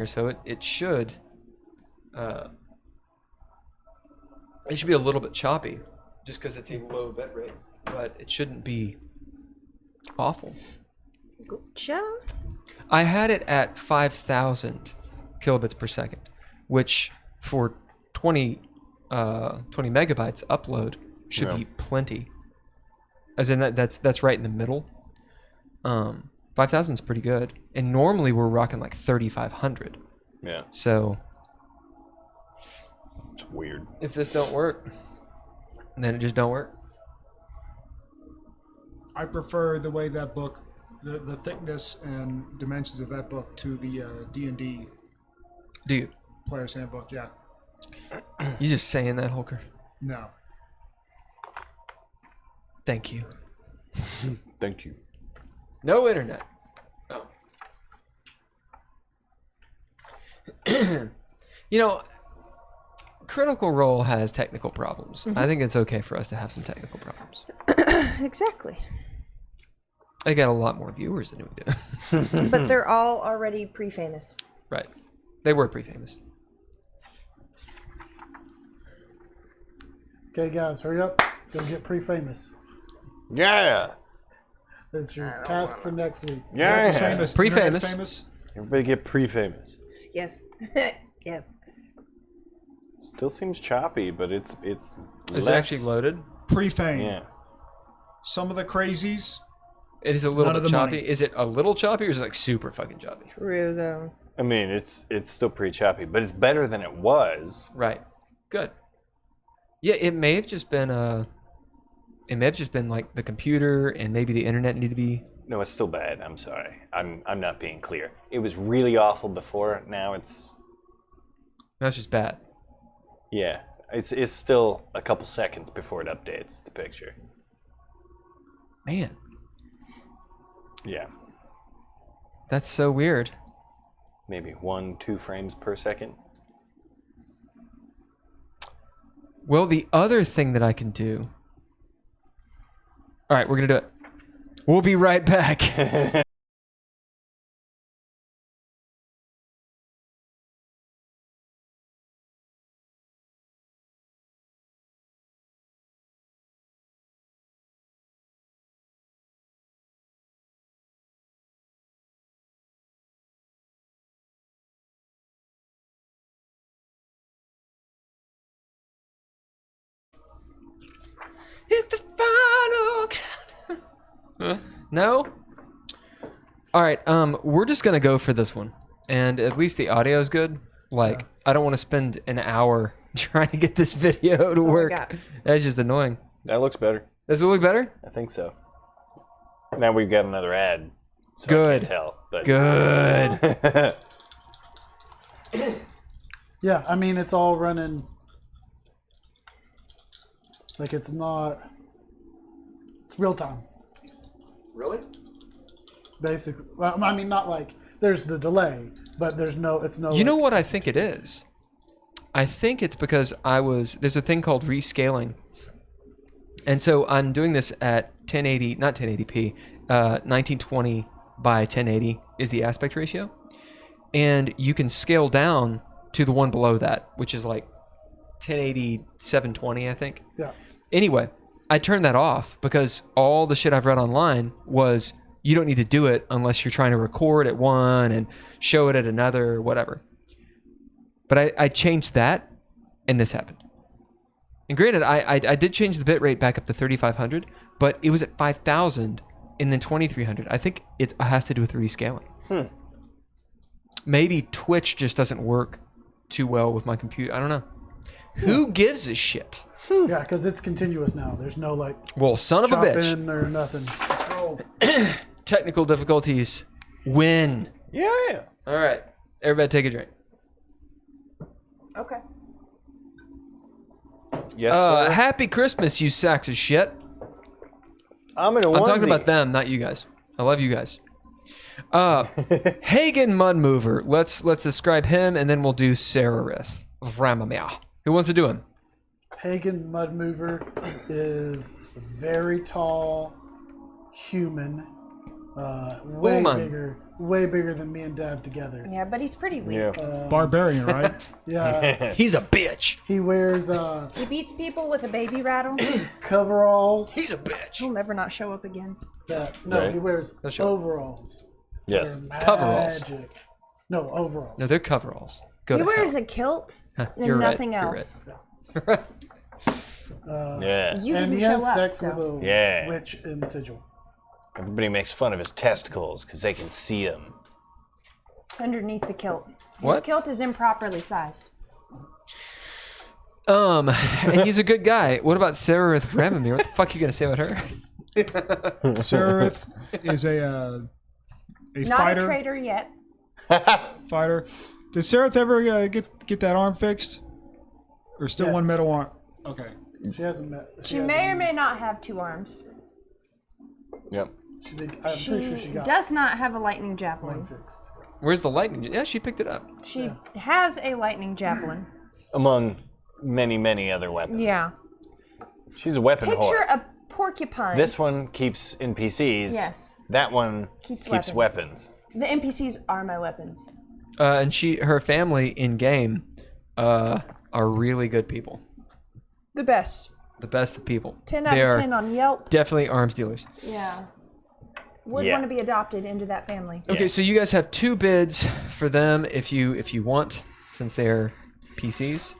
so it should be a little bit choppy, just because it's a low bit rate, but it shouldn't be awful. Good job. I had it at 5,000 kilobits per second, which for 20 megabytes upload should be plenty. As in that's right in the middle. 5,000 is pretty good, and normally we're rocking like 3,500. Yeah. So it's weird. If this don't work, then it just don't work. I prefer the way that book, the thickness and dimensions of that book to the D&D. Do you? Player's Handbook, yeah. You just saying that, Holker? No. Thank you. Thank you. No internet. Oh. You know, Critical Role has technical problems. I think it's okay for us to have some technical problems. Exactly. They got a lot more viewers than we do. But they're all already pre-famous. Right. They were pretty famous. Okay, guys, hurry up. Go get pre-famous. Yeah. That's your task for next week. Is that the same as Pre-famous. Internet famous? Everybody get pre-famous. Yes. Yes. Still seems choppy, but it's Is less, it actually loaded? Pre-fame. Yeah. Some of the crazies. It is a little None of bit the choppy. money. Is it a little choppy or is it like super fucking choppy? True though. I mean, it's still pretty choppy, but it's better than it was. Right. Good. Yeah, it may have just been like the computer and maybe the internet need to be. No, it's still bad. I'm sorry. I'm not being clear. It was really awful before. Now it's That's just bad. yeah. It's still a couple seconds before it updates the picture. Man, Yeah. that's so weird. Maybe 1-2 frames per second. Well, the other thing that I can do. All right, we're gonna do it. We'll be right back. It's the final count. No? All right, we're just gonna go for this one. And at least the audio is good. Like, I don't want to spend an hour trying to get this video to all I work. got. That's just annoying. That looks better. Does it look better? I think so. Now we've got another ad. So I Good. can't tell. But Good. Yeah, I mean, it's all running. Like, it's not. It's real time, Really? basically. Well, I mean, not like there's the delay, but there's no. It's no. You know what I think it is? I think it's because there's a thing called rescaling. And so I'm doing this at 1080, not 1080p, 1920 by 1080 is the aspect ratio. And you can scale down to the one below that, which is like 1080, 720, I think. Yeah. Anyway, I turned that off because all the shit I've read online was you don't need to do it unless you're trying to record at one and show it at another, whatever. But I changed that, and this happened. And granted, I did change the bitrate back up to 3,500, but it was at 5,000 and then 2,300. I think it has to do with rescaling. Maybe Twitch just doesn't work too well with my computer. I don't know. Who gives a shit? Yeah, because it's continuous now. There's no like Well, son of a bitch. chopping or nothing. Technical difficulties win. yeah. All right. Everybody take a drink. Okay. Yes, sir. Happy Christmas, you sacks of shit. I'm in a I'm onesie. talking about them, not you guys. I love you guys. Hagen Mudmover. Let's describe him, and then we'll do Serarith Vramamia. Who wants to do him? Pagan Mudmover is a very tall human. Uman. Way bigger than me and Dad together. Yeah, but he's pretty weak. Yeah. Barbarian, right? Yeah, He's a bitch. he wears He beats people with a baby rattle. coveralls. He's a bitch. He'll never not show up again. No, Right. he wears He'll show up. overalls. Yes. They're Coveralls. magic. No, overalls. No, they're coveralls. Go He to wears hell. a kilt and You're right, nothing you're else. Yeah. You And didn't he show has up, sex so. with a Yeah. witch in Sigil. Everybody makes fun of his testicles because they can see them. Underneath the kilt. His What? kilt is improperly sized. And he's a good guy. What about Sarah Ramamir? What the fuck are you gonna say about her? Sereth is a Not fighter. a traitor yet. Fighter. Did Sereth ever get that arm fixed? Or still Yes. one metal arm? Okay. She hasn't met. She may or may not have 2 arms. Yep. I'm pretty sure she got does not have a lightning javelin. one fixed. Where's the lightning? Yeah, she picked it up. She has a lightning javelin. Among many, many other weapons. Yeah. She's a weapon Picture whore. a porcupine. This one keeps NPCs. Yes. That one Keeps keeps weapons. weapons. The NPCs are my weapons. And her family in game, are really good people. The best. The best of people. 10 out They of are 10 on Yelp. definitely arms dealers. Yeah. Would Yeah. want to be adopted into that family. Okay, so you guys have 2 bids for them if you want, since they're PCs.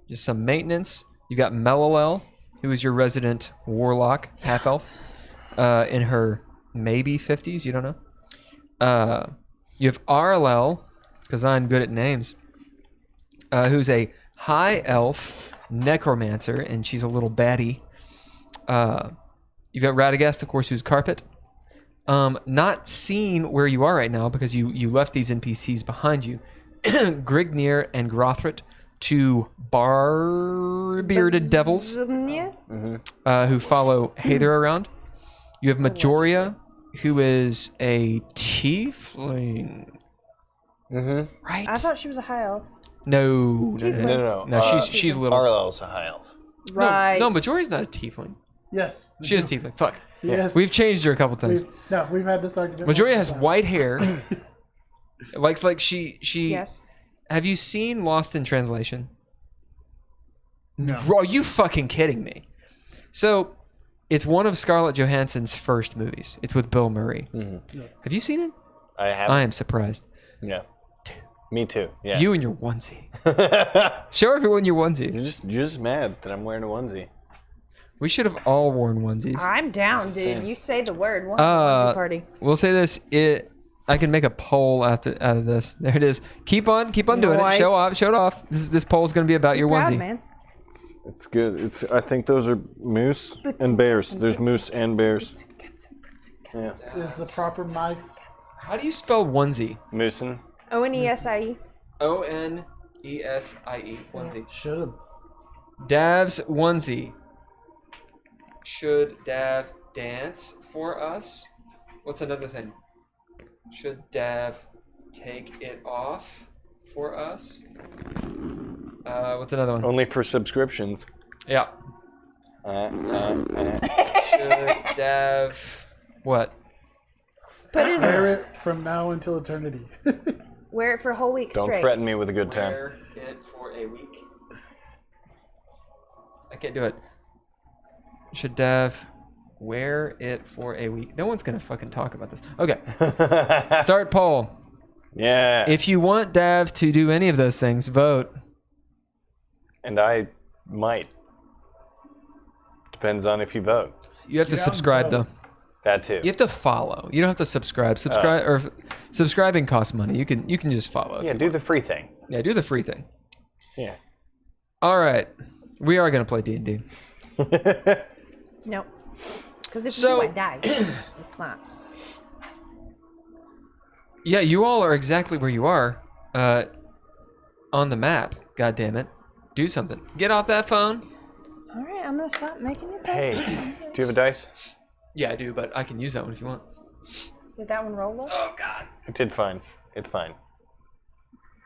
Just some maintenance. You got Melilel, who is your resident warlock, half elf, in her maybe 50s, you don't know. You have Arlel, because I'm good at names, who's a high elf necromancer, and she's a little baddie. You've got Radagast, of course, who's carpet. Not seen where you are right now because you left these NPCs behind you. Grignir and Grothrit, 2 bar-bearded devils Yeah. who follow Hather around. You have Majoria, who is a tiefling. Mm-hmm. Right? I thought she was a high elf. No. No. She's little. Arlel's a high elf. Right. No, Majoria's not a tiefling. Yes. She is a tiefling. Fuck. Yes. We've changed her a couple times. We've had this argument. Majoria has multiple times. white hair. like she. Yes. Have you seen Lost in Translation? No. Bro, are you fucking kidding me? So, it's one of Scarlett Johansson's first movies. It's with Bill Murray. Have you seen it? I have. I am surprised. Yeah. Me too. Yeah. You and your onesie. Show everyone your onesie. You're just mad that I'm wearing a onesie. We should have all worn onesies. I'm down, dude. You say the word. One party. We'll say this. I can make a poll out of this. There it is. Keep on doing it. Nice. Show it off. This poll is going to be about your Proud, onesie. man. It's good. I think those are moose and bears. There's moose and bears. Yeah. Is the proper mice. How do you spell onesie? Moosin. Onesie. Onesie. Onesie. Should have. Dav's onesie. Should Dav dance for us? What's another thing? Should Dav take it off for us? What's another one? Only for subscriptions. Yeah. Should Dav what? Put his Wear it from now until eternity. wear it for a whole week Don't straight. threaten me with a good time. Wear it for a week. I can't do it. Should Dav wear it for a week? No one's gonna fucking talk about this. Okay. Start poll. Yeah. If you want Dav to do any of those things, vote. And I might. Depends on if you vote. You have to Get out and subscribe vote. though. That too. You have to follow. You don't have to subscribe. Subscribing costs money. You can just follow. if Yeah, you do want. the free thing. Yeah, do the free thing. Yeah. All right. We are gonna play D&D. No. Because if So- you do, I die. It's not. Yeah, you all are exactly where you are. On the map. God damn it. Do something. Get off that phone. All right, I'm gonna stop making it. Hey, do you have a dice? Yeah, I do, but I can use that one if you want. Did that one roll up? Oh God. It did fine. It's fine.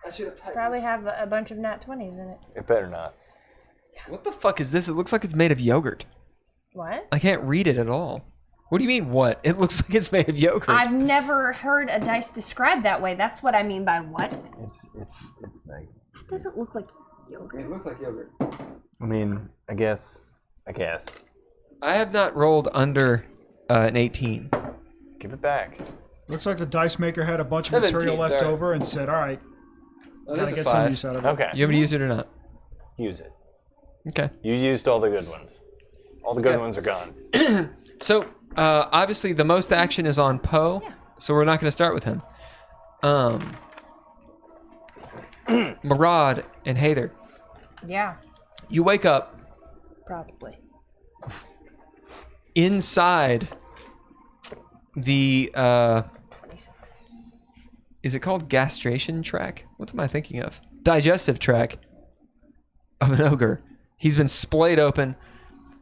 I should have typed. Probably have a bunch of nat 20s in it. It better not. What the fuck is this? It looks like it's made of yogurt. What? I can't read it at all. What do you mean, what? It looks like it's made of yogurt. I've never heard a dice described that way. That's what I mean by what. It's like. It doesn't look like yogurt. looks like yogurt. I mean, I guess. I have not rolled under an 18. Give it back. Looks like the dice maker had a bunch of 17, material left sorry. over and said, all right, Oh, gotta get some use out of it. Okay. You want me to use it or not? Use it. Okay. You used all the good ones. All the good Okay. ones are gone. So, obviously, the most action is on Poe, so we're not going to start with him. Murad and Hayther, Yeah, you wake up probably. inside the, 26. is it called gastration tract? What am I thinking of? Digestive tract of an ogre. He's been splayed open.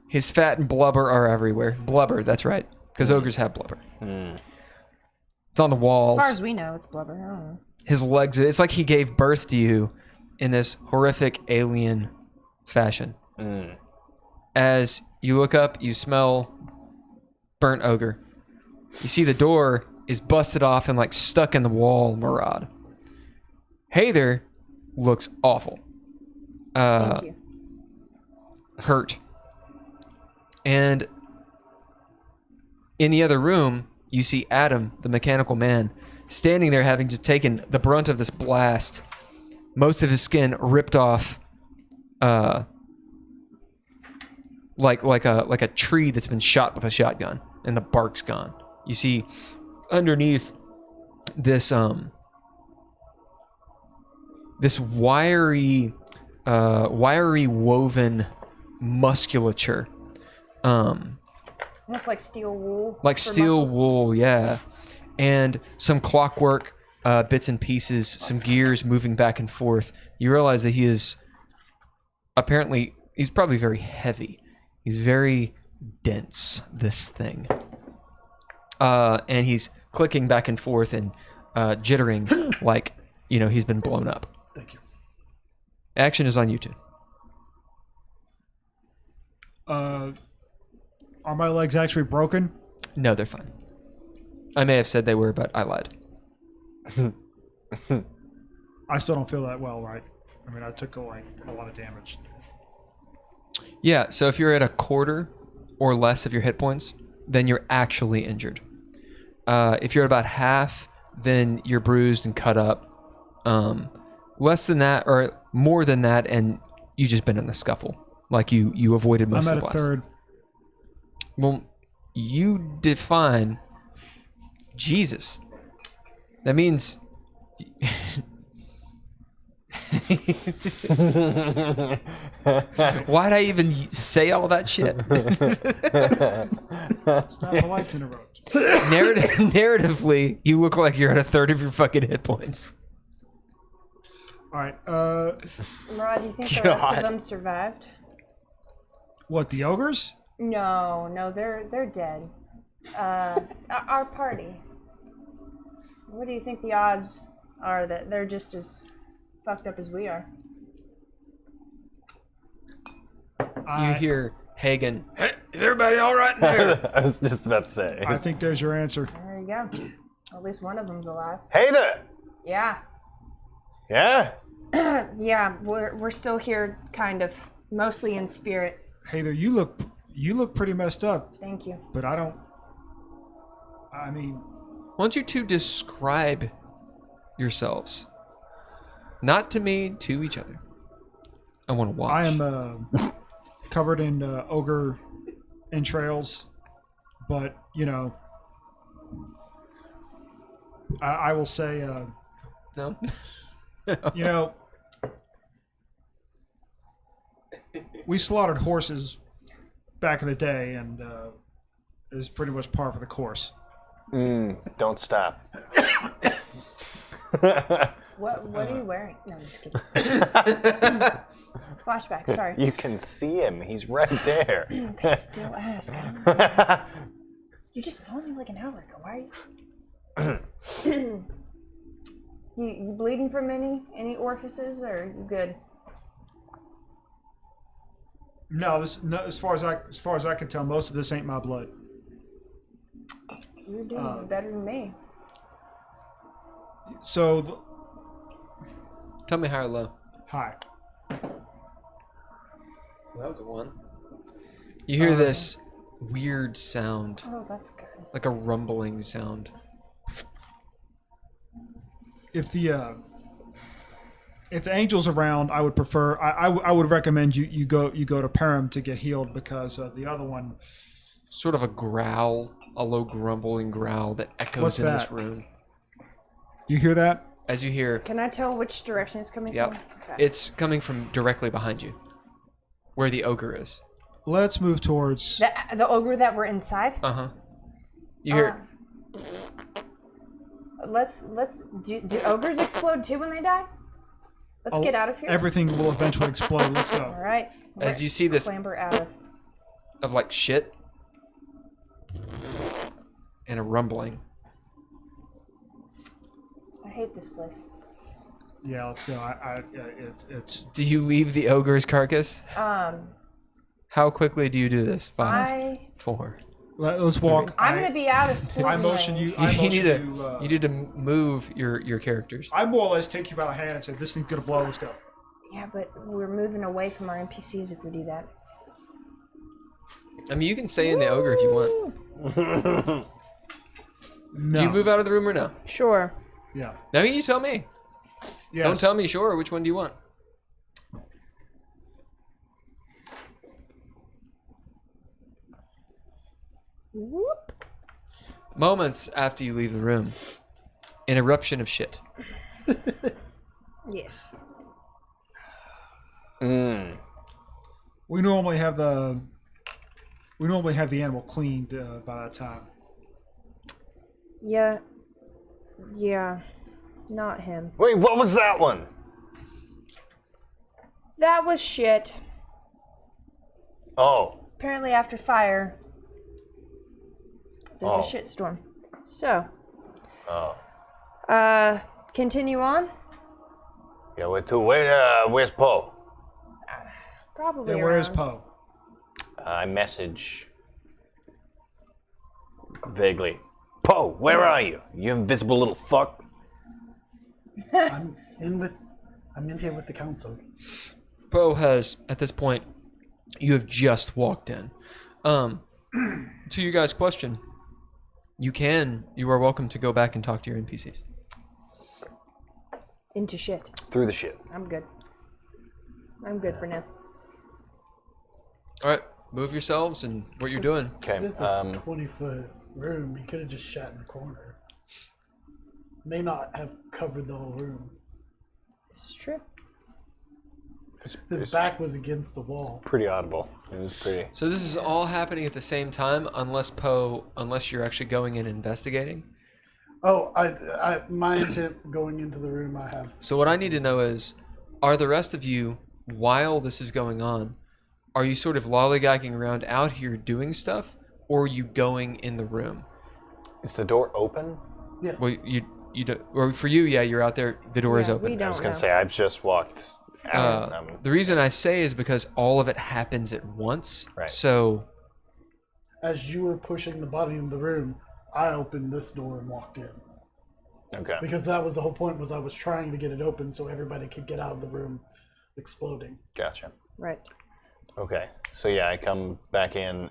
His fat and blubber are everywhere. Blubber, that's right, because ogres have blubber. It's on the walls. As far as we know, it's blubber. I don't know. His legs, it's like he gave birth to you in this horrific alien fashion. As you look up, you smell burnt ogre. You see the door is busted off and like stuck in the wall, Murad. Hayther looks awful. Thank you. Hurt. And in the other room, you see Adam, the mechanical man, standing there having just taken the brunt of this blast. Most of his skin ripped off, like a tree that's been shot with a shotgun, and the bark's gone. You see underneath this this wiry woven musculature, Almost like steel wool. like for steel muscles. wool, yeah, and some clockwork bits and pieces, some gears moving back and forth. You realize that he is he's probably very heavy. He's very dense, this thing. And he's clicking back and forth and jittering like, he's been blown up. Thank you. Action is on you two. Are my legs actually broken? No, they're fine. I may have said they were, but I lied. I still don't feel that well, right? I mean, I took a lot of damage. Yeah, so if you're at a quarter or less of your hit points, then you're actually injured. If you're at about half, then you're bruised and cut up. Less than that, or more than that, and you just been in a scuffle. Like you avoided most I'm of at the a blast. third. Well, you define Jesus. That means why'd I even say all that shit? It's not polite to interrupt. Narratively, you look like you're at a third of your fucking hit points. All right. Murad, do you think the rest God. of them survived? What, the ogres? No, they're dead. Our party. What do you think the odds are that they're just as fucked up as we are? You hear Hagen. Hey, is everybody all right in there? I was just about to say. I think there's your answer. There you go. At least one of them's alive. Hey there! Yeah. Yeah? Yeah, we're still here, kind of, mostly in spirit. Hey there, you look pretty messed up, Thank you. but I mean, Why don't you two describe yourselves? Not to me, to each other. I want to watch. I am covered in ogre entrails, but I will say, No? we slaughtered horses back in the day, and it was pretty much par for the course. Don't stop. What are you wearing? No, I'm just kidding. Flashback, sorry. You can see him. He's right there. They still ask. I don't know. You just saw me like an hour ago. Why are you... you bleeding from any orifices, or are you good? No, as far as I can tell, most of this ain't my blood. You're doing it better than me. So, Tell me high or low. hi. That was a 1. You hear this weird sound, Oh, that's good. like a rumbling sound. If the angel's around, I would prefer. I would recommend you go to Param to get healed because the other one. Sort of a growl, a low grumbling growl that echoes What's in this that? room. You hear that? As you hear, Can I tell which direction it's coming yep, from? Okay. it's coming from directly behind you, where the ogre is. Let's move towards. The ogre that we're inside. You hear, Let's do ogres explode too when they die? Let's get out of here. Everything will eventually explode. Let's go. All right. as you see this Clamber out of. like shit and a rumbling. I hate this place. Yeah, let's go. It's. Do you leave the ogre's carcass? How quickly do you do this? 5, 4. Let's walk. I'm gonna be out of school. I motion you. I You motion need you. to you need to move your characters. I more or less take you by the hand and say, "This thing's gonna blow. Let's go." Yeah, but we're moving away from our NPCs if we do that. I mean, you can stay in the ogre if you want. No. Do you move out of the room or no? Sure. Yeah. I mean, you tell me. Yes. Don't tell me sure. Which one do you want? Whoop. Moments after you leave the room, an eruption of shit. Yes. We normally have the. We normally have the animal cleaned by that time. Yeah. Yeah. Not him. Wait, what was that one? That was shit. Oh, Apparently, after fire, there's Oh. a shitstorm. So, oh. continue on. Yeah, where's Poe? Probably Yeah, where is around. Poe? I message vaguely. Poe, where are you? You invisible little fuck. I'm in here with the council. Poe has, at this point, you have just walked in. To you guys' question, you are welcome to go back and talk to your NPCs. Into shit. Through the shit. I'm good. I'm good for now. All right, move yourselves and what you're doing. Okay. It's a 20-foot room. He could have just shat in the corner. May not have covered the whole room. This is true. His back was against the wall. Pretty audible. It was pretty. So this is all happening at the same time, unless you're actually going and investigating. Oh, my intent going into the room, I have. So what I need to know is, are the rest of you, while this is going on, are you sort of lollygagging around out here doing stuff, or are you going in the room? Is the door open? Yes. Well, you do, or for you, yeah, you're out there. The door is Yeah, open. we don't I was gonna know. say I've just walked out. The reason I say is because all of it happens at once. Right. So As you were pushing the body in the room, I opened this door and walked in. Okay. Because that was the whole point, was I was trying to get it open so everybody could get out of the room exploding. Gotcha. Right. Okay. So yeah, I come back in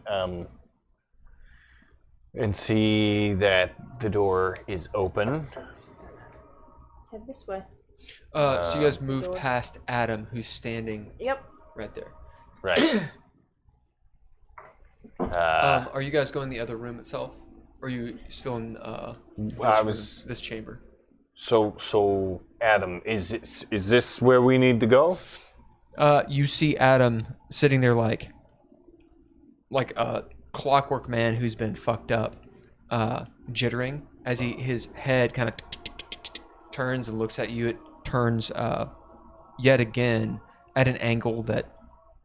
and see that the door is open. Head this way. so you guys move door. past Adam, who's standing Yep. right there. Right. Are you guys going the other room itself? Or are you still in this chamber? So Adam, is this where we need to go? You see Adam sitting there like a clockwork man who's been fucked up, jittering as his head kind of turns and looks at you. It turns yet again at an angle that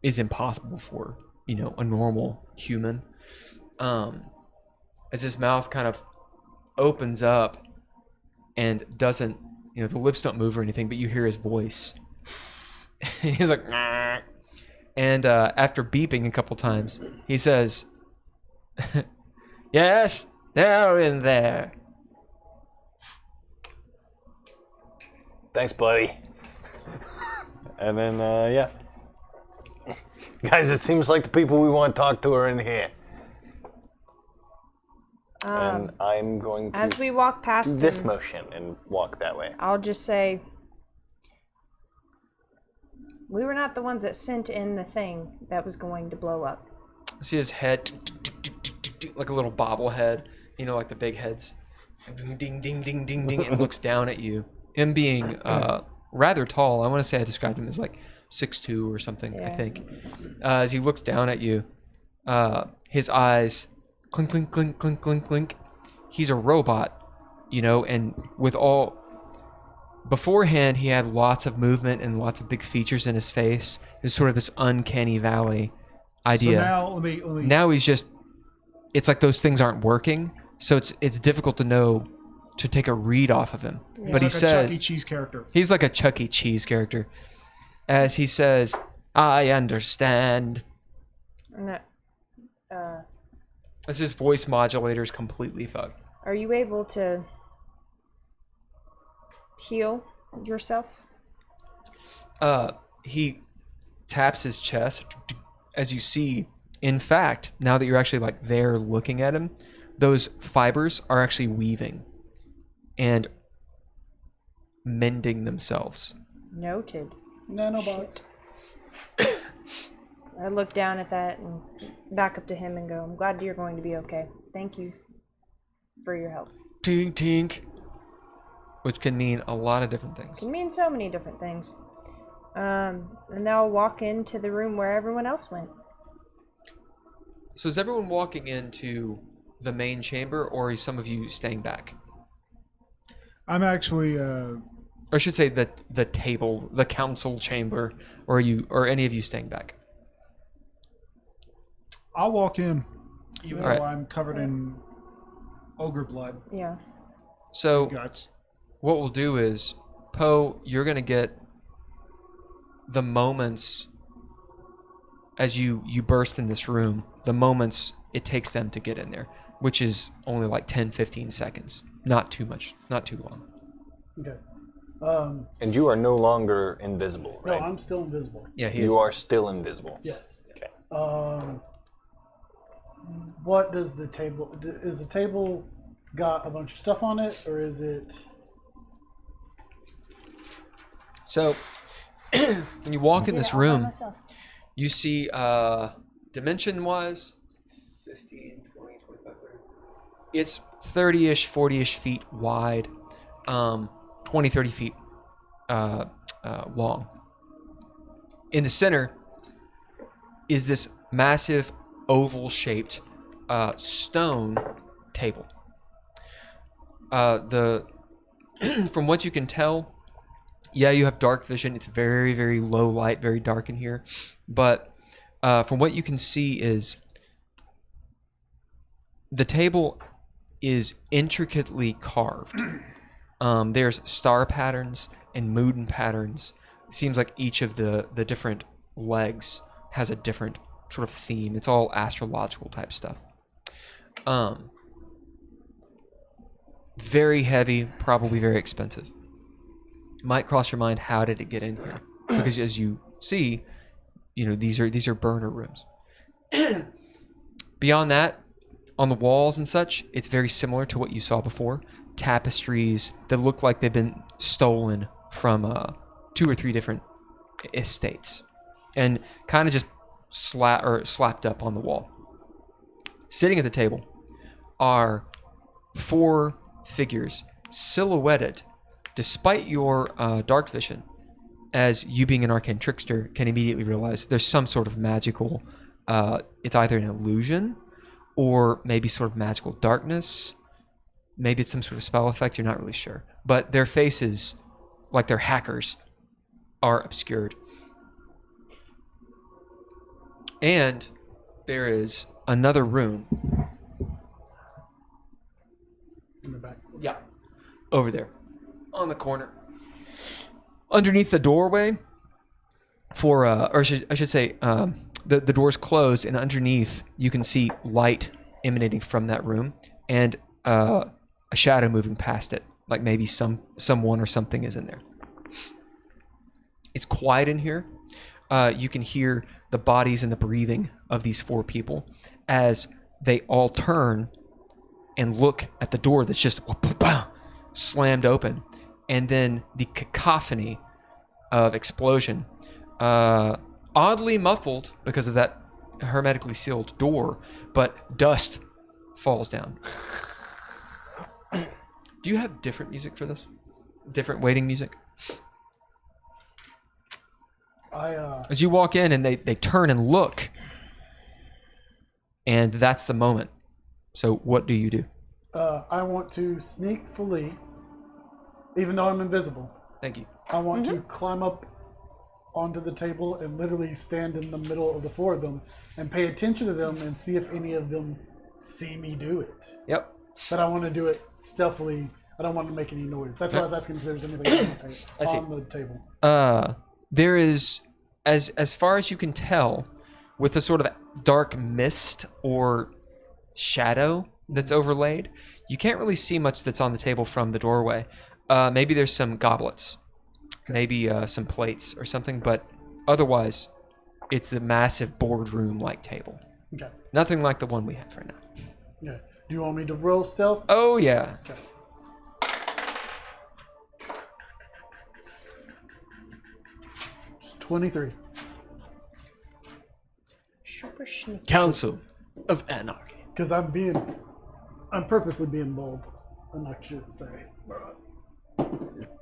is impossible for a normal human. As his mouth kind of opens up and doesn't, the lips don't move or anything, but you hear his voice. He's like, "Nah." And after beeping a couple times, he says, "Yes, They're in there. Thanks, buddy. And then, yeah. Guys, it seems like the people we want to talk to are in here. And I'm going to As we walk do past this him, motion and walk that way. I'll just say, we were not the ones that sent in the thing that was going to blow up. See his head, like a little bobblehead, you know, like the big heads. Ding, ding, ding, ding, ding, ding, and looks down at you. Him being rather tall. I want to say I described him as like 6'2" or something, I think. As he looks down at you, his eyes clink, clink, clink, clink, clink, clink. He's a robot, you know, and with all... Beforehand, he had lots of movement and lots of big features in his face. It was sort of this uncanny valley idea. So now let me. Now he's just... It's like those things aren't working, so it's difficult to know, to take a read off of him. He's But like he a said... Chuck E. Cheese character. He's like a Chuck E. Cheese character. As he says, I understand. And As his voice modulator is completely fucked. are you able to heal yourself? He taps his chest. As you see, in fact, now that you're actually like there looking at him, those fibers are actually weaving and mending themselves. Noted. Nanobots. I look down at that and back up to him and go, I'm glad you're going to be okay. Thank you for your help. Tink, tink. Which can mean a lot of different things. Can mean so many different things. And now I'll walk into the room where everyone else went. So is everyone walking into the main chamber, or is some of you staying back? I'm actually. Or I should say the table, the council chamber, or any of you staying back? I'll walk in, even though Alright. I'm covered in ogre blood Yeah. So guts. what we'll do is, Poe, you're gonna get the moments as you burst in this room, the moments it takes them to get in there, which is only like 10-15 seconds. Not too much, not too long. Okay. And you are no longer invisible, No, right? I'm still invisible. Yeah, he You is. are still invisible. Yes. Okay. What does the table... Is the table got a bunch of stuff on it, or is it... So when you walk in this room, you see dimension-wise, 15, 20, 25, 30. It's 30-ish, 40-ish feet wide, 20, 30 feet long. In the center is this massive oval-shaped stone table. From what you can tell, yeah, you have dark vision. It's very, very low light, very dark in here. But from what you can see is the table is intricately carved. There's star patterns and moon patterns. It seems like each of the different legs has a different sort of theme. It's all astrological type stuff. Very heavy, probably very expensive. Might cross your mind, how did it get in here? Because as you see, you know, these are burner rooms. Beyond that, on the walls and such, it's very similar to what you saw before. Tapestries that look like they've been stolen from 2 or 3 different estates, and kind of just slapped up on the wall. Sitting at the table are 4 figures silhouetted. Despite your dark vision, as you being an arcane trickster can immediately realize there's some sort of magical, it's either an illusion or maybe sort of magical darkness. Maybe it's some sort of spell effect, you're not really sure. But their faces, like they're hackers, are obscured. And there is another room. In the back. Yeah. Over there. On the corner. Underneath the doorway I should say, the door's closed, and underneath you can see light emanating from that room, and a shadow moving past it, like maybe someone or something is in there. It's quiet in here. You can hear the bodies and the breathing of these 4 people as they all turn and look at the door that's just slammed open, and then the cacophony of explosion, oddly muffled because of that hermetically sealed door, but dust falls down. Do you have different music for this? Different waiting music? As you walk in and they turn and look, and that's the moment. So what do you do? I want to sneakfully, even though I'm invisible, Thank you. I want to climb up onto the table and literally stand in the middle of the 4 of them and pay attention to them and see if any of them see me do it. Yep. But I want to do it stealthily. I don't want to make any noise. That's why I was asking if there's anything on the table. There is, as far as you can tell, with a sort of dark mist or shadow that's overlaid, you can't really see much that's on the table from the doorway. Maybe there's some goblets, maybe some plates or something, but otherwise, it's the massive boardroom-like table. Okay. Nothing like the one we have right now. Yeah. Do you want me to roll stealth? Oh, yeah. Okay. It's 23. Super sneaky. Council of Anarchy. Because I'm purposely being bold. I'm not sure to say.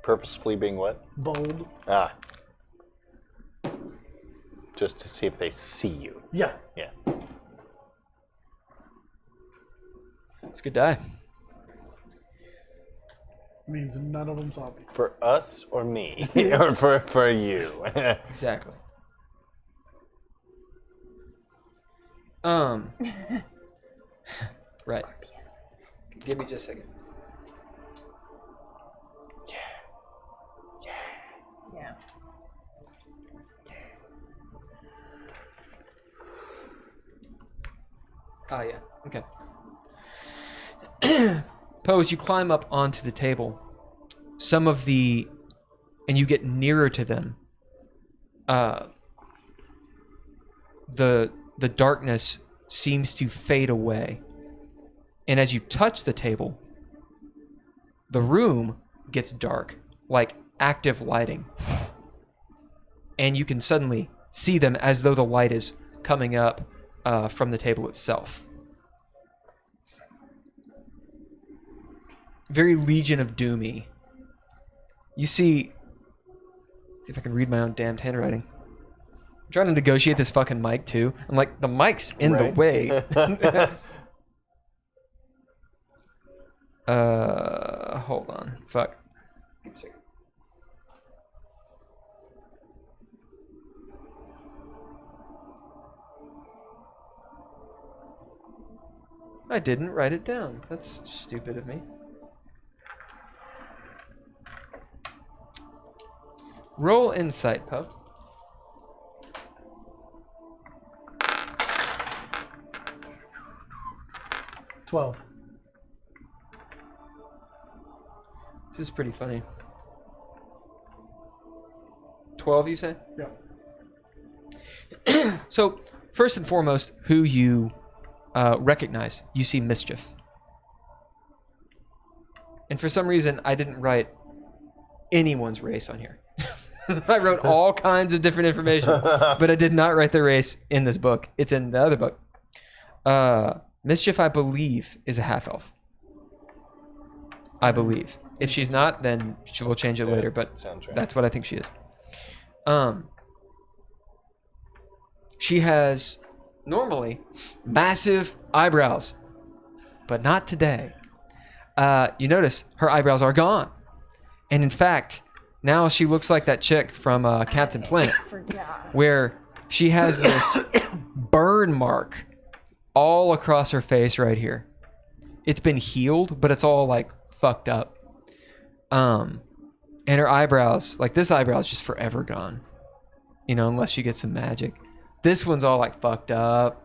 Purposefully being what? Bold. Ah. Just to see if they see you. Yeah. Yeah. It's a good die. Means none of them saw me. For us or me? Or for you? Exactly. Right. Give me just a second. Yeah. Oh, yeah. Okay. Poe, as you climb up onto the table, and you get nearer to them, the darkness seems to fade away. And as you touch the table, the room gets dark, like active lighting. And you can suddenly see them as though the light is coming up from the table itself. Very Legion of Doomy. You see if I can read my own damned handwriting. I'm trying to negotiate this fucking mic too. I'm like, the mic's in the way. Hold on. Fuck. I didn't write it down. That's stupid of me. Roll insight, Poe. $12. This is pretty funny. 12, you say? Yeah. So, first and foremost, who you recognize, you see Mischief. And for some reason, I didn't write anyone's race on here. I wrote all kinds of different information, but I did not write the race in this book. It's in the other book. Mischief, I believe, is a half-elf. I believe. If she's not, then she will change it later, but sounds right. That's what I think she is. She has, normally, massive eyebrows, but not today. You notice her eyebrows are gone. And in fact, now she looks like that chick from Captain Planet, Forgot. where she has this burn mark all across her face right here. It's been healed, but it's all like fucked up. And her eyebrows, like this eyebrow is just forever gone. You know, unless she gets some magic. This one's all like fucked up.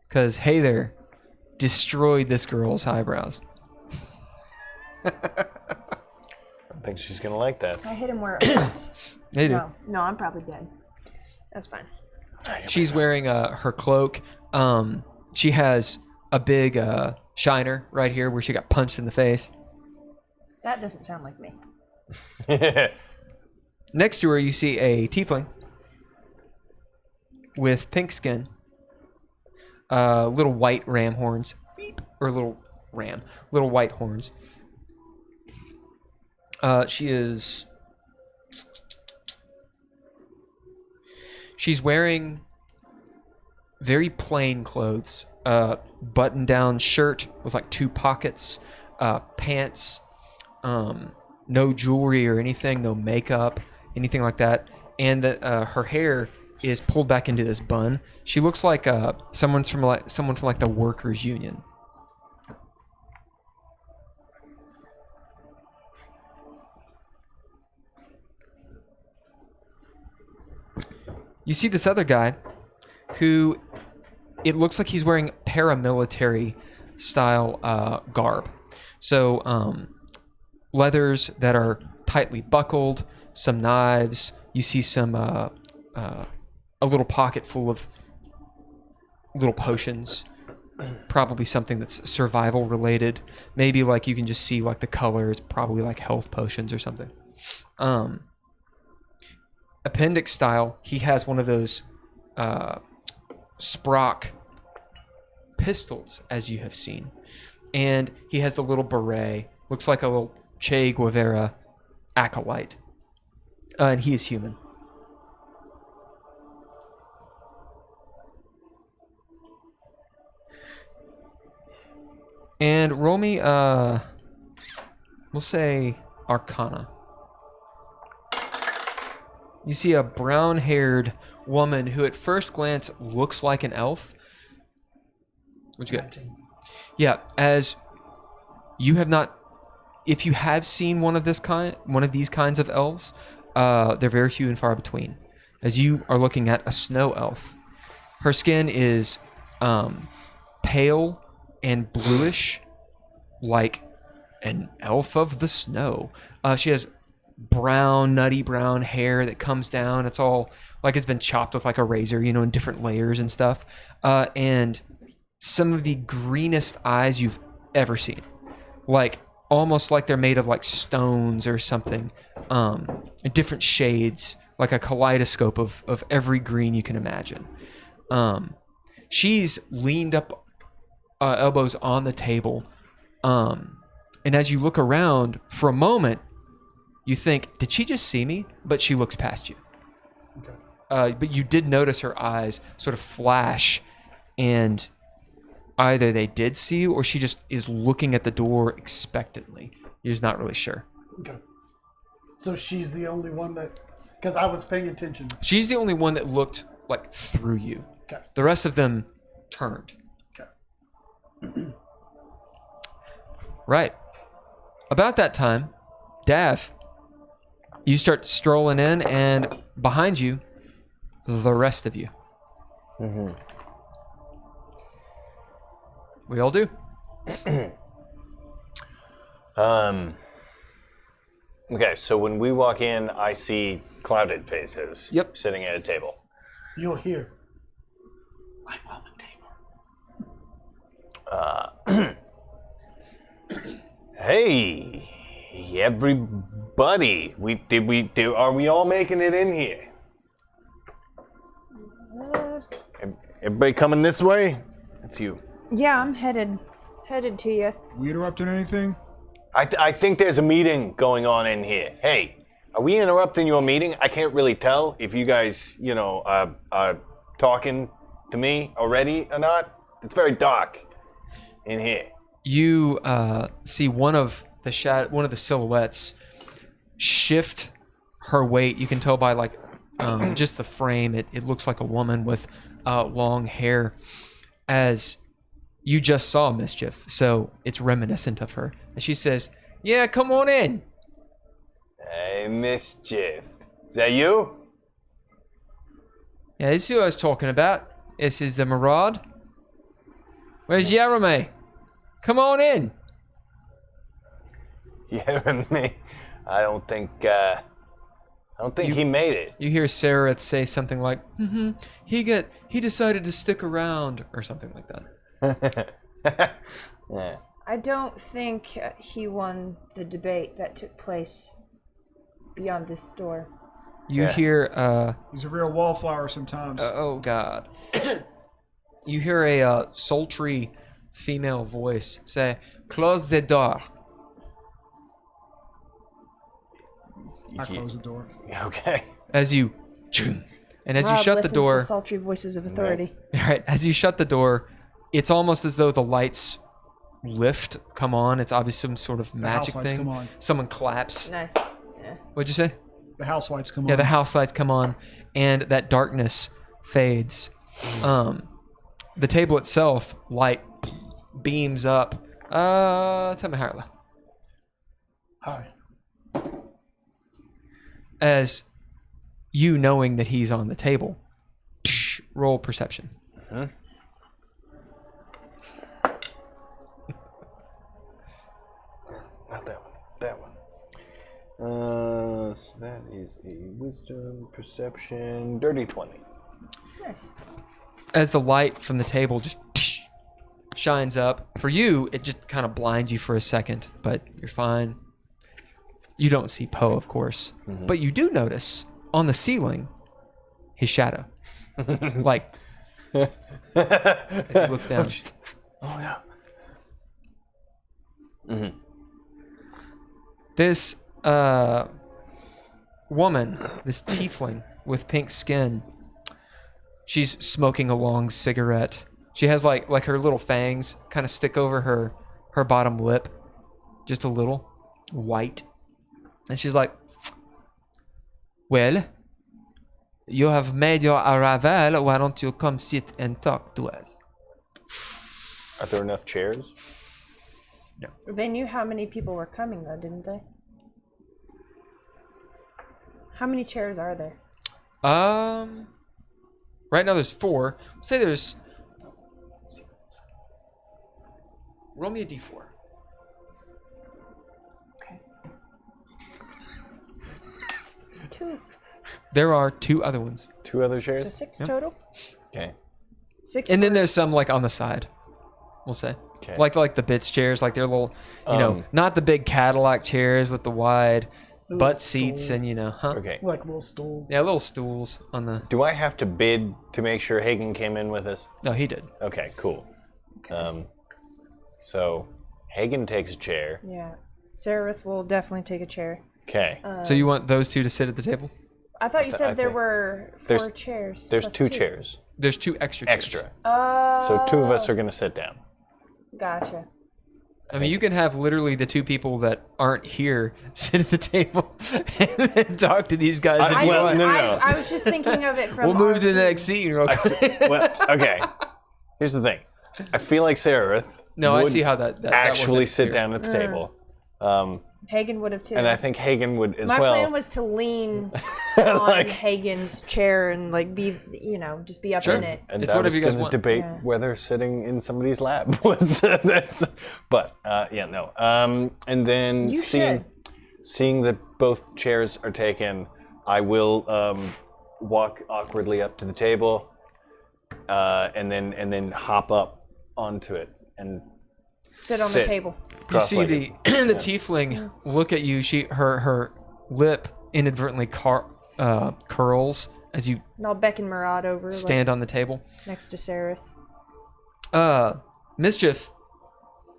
Cause hey there, destroyed this girl's eyebrows. I think she's gonna like that. I hit him where it hurts. They do. No, I'm probably dead. That's fine. She's wearing her cloak. She has a big shiner right here where she got punched in the face. That doesn't sound like me. Next to her, you see a tiefling with pink skin, little white ram horns, beep, or little white horns. She's wearing very plain clothes, button-down shirt with like 2 pockets, pants, no jewelry or anything, no makeup, anything like that, and her hair is pulled back into this bun. She looks like someone from the workers' union. You see this other guy who it looks like he's wearing paramilitary style garb. So leathers that are tightly buckled, some knives. You see some a little pocket full of little potions, probably something that's survival related. Maybe like you can just see like the colors, probably like health potions or something. Appendix style, he has one of those Sprock pistols, as you have seen, and he has the little beret. Looks like a little Che Guevara acolyte, and he is human. And roll me, we'll say Arcana. You see a brown-haired woman who at first glance looks like an elf. What'd you get? Yeah, as you have not, if you have seen one of these kinds of elves, they're very few and far between. As you are looking at a snow elf, her skin is pale and bluish, like an elf of the snow. She has brown, nutty brown hair that comes down. It's all like it's been chopped with like a razor, in different layers and stuff. And some of the greenest eyes you've ever seen. Like almost like they're made of like stones or something. Different shades, like a kaleidoscope of every green you can imagine. She's leaned up, elbows on the table. And as you look around for a moment, you think, did she just see me? But she looks past you. Okay. But you did notice her eyes sort of flash, and either they did see you or she just is looking at the door expectantly. You're just not really sure. Okay. So she's the only one that, because I was paying attention. She's the only one that looked like through you. Okay. The rest of them turned. Okay. Right. About that time, Dav, you start strolling in, and behind you, the rest of you. Mm-hmm. We all do. Okay, so when we walk in, I see clouded faces. Yep. Sitting at a table. You'll hear. I'm on the table. Hey, everybody. Are we all making it in here? Everybody coming this way? That's you. Yeah, I'm headed to you. We interrupting anything? I think there's a meeting going on in here. Hey, are we interrupting your meeting? I can't really tell if you guys, are talking to me already or not. It's very dark in here. You see one of the silhouettes shift her weight. You can tell by like just the frame. It looks like a woman with long hair, as you just saw Mischief. So it's reminiscent of her. And she says, "Yeah, come on in." Hey, Mischief. Is that you? Yeah, this is who I was talking about. This is the Maraud. Where's Jeremy? Come on in. Jeremy, I don't think he made it. You hear Sarah say something like, he decided to stick around, or something like that. Yeah. I don't think he won the debate that took place beyond this door. You Yeah. hear, He's a real wallflower sometimes. oh God. You hear a sultry female voice say, close the door. I close the door. Okay. As you, and as you Rob shut the listens door, to sultry voices of authority. right, as you shut the door, it's almost as though the lights come on. It's obviously some sort of magic house lights thing. come on. Someone claps. Nice. Yeah. What'd you say? The house lights come Yeah, on. the house lights come on, and that darkness fades. The table itself, light beams up. Tell me, Harla. Hi. As you knowing that he's on the table, roll perception. Not that one. That one. So that is a wisdom, perception, dirty 20. Nice. As the light from the table just shines up, for you, it just kind of blinds you for a second, but you're fine. You don't see Poe, of course, but you do notice on the ceiling his shadow. Like, as he looks down. Oh, yeah. This woman, this tiefling with pink skin, she's smoking a long cigarette. She has like her little fangs kind of stick over her bottom lip, just a little, white. And she's like, well, you have made your arrival. Why don't you come sit and talk to us? Are there enough chairs? They knew how many people were coming, though, didn't they? How many chairs are there? Right now there's 4. Say there's. Roll me a d4. Okay. 2. There are 2 other ones, 2 other chairs? So 6 total? Okay. 6. and then for- there's some like on the side. We'll say, Okay. like the Bits chairs, like they're little, not the big Cadillac chairs with the wide butt seats stools. and Okay. Like little stools. yeah, little stools on the. Do I have to bid to make sure Hagen came in with us? No, he did. Okay, cool. So Hagen takes a chair. Yeah. Sarah will definitely take a chair. Okay. So you want those 2 to sit at the table? I thought you I said there think- were 4 There's- chairs. There's plus 2 2. chairs. There's 2 extra chairs. Extra. Oh. So 2 of us are going to sit down. Gotcha. I mean, you can have literally the 2 people that aren't here sit at the table and then talk to these guys if you well, want. no. I was just thinking of it from. We'll move our to the view. next scene real quick. Well, okay. Here's the thing. I feel like Sarah No, I would see how that actually wasn't sit here. down at the table. Hagen would have too. And I think Hagen would as My well. plan was to lean on Like- Hagen's chair and like be, just be up Sure. in it. And It's I whatever was you guys gonna want. debate Yeah. whether sitting in somebody's lap was but yeah, no. And then You seeing that both chairs are taken, I will walk awkwardly up to the table, and then hop up onto it and Sit on the sit. table. You see the cross-legged. the tiefling look at you. Her lip inadvertently curls as you And I'll beckon Murad over stand on the table. next to Sareth. Mischief.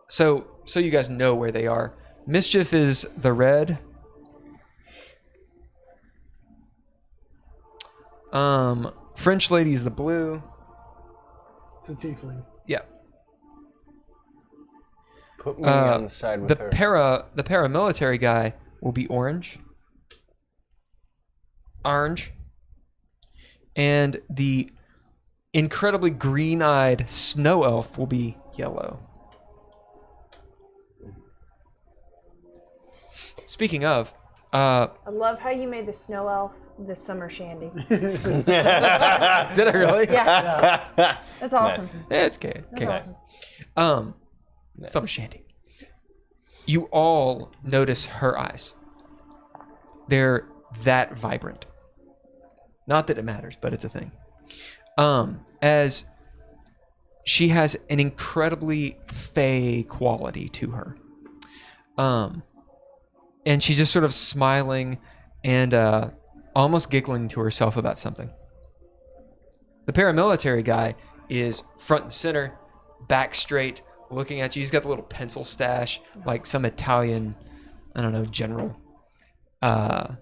So you guys know where they are. Mischief is the red. French lady is the blue. It's a tiefling. Yeah. Put me on the side with The her. the paramilitary guy will be orange. And the incredibly green-eyed snow elf will be yellow. Speaking of, I love how you made the snow elf the summer shandy. Did I really? Yeah, that's awesome. Yeah, it's okay. That's awesome. Summer Shandy. You all notice her eyes. They're that vibrant. Not that it matters, but it's a thing. As she has an incredibly fey quality to her. And she's just sort of smiling and almost giggling to herself about something. The paramilitary guy is front and center, back straight, looking at you. He's got the little pencil stash, like some Italian, I don't know, general. And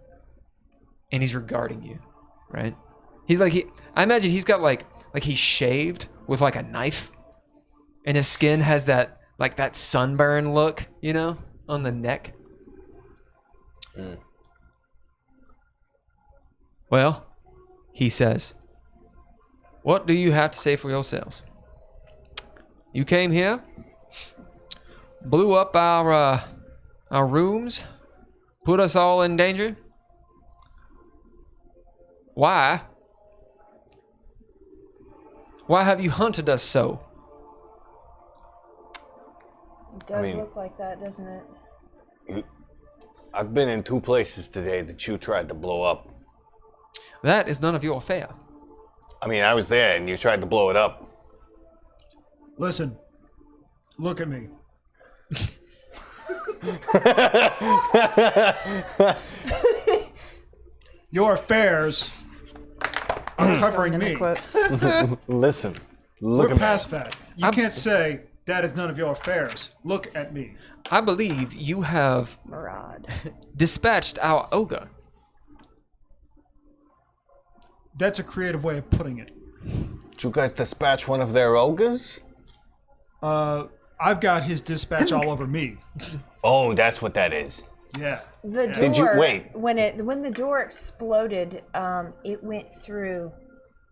he's regarding you, right? He's like, I imagine he's got like he's shaved with like a knife, and his skin has that sunburn look, you know, on the neck. Well, he says, what do you have to say for yourselves? You came here, blew up our rooms, put us all in danger. Why? Why have you hunted us so? It does mean- look like that, doesn't it? I've been in 2 places today that you tried to blow up. That is none of your affair. I mean, I was there and you tried to blow it up. Listen, look at me. Your affairs are covering me. Quotes. Listen, look We're at past that. You can't say that is none of your affairs. Look at me. I believe you have Murad. dispatched our ogre. That's a creative way of putting it. Did you guys dispatch one of their ogres? I've got his dispatch all over me. Oh, that's what that is. Yeah. The door. Did you- wait. When the door exploded, it went through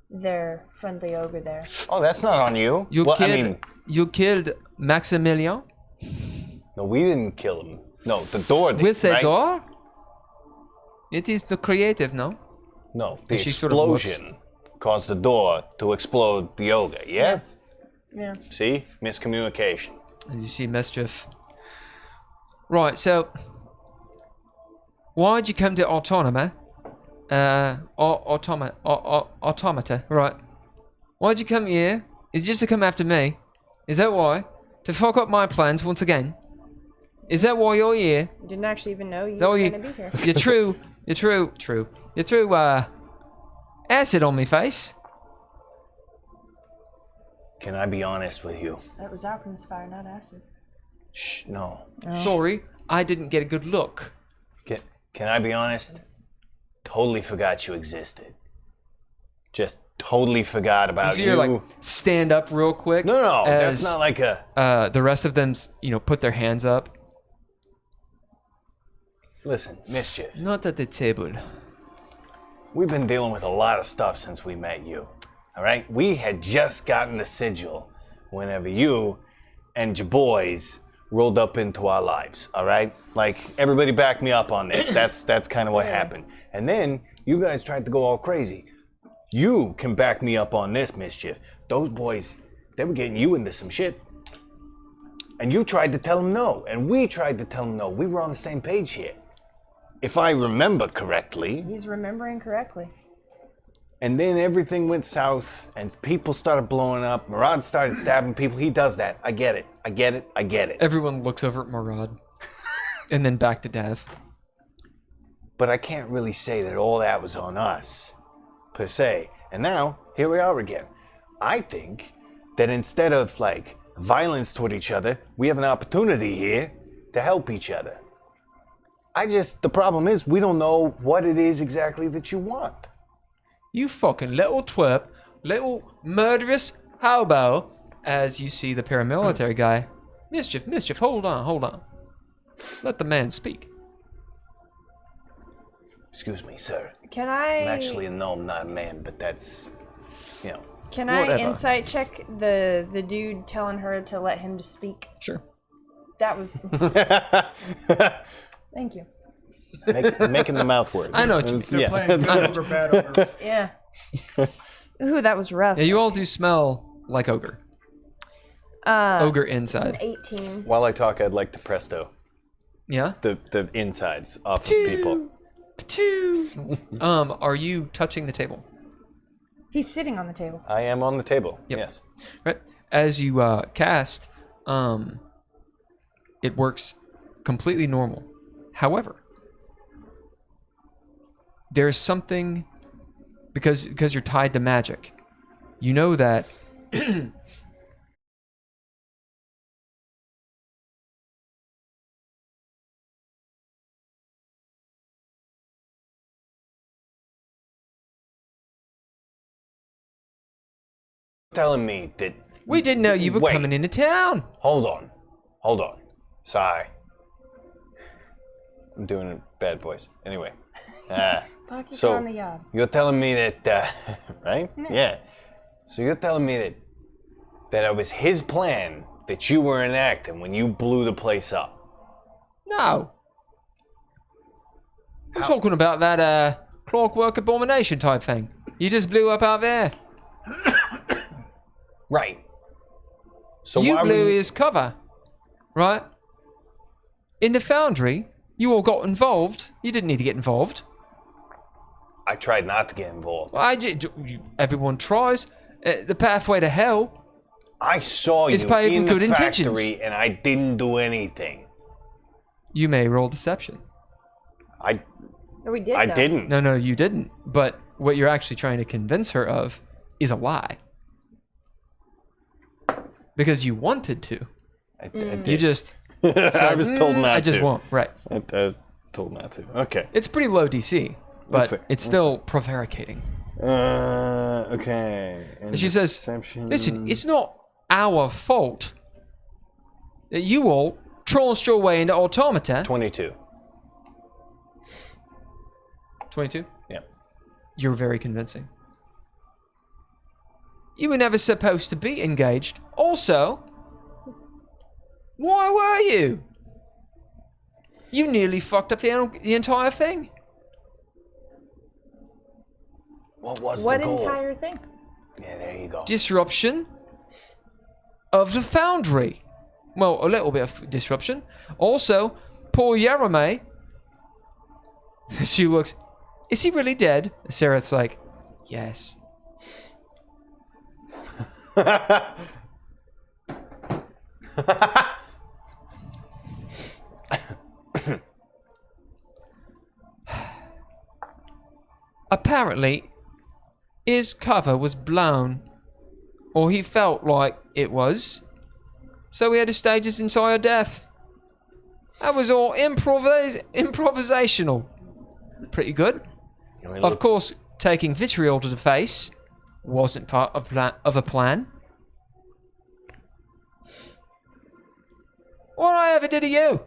their friendly ogre there. Oh, that's not on you. You well, killed. I mean, You killed Maximilian no, we didn't kill him. No, the door did, with a right? door. It is the creative, no? No, the She sort of looks- explosion caused the door to explode the ogre, yeah? Yeah. See? Miscommunication. As you see mischief. Right, so why'd you come to Autonoma? Automata, right. Why'd you come here? Is it just to come after me? Is that why? To fuck up my plans once again? Is that why you're here? Didn't actually even know you Oh, were you- gonna be here. You threw acid on me face. Can I be honest with you? That was alchemist fire, not acid. Shh, no. Sorry, I didn't get a good look. Can I be honest? Totally forgot you existed. Just totally forgot about So you. you're like stand up real quick. No, that's as, not like a... the rest of them, put their hands up. Listen, Mischief. Not at the table. We've been dealing with a lot of stuff since we met you. All right? We had just gotten the sigil whenever you and your boys rolled up into our lives. All right? Like, everybody back me up on this. That's kind of what happened. And then you guys tried to go all crazy. You can back me up on this, Mischief. Those boys, they were getting you into some shit. And you tried to tell them no. And we tried to tell them no. We were on the same page here. If I remember correctly. He's remembering correctly. And then everything went south and people started blowing up. Murad started stabbing people. He does that. I get it. I get it. I get it. Everyone looks over at Murad. And then back to Dav. But I can't really say that all that was on us, per se. And now, here we are again. I think that instead of like violence toward each other, we have an opportunity here to help each other. The problem is we don't know what it is exactly that you want. You fucking little twerp, little murderous hobo. As you see the paramilitary guy. Mischief, hold on. Let the man speak. Excuse me, sir. Can I I'm actually a gnome, not a man, but that's, Can I whatever. insight check the dude telling her to let him to speak? Sure. That was. Thank you. Making the mouth words. I know what you They're playing good ogre, bad ogre. Yeah. Ooh, that was rough. Yeah, you all do smell like ogre. Ogre inside. 18. While I talk, I'd like to presto Yeah. the insides off of people. Are you touching the table? He's sitting on the table. I am on the table. Yep. Yes. Right. As you cast, it works completely normal. However, there's something because you're tied to magic. You know that Telling me that. we didn't know you were Wait. coming into town. Hold on. Sigh. I'm doing a bad voice. Anyway. Pockets So- on the yard. You're telling me that, right? Yeah. So you're telling me that it was his plan that you were enacting when you blew the place up. No. I'm talking about that clockwork abomination type thing. You just blew up out there. Right. So You why blew would his cover, right? In the foundry, you all got involved. You didn't need to get involved. I tried not to get involved. Everyone tries. The pathway to hell. I saw It's you paved in with the good intentions. factory and I didn't do anything. You may roll deception. I No, we did. I though. didn't. No, you didn't. But what you're actually trying to convince her of is a lie. Because you wanted to. I did. You just I was told not to. I just won't. Right. I was told not to. Okay. It's pretty low DC, but fair. it's still prevaricating. Okay. And she says, Deception. listen, it's not our fault that you all trounced your way into Automata. 22. 22? Yeah. You're very convincing. You were never supposed to be engaged. Also, why were you? You nearly fucked up the entire thing. What was What the goal? entire thing? Yeah, there you go. Disruption of the foundry. Well, a little bit of disruption. Also, poor Yarame. She looks, is he really dead? Sereth's like, yes. Apparently, his cover was blown, or he felt like it was, so he had to stage his entire death. That was all improvisational. Pretty good. You wanna Of look- course, taking vitriol to the face wasn't part of a plan. What I ever did to you?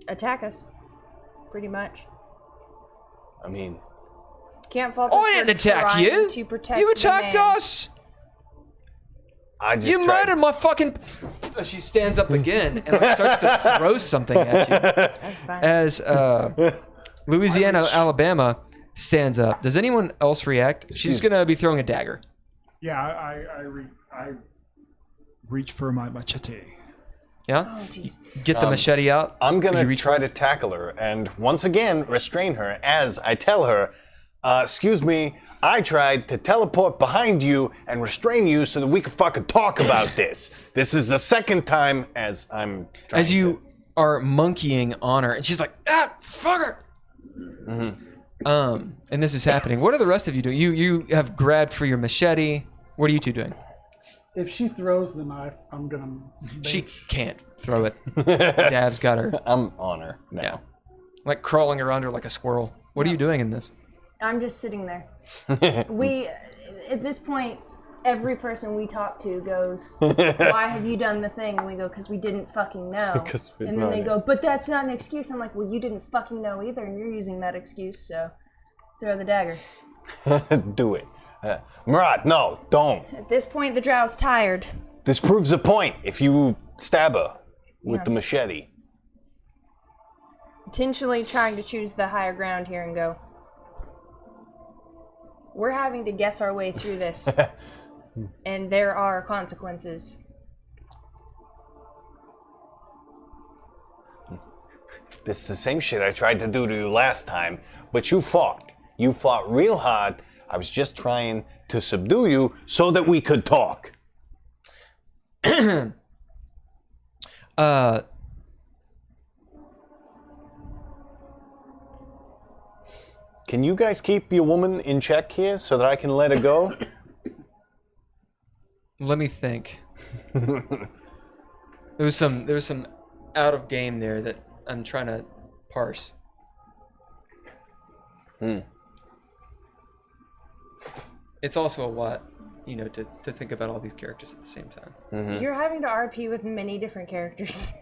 Attack us. Pretty much. I mean, Can't fault I us didn't for attack trying you. To protect You the attacked man. us. I just You tried. murdered my fucking. She stands up again and like, starts to throw something at you. That's fine. As Louisiana, Alabama stands up. Does anyone else react? She's gonna be throwing a dagger. Yeah, I reach for my machete. Yeah. Oh, jeez. Get the machete out. I'm You gonna reach try to tackle her and once again restrain her as I tell her, excuse me, I tried to teleport behind you and restrain you so that we could fucking talk about this. This is the second time as I'm trying As you are monkeying on her, and she's like, "Ah, fucker!" And this is happening. What are the rest of you doing? You have grabbed for your machete. What are you two doing? If she throws the knife, I'm gonna. She bench. can't throw it. Dav's got her. I'm on her now. Yeah, like crawling around her like a squirrel. What are you doing in this? I'm just sitting there. We, at this point, every person we talk to goes, "Why have you done the thing?" And we go, "Because we didn't fucking know." 'Cause we And then they know. go, "But that's not an excuse." I'm like, "Well, you didn't fucking know either, and you're using that excuse, so throw the dagger." Do it. Murat, no, don't. At this point, the drow's tired. This proves a point if you stab her with Yeah. the machete. intentionally trying to choose the higher ground here and go, we're having to guess our way through this, and there are consequences. This is the same shit I tried to do to you last time, but you fought. You fought real hard. I was just trying to subdue you so that we could talk. Can you guys keep your woman in check here so that I can let her go? Let me think. There was some out of game there that I'm trying to parse. It's also a lot, to think about all these characters at the same time. You're having to RP with many different characters.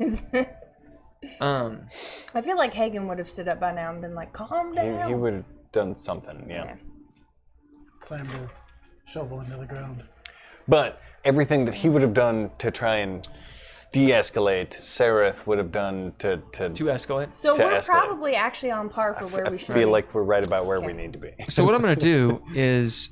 I feel like Hagen would have stood up by now and been like, calm down. He would have done something, yeah. Slammed his shovel into the ground. But everything that he would have done to try and de-escalate, Sereth would have done to escalate. So to we're escalate. probably actually on par for where I we should feel be. like we're right about where we need to be. So what I'm going to do is,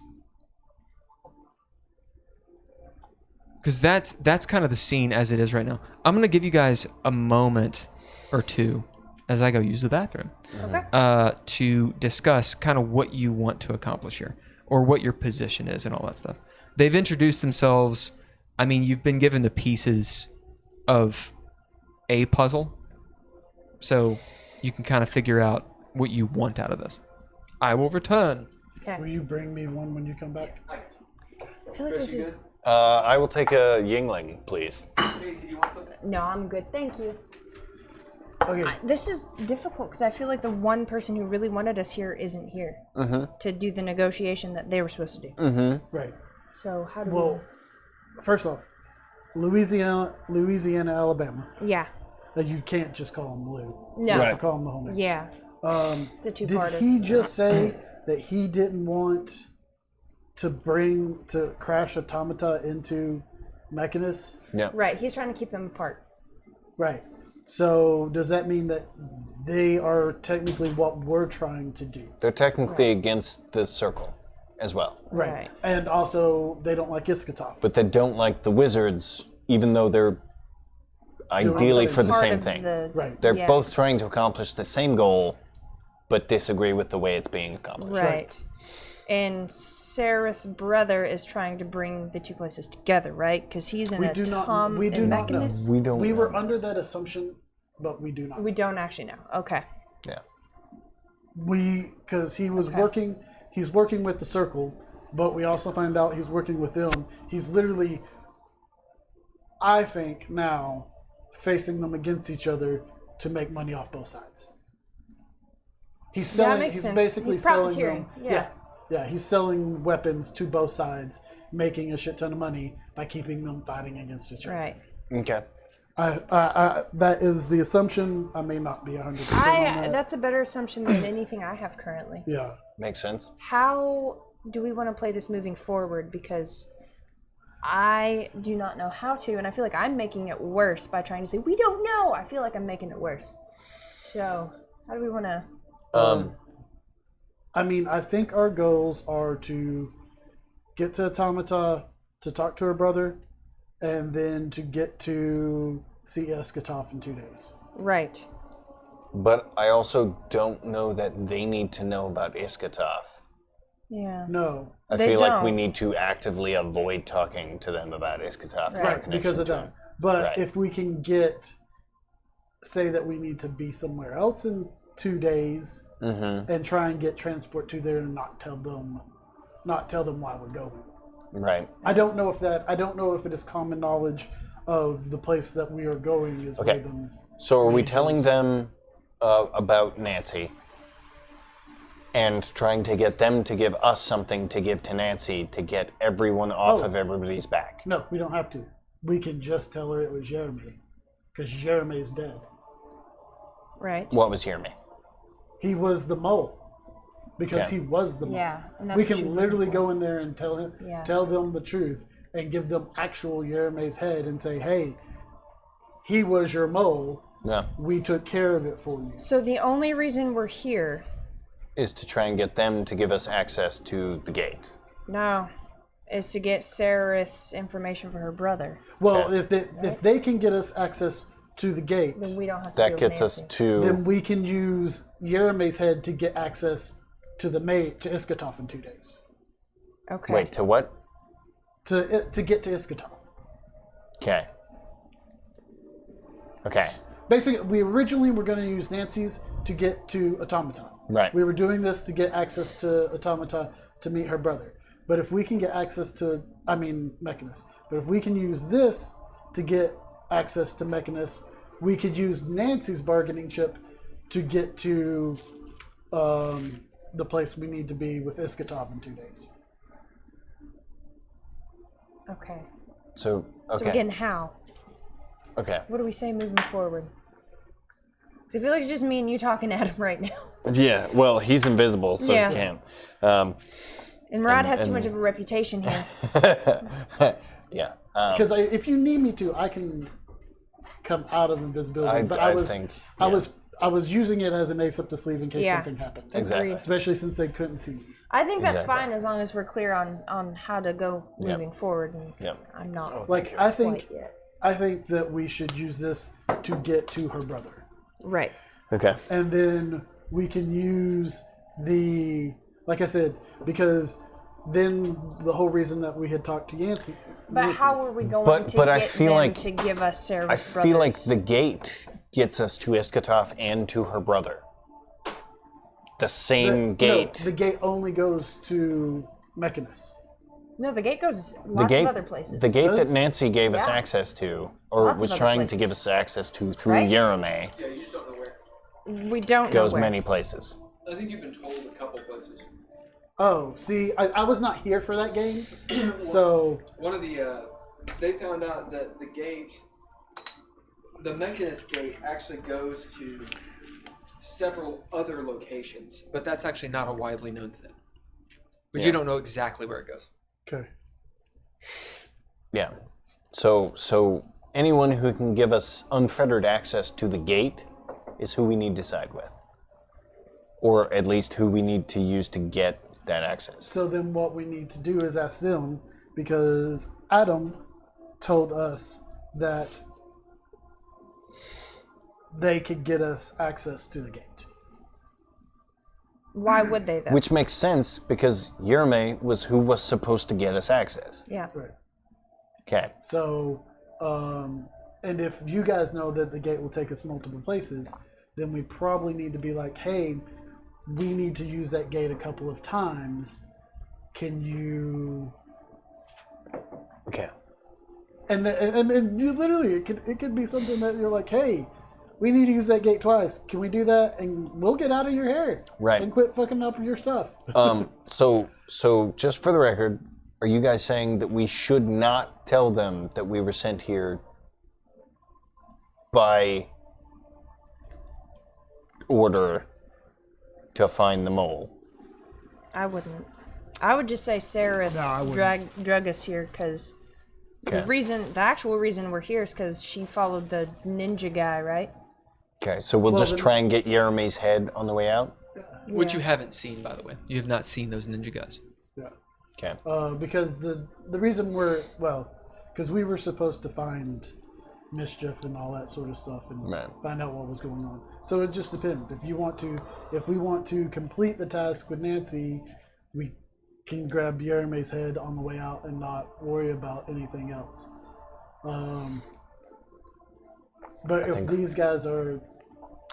because that's kind of the scene as it is right now. I'm going to give you guys a moment or two as I go use the bathroom to discuss kind of what you want to accomplish here or what your position is and all that stuff. They've introduced themselves. I mean, you've been given the pieces of a puzzle, so you can kind of figure out what you want out of this. I will return. Okay. Will you bring me one when you come back? I feel like this is... I will take a Yingling, please. No, I'm good. Thank you. Okay. This is difficult because I feel like the one person who really wanted us here isn't here to do the negotiation that they were supposed to do. Right. So how do Well, first off, Louisiana, Alabama. we... Yeah. You can't just call him Lou. No. You have to call him the whole name. Yeah. It's a Did two-parter. he just say that he didn't want to crash Automata into Mechanus? Yeah. Right. He's trying to keep them apart. Right. So does that mean that they are technically what we're trying to do? They're technically against the circle as well. Right. And also they don't like Iskatov. But they don't like the wizards, even though they're ideally for the Part same of thing. Right. They're yeah. both trying to accomplish the same goal, but disagree with the way it's being accomplished. Right. And Sarah's brother is trying to bring the two places together, right? Because he's in We a do not Tom we and do not know. Mechanus. We don't We know. were under that assumption, but we do not. We don't actually know. Okay. Yeah. Because he was working he's working with the circle, but we also find out he's working with them. He's literally, I think now, facing them against each other to make money off both sides. He's selling. makes He's sense. basically He's selling profiteering, them. Yeah. He's selling weapons to both sides, making a shit ton of money by keeping them fighting against each other. Right. Okay. That is the assumption. I may not be 100% on that. That's a better assumption than anything I have currently. Yeah. Makes sense. How do we want to play this moving forward? Because I do not know how to, and I feel like I'm making it worse by trying to say, we don't know. I feel like I'm making it worse. So, how do we want to... I mean, I think our goals are to get to Automata, to talk to her brother, and then to get to see Iskatov in 2 days. Right. But I also don't know that they need to know about Iskatov. Yeah. No. I They feel like we don't. need to actively avoid talking to them about Iskatov. and our Right, connection because of to that. him. But Right. if we can say that we need to be somewhere else in 2 days and try and get transport to there and not tell them why we're going. Right. I don't know if it is common knowledge of the place that we are going is Okay. where them. So are we Rangers. telling them about Nancy and trying to get them to give us something to give to Nancy to get everyone off of everybody's back? No, we don't have to. We can just tell her it was Jeremy, because Jeremy is dead. Right. What was Jeremy? He was the mole, because Okay. he was the mole. Yeah. And that's We what she can was literally looking for. go in there and Yeah. tell them the truth and give them actual Jeremy's head and say, hey, he was your mole Yeah. We took care of it for you. So the only reason we're here, Is to try and get them to give us access to the gate. no, is to get Sarah's information for her brother. Well, Okay. if they can get us access to the gate, Then we don't have to That deal with gets us Nancy. to. then we can use Yerame's head to get access to the mate to Iskatov in 2 days. Okay. Wait, to what? To get to Iskatov. Okay. Okay. Basically, we originally were going to use Nancy's to get to Automaton. Right. We were doing this to get access to Automata to meet her brother. But if we can get access to, Mechanus. But if we can use this to get access to Mechanus, we could use Nancy's bargaining chip to get to the place we need to be with Iskatov in 2 days. Okay. So, So okay. again, how? Okay. What do we say moving forward? Because I feel like it's just me and you talking at him right now. Yeah, well, he's invisible, so Yeah. he can't. And Rod has too and- much of a reputation here. Yeah. Because if you need me to, I can come out of invisibility. But I was using it as an ace up the sleeve in case Yeah. something happened. Exactly. Especially since they couldn't see me. I think that's Exactly. fine as long as we're clear on how to go moving forward. And Yep. I'm not Like I think quite yet. I think that we should use this to get to her brother. Right. Okay. And then we can use like I said, because then the whole reason that we had talked to Yancy. But Nancy- how are we going But- to but get I feel them like- to give us Sarah's I feel like brothers? the gate gets us to Iskatov and to her brother. The same gate. No, the gate only goes to Mechanus. No, the gate goes the lots gate, of other places. The gate Does that it? Nancy gave us Yeah. access to, or Lots of was other trying to places. give us access to through Right? Yerame, Yeah, you just don't know where. we don't goes know where. many places. I think you've been told a couple places. Oh, see, I was not here for that game, so One of the, they found out that the gate, the Mechanus gate, actually goes to several other locations, but that's actually not a widely known thing. But Yeah. you don't know exactly where it goes. okay. Yeah. So anyone who can give us unfettered access to the gate is who we need to side with. Or at least who we need to use to get that access. So then what we need to do is ask them, because Adam told us that they could get us access to the gate. Why would they though? Which makes sense because Yerme was who was supposed to get us access. Yeah. Right. Okay. So, and if you guys know that the gate will take us multiple places, then we probably need to be like, hey, we need to use that gate a couple of times. Can you? Okay. And you literally, it could be something that you're like, hey, we need to use that gate twice. Can we do that? And we'll get out of your hair. Right. And quit fucking up your stuff. So just for the record, are you guys saying that we should not tell them that we were sent here by order to find the mole? I wouldn't. I would just say Sarah I wouldn't. drug us here because Okay. the actual reason we're here is because she followed the ninja guy, right? Okay, so we'll Well, just then- try and get Yereme's head on the way out? Which you haven't seen, by the way. You have not seen those ninja guys. Yeah. Okay. Because the reason because we were supposed to find mischief and all that sort of stuff and Right. find out what was going on. So it just depends. If we want to complete the task with Nancy, we can grab Yereme's head on the way out and not worry about anything else. But if think- these guys are,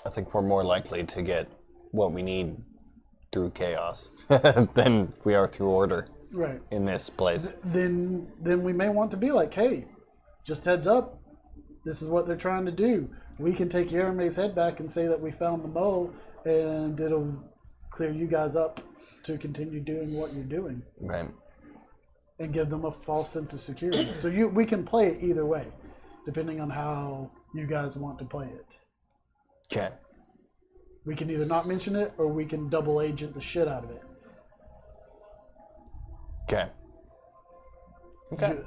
I think we're more likely to get what we need through chaos than we are through order right, in this place. then we may want to be like, hey, just heads up, this is what they're trying to do. We can take Yereme's head back and say that we found the mole, and it'll clear you guys up to continue doing what you're doing Right. and give them a false sense of security. So we can play it either way, depending on how you guys want to play it. Okay. We can either not mention it, or we can double agent the shit out of it. Okay. Okay.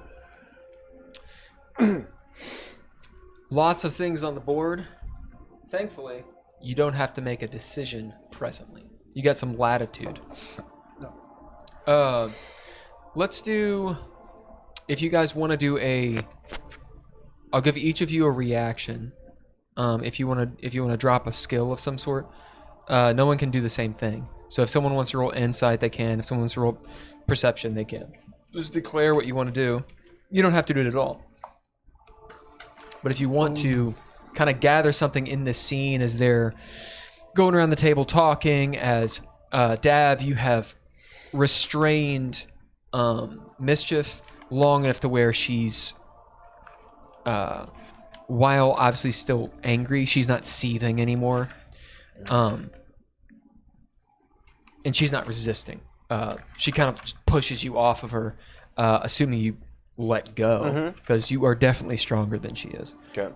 Lots of things on the board. thankfully, you don't have to make a decision presently. You got some latitude. No. Let's do. If you guys want to do I'll give each of you a reaction. If you want to drop a skill of some sort, no one can do the same thing. So if someone wants to roll insight, they can. If someone wants to roll perception, they can. Just declare what you want to do. You don't have to do it at all. But if you want to kind of gather something in this scene as they're going around the table talking, as Dav, you have restrained Mischief long enough to where she's, while obviously still angry, she's not seething anymore. And she's not resisting. She kind of just pushes you off of her, assuming you let go, because you are definitely stronger than she is. Okay.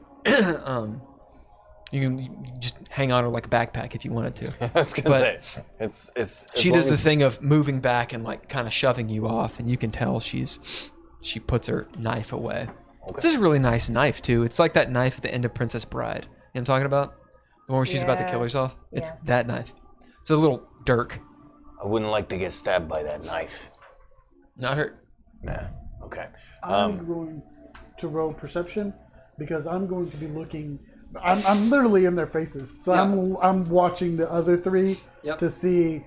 You can just hang on her like a backpack if you wanted to. I was gonna say it's. She as does long the as- thing of moving back and like kind of shoving you off, and you can tell she puts her knife away. This is a really nice knife too. It's like that knife at the end of Princess Bride. You know what I'm talking about? The one where she's about to kill Yeah. herself. It's Yeah. that knife. It's a little dirk. I wouldn't like to get stabbed by that knife. Not hurt. Nah. Okay. I'm going to roll perception because I'm going to be looking. I'm literally in their faces, so Yeah. I'm watching the other three Yep. to see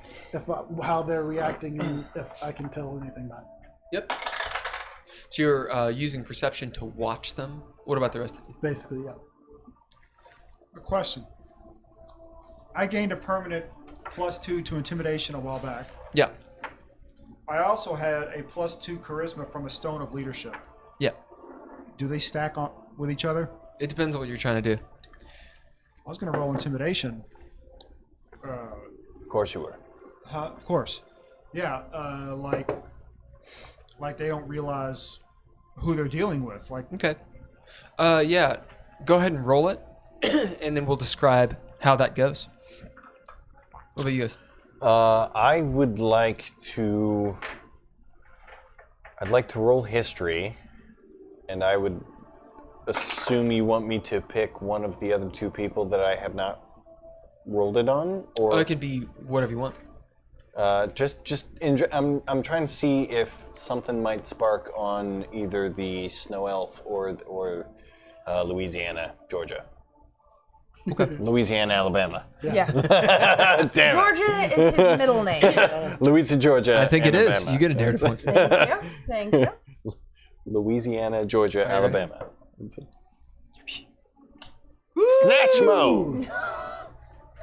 how they're reacting and if I can tell anything about it. Yep. So you're using perception to watch them. What about the rest of you? Basically, yeah. A question. I gained a permanent +2 to intimidation a while back. Yeah. I also had a +2 charisma from a stone of leadership. Yeah. Do they stack on with each other? It depends on what you're trying to do. I was going to roll intimidation. Of course you were. Of course. Yeah, like they don't realize who they're dealing with. Like, Okay. Yeah. Go ahead and roll it, and then we'll describe how that goes. What about you guys? I would like to. I'd like to roll history, and I would assume you want me to pick one of the other two people that I have not rolled it on, or Oh, it can be whatever you want. I'm trying to see if something might spark on either the snow elf or Louisiana, Georgia. Okay. Louisiana, Alabama. Yeah. Damn Georgia is his middle name. it. Louisiana, Georgia. I think it is. Alabama. You get a narrative point. Thank you. Thank you. Louisiana, Georgia, right. Alabama. Snatch mode.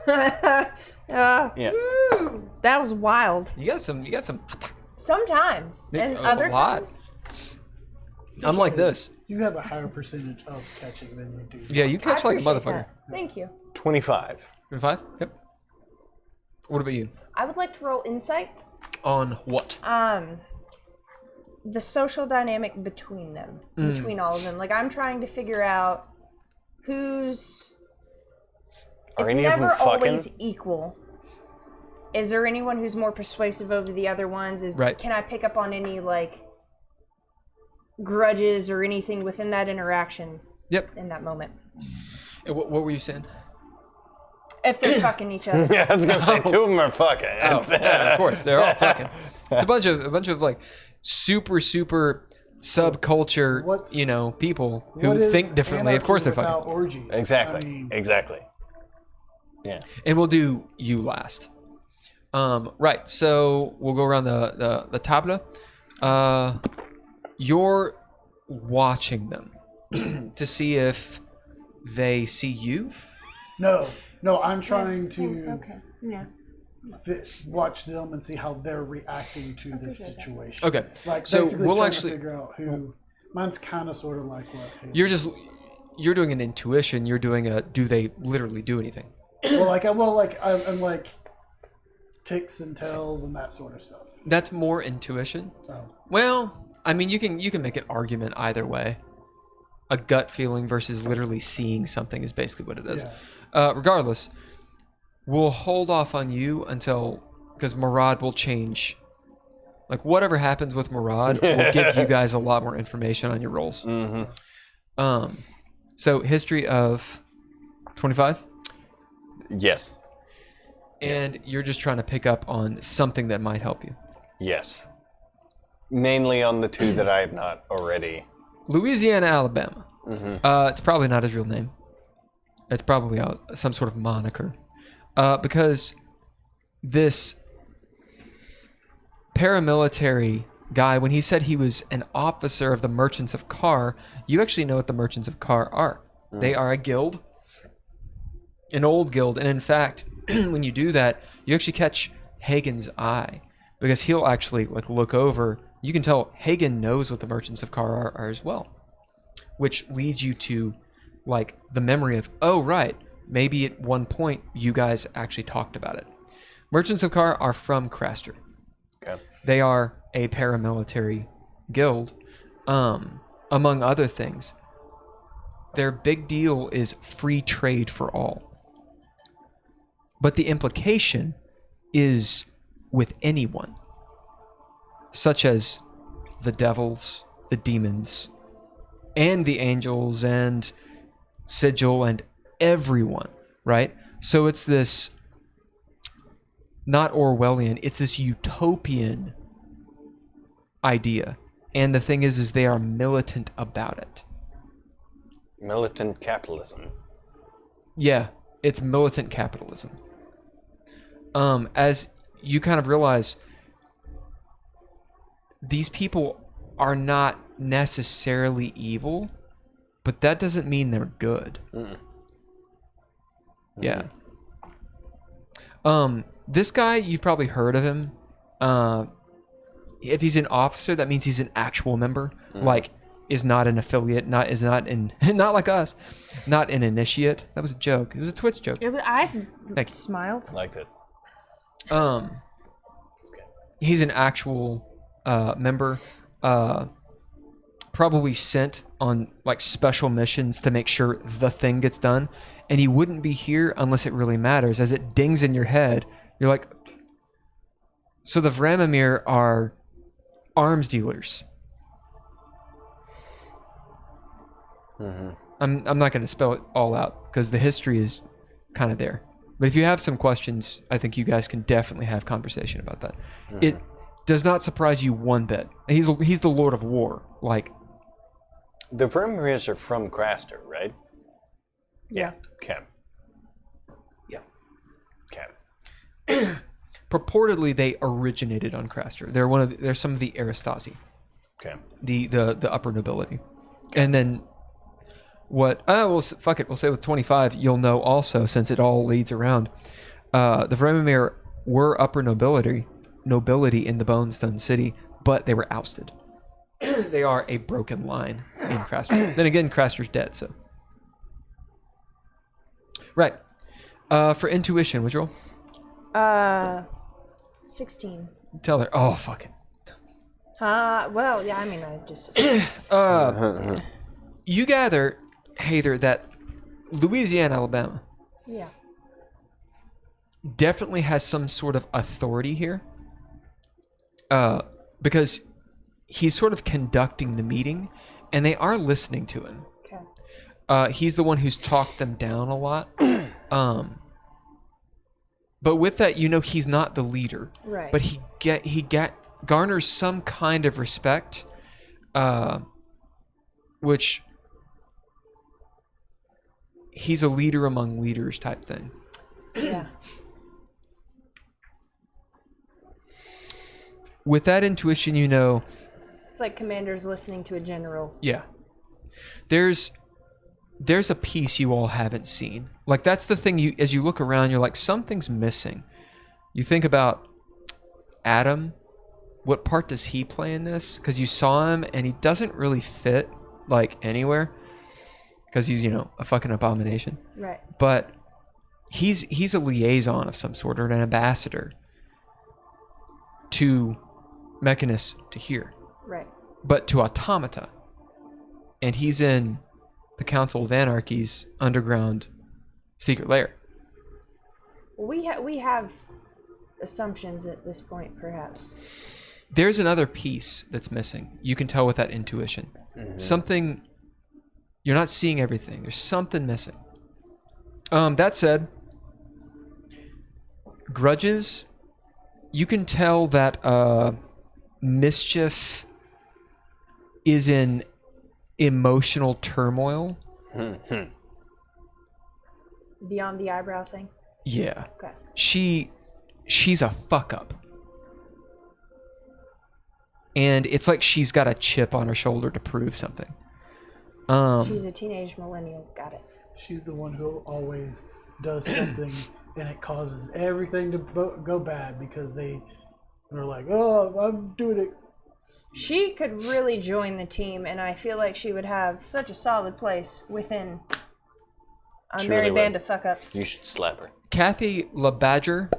Yeah. That was wild. You got some. Sometimes. And A other lot. times. I'm like this. You have a higher percentage of catching than you do. Yeah, you I catch like a appreciate motherfucker. that. Thank you. 25. 25? Yep. What about you? I would like to roll insight. On what? The social dynamic between them, between all of them. Like I'm trying to figure out who's. Are It's any of them never fucking? always equal. Is there anyone who's more persuasive over the other ones? Right. Can I pick up on any like grudges or anything within that interaction Yep. in that moment? And what were you saying? If they're fucking each other. Yeah, I was gonna say two of them are fucking. Oh, yeah, of course, they're all fucking. It's a bunch of like super subculture, What's- people What who is think differently. Of course, they're anarchy without fucking. orgies. Exactly. I mean, Exactly. Yeah. And we'll do you last. Right. So we'll go around the tabla. You're watching them to see if they see you. no, I'm trying to Okay. Yeah. watch them and see how they're reacting to this situation. Okay. Like, So basically we'll trying actually. to figure out who. Mine's kind of sort of like what. You're doing an intuition. You're doing a. Do they literally do anything? I'm like ticks and tells and that sort of stuff. That's more intuition. So, Well, I mean, you can make an argument either way. A gut feeling versus literally seeing something is basically what it is. yeah. Regardless, we'll hold off on you until because Murad will change. Like whatever happens with Murad will give you guys a lot more information on your roles. Mm-hmm. So history of 25. Yes. And you're just trying to pick up on something that might help you. Yes. Mainly on the two that I have not already. Louisiana, Alabama. It's probably not his real name. It's probably some sort of moniker. Because this paramilitary guy, when he said he was an officer of the Merchants of Kar, you actually know what the Merchants of Kar are. They are a guild, an old guild. And in fact, when you do that, you actually catch Hagen's eye, because he'll actually look over. You can tell Hagen knows what the Merchants of Kar are as well, which leads you to the memory of, oh right, maybe at one point you guys actually talked about it. Merchants of Kar are from Craster. Okay. They are a paramilitary guild, among other things. Their big deal is free trade for all. But the implication is with anyone, such as the devils, the demons, and the angels, and Sigil, and everyone, right? So it's this, not Orwellian, it's this utopian idea. And the thing is they are militant about it. Militant capitalism. Yeah, it's militant capitalism. As you kind of realize, these people are not necessarily evil, but that doesn't mean they're good. Yeah. This guy, you've probably heard of him. If he's an officer, that means he's an actual member. Is not an affiliate, not like us, not an initiate. That was a joke. It was a Twitch joke. I Thanks. smiled. Liked it. He's an actual member, probably sent on special missions to make sure the thing gets done, and he wouldn't be here unless it really matters. As it dings in your head, you're like, so the Vramamir are arms dealers. I'm not going to spell it all out because the history is kind of there. But if you have some questions, I think you guys can definitely have conversation about that. It does not surprise you one bit. He's the Lord of War. The Vermeers are from Craster, right? Yeah. Okay. Yeah. Okay. Purportedly, they originated on Craster. They're some of the Aristasi, Okay. the upper nobility, and then what? Fuck it. We'll say with 25, you'll know also, since it all leads around. The Vremamir were upper nobility in the Bone Stone City, but they were ousted. They are a broken line in Craster. Then again, Craster's dead, so. Right. For intuition, would you roll? 16. Tell her. Oh, fuck it. Well, yeah, I mean, I just... You gather, Hather, that Louisiana, Alabama yeah. definitely has some sort of authority here. Because he's sort of conducting the meeting, and they are listening to him. Okay. He's the one who's talked them down a lot. But with that, he's not the leader. Right. But he garners some kind of respect, which he's a leader among leaders type thing. Yeah. With that intuition, It's like commanders listening to a general. yeah, there's a piece you all haven't seen. That's the thing, as you look around, you're like, something's missing. You think about Adam. What part does he play in this? Because you saw him and he doesn't really fit anywhere, because he's a fucking abomination. Right. But he's a liaison of some sort, or an ambassador to Mechanus to here, Right. but to Automata, and he's in the Council of Anarchy's underground secret lair. Well, we have assumptions at this point, perhaps. There's another piece that's missing. You can tell with that intuition. Something, you're not seeing everything. There's something missing. That said, grudges, you can tell that Mischief is in emotional turmoil. Beyond the eyebrow thing. Yeah. Okay. She's a fuck up. And it's like she's got a chip on her shoulder to prove something. She's a teenage millennial. Got it. She's the one who always does something and it causes everything to go bad because they're like, oh, I'm doing it. She could really join the team, and I feel like she would have such a solid place within a She merry really band would. of fuck ups. You should slap her. Kathy LeBadger,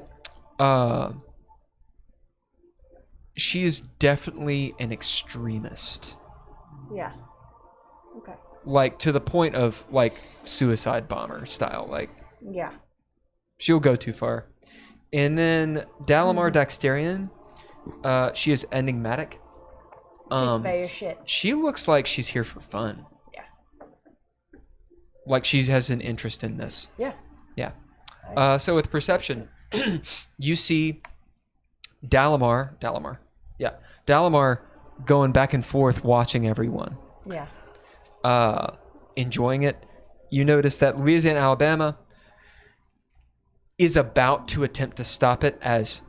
she is definitely an extremist. Yeah. Okay. Like, to the point of, like, suicide bomber style. Like, Yeah. she'll go too far. And then Dalamar Daxterian, she is enigmatic. She's fair shit. She looks like she's here for fun. Yeah. Like she has an interest in this. Yeah. Yeah. So with perception, you see Dalamar going back and forth watching everyone, Yeah. enjoying it. You notice that Louisiana, Alabama is about to attempt to stop it as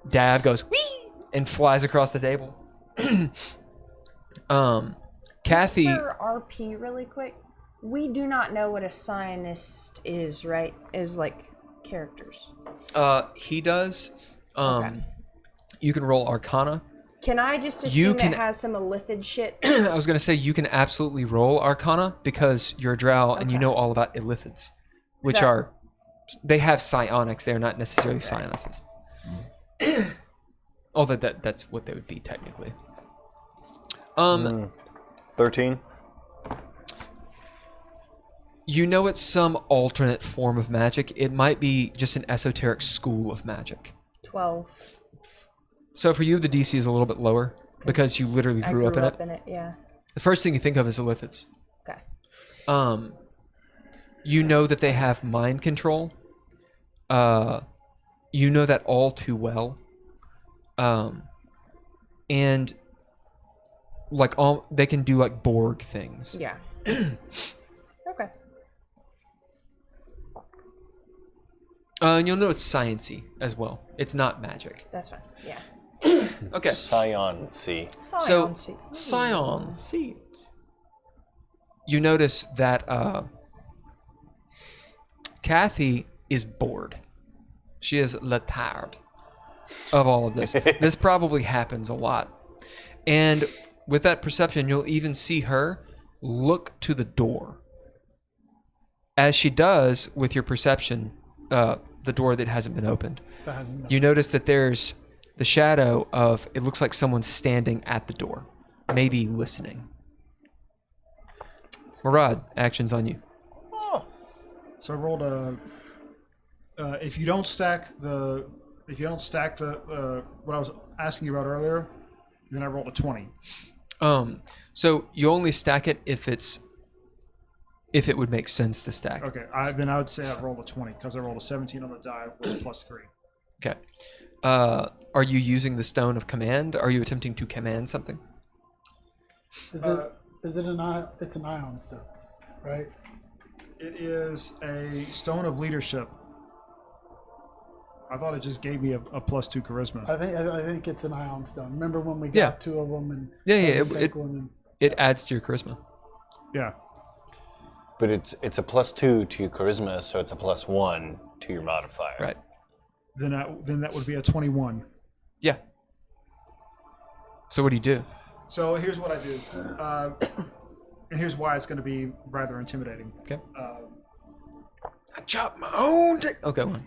Dav goes whee and flies across the table. Kathy, For RP, really quick, we do not know what a scientist is, right? Is like characters. he does. Okay. You can roll Arcana. Can I just You assume can- it has some illithid shit? I was gonna say you can absolutely roll Arcana because you're a drow and you Okay. know all about illithids, which So- they have psionics. They're not necessarily psionists. Although that's what they would be technically. 13. You know it's some alternate form of magic. It might be just an esoteric school of magic. 12. So for you, the DC is a little bit lower because you literally I grew up in it. yeah. The first thing you think of is illithids. Okay. You know that they have mind control. You know that all too well. And like they can do like Borg things. Yeah. Okay. And you'll know it's science-y as well. It's not magic. That's fine. Yeah. Okay. Science-y. So Science-y. science. You notice that Kathy is bored. She is letharg of all of this. This probably happens a lot. And with that perception, you'll even see her look to the door. As she does with your perception, the door that hasn't been opened, That hasn't you notice that there's the shadow of, it looks like someone's standing at the door, maybe listening. Murad, actions on you. So I rolled a. If you don't stack the what I was asking you about earlier, then I rolled a 20. So you only stack it if it would make sense to stack. Okay, then I would say I'd roll a 20 because I rolled a 17 on the die with a +3. Okay. Are you using the stone of command? Are you attempting to command something? Is it an ion? It's an ion stone, right? It is a stone of leadership. I thought it just gave me a +2 charisma. I think it's an ion stone. Remember when we got Yeah. 2 of them and Yeah, had to it- take one and- It adds to your charisma. Yeah. But it's a +2 to your charisma, so it's a +1 to your modifier. Right. Then that would be a 21. Yeah. So what do you do? So here's what I do, and here's why it's going to be rather intimidating. Okay. I chop my own dick. Okay. One.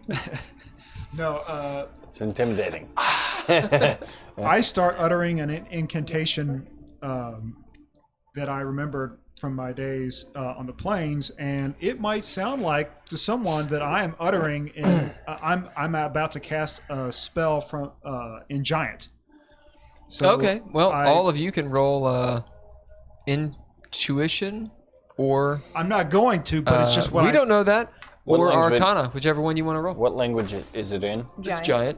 No, It's intimidating. I start uttering an incantation that I remembered from my days on the plains, and it might sound like to someone that I am uttering in. I'm about to cast a spell from in Giant. So Okay. Well, I- all of you can roll intuition or I'm not going to, but it's just what we I don't know that. What or language- Arcana, whichever one you want to roll. What language is it in? It's giant.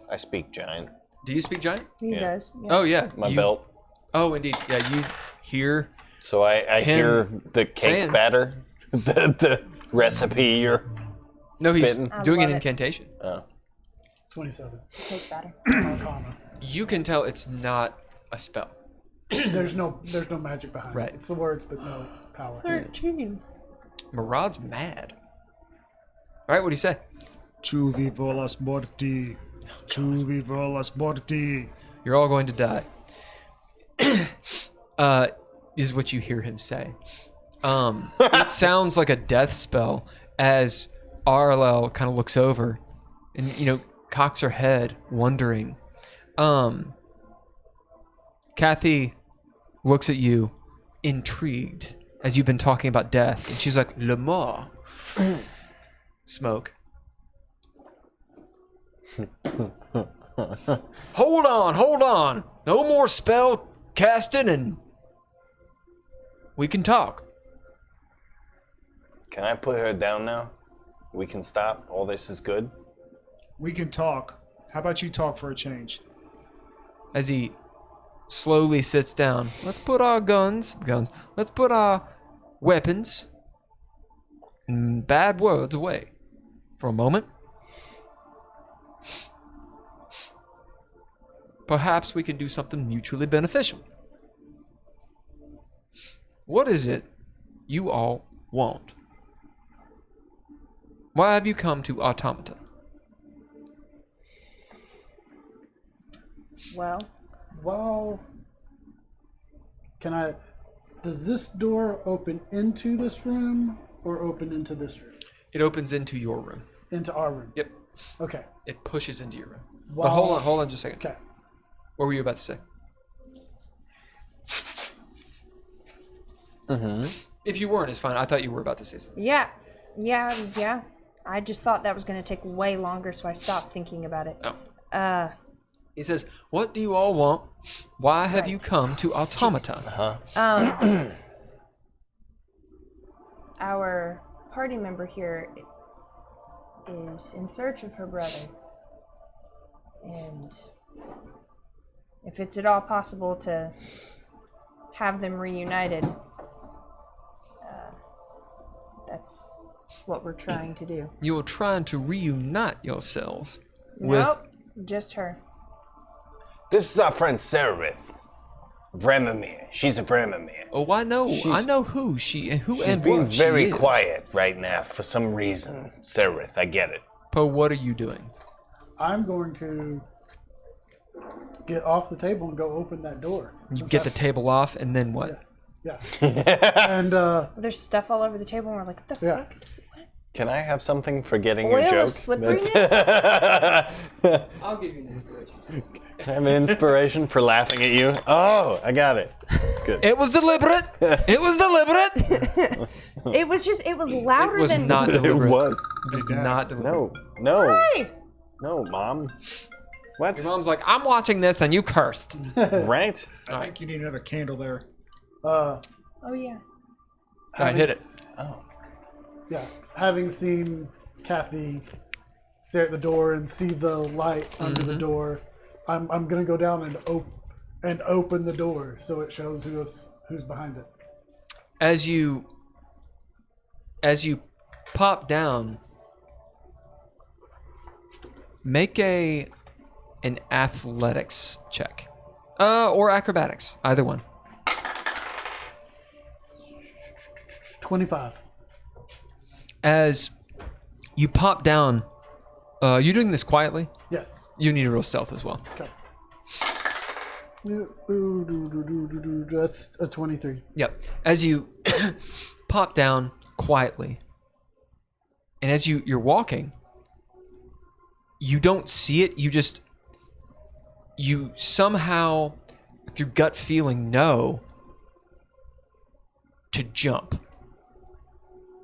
I speak giant. Do you speak giant? He Yeah. does. Yeah. Oh yeah. My you- belt. Oh indeed. Yeah, you hear. So I Him hear the cake saying- batter, the recipe you're No, he's spitting. doing an love it. incantation. Oh. 27. Take batter. Arcana. You can tell it's not a spell. There's no magic behind Right. it. It's the words, but no power. 13. Marad's mad. All right, what do you say? Chuvi volas morti. Chuvi volas morti. You're all going to die. Is what you hear him say. It sounds like a death spell as Arlel kind of looks over and, cocks her head, wondering. Kathy looks at you, intrigued, as you've been talking about death. And she's like, Le mort. Smoke. Hold on. No more spell casting and we can talk. Can I put her down now? We can stop. All this is good. We can talk. How about you talk for a change? As he slowly sits down. Let's put our guns. Let's put our weapons and bad words away for a moment. Perhaps we can do something mutually beneficial. What is it you all want? Why have you come to Automata? Well, Well, does this door open into this room or open into this room? It opens into your room. Into our room. Yep. Okay. It pushes into your room. But Well- hold on just a second. Okay. What were you about to say? If you weren't, it's fine. I thought you were about to say something. yeah. I just thought that was going to take way longer, so I stopped thinking about it. Oh. He says, what do you all want? Why have you Right. come to Automata? Our party member here is in search of her brother. And if it's at all possible to have them reunited, that's what we're trying to do. You're trying to reunite yourselves with... Nope, just her. This is our friend Seraph. Vremamir. She's a Vremamir. Oh, I know who she and who She's and being what very she is. quiet right now for some reason. Seraph, I get it. Poe, what are you doing? I'm going to get off the table and go open that door. You Since get the that's- table off and then what? Yeah. And There's stuff all over the table, and we're like, what the Yeah. fuck is what? Can I have something for getting Oil your of joke? slipperiness? I'll give you an inspiration. Can I have an inspiration for laughing at you? Oh, I got it. Good. It was deliberate. It was deliberate. It was louder It was than. not It deliberate. was. It was not deliberate. No. Hey! No, Mom. What? Your mom's like, I'm watching this and you cursed. Right? I think you need another candle there. Oh, yeah. All right, hit it. Oh. Yeah, having seen Kathy stare at the door and see the light under the door, I'm gonna go down and open the door so it shows who's behind it. As you pop down, make an athletics check. Or acrobatics, either one. 25. As you pop down, you're doing this quietly. Yes. You need to roll stealth as well. Okay. That's a 23. Yep. As you pop down quietly, and as you're walking, you don't see it. You somehow, through gut feeling, know to jump.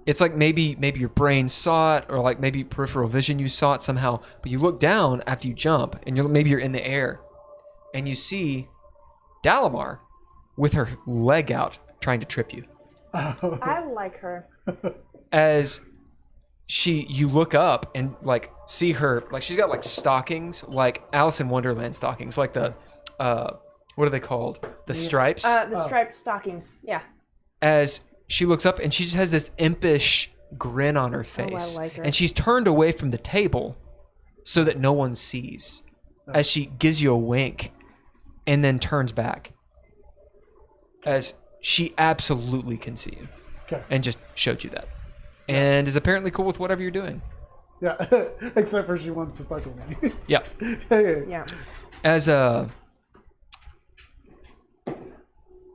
It's like maybe your brain saw it, or like maybe peripheral vision, you saw it somehow. But you look down after you jump, and maybe you're in the air, and you see Dalamar with her leg out trying to trip you. I like her. As you look up and like see her, like she's got like stockings, like Alice in Wonderland stockings, like the what are they called? The stripes. The striped stockings. Yeah. As she looks up and she just has this impish grin on her face, like her. and she's turned away from the table so that no one sees. As she gives you a wink, and then turns back, as she absolutely can see you, Okay. and just showed you that, and is apparently cool with whatever you're doing. Yeah. Except for she wants to fuck with me. Yeah. Hey. Yeah. As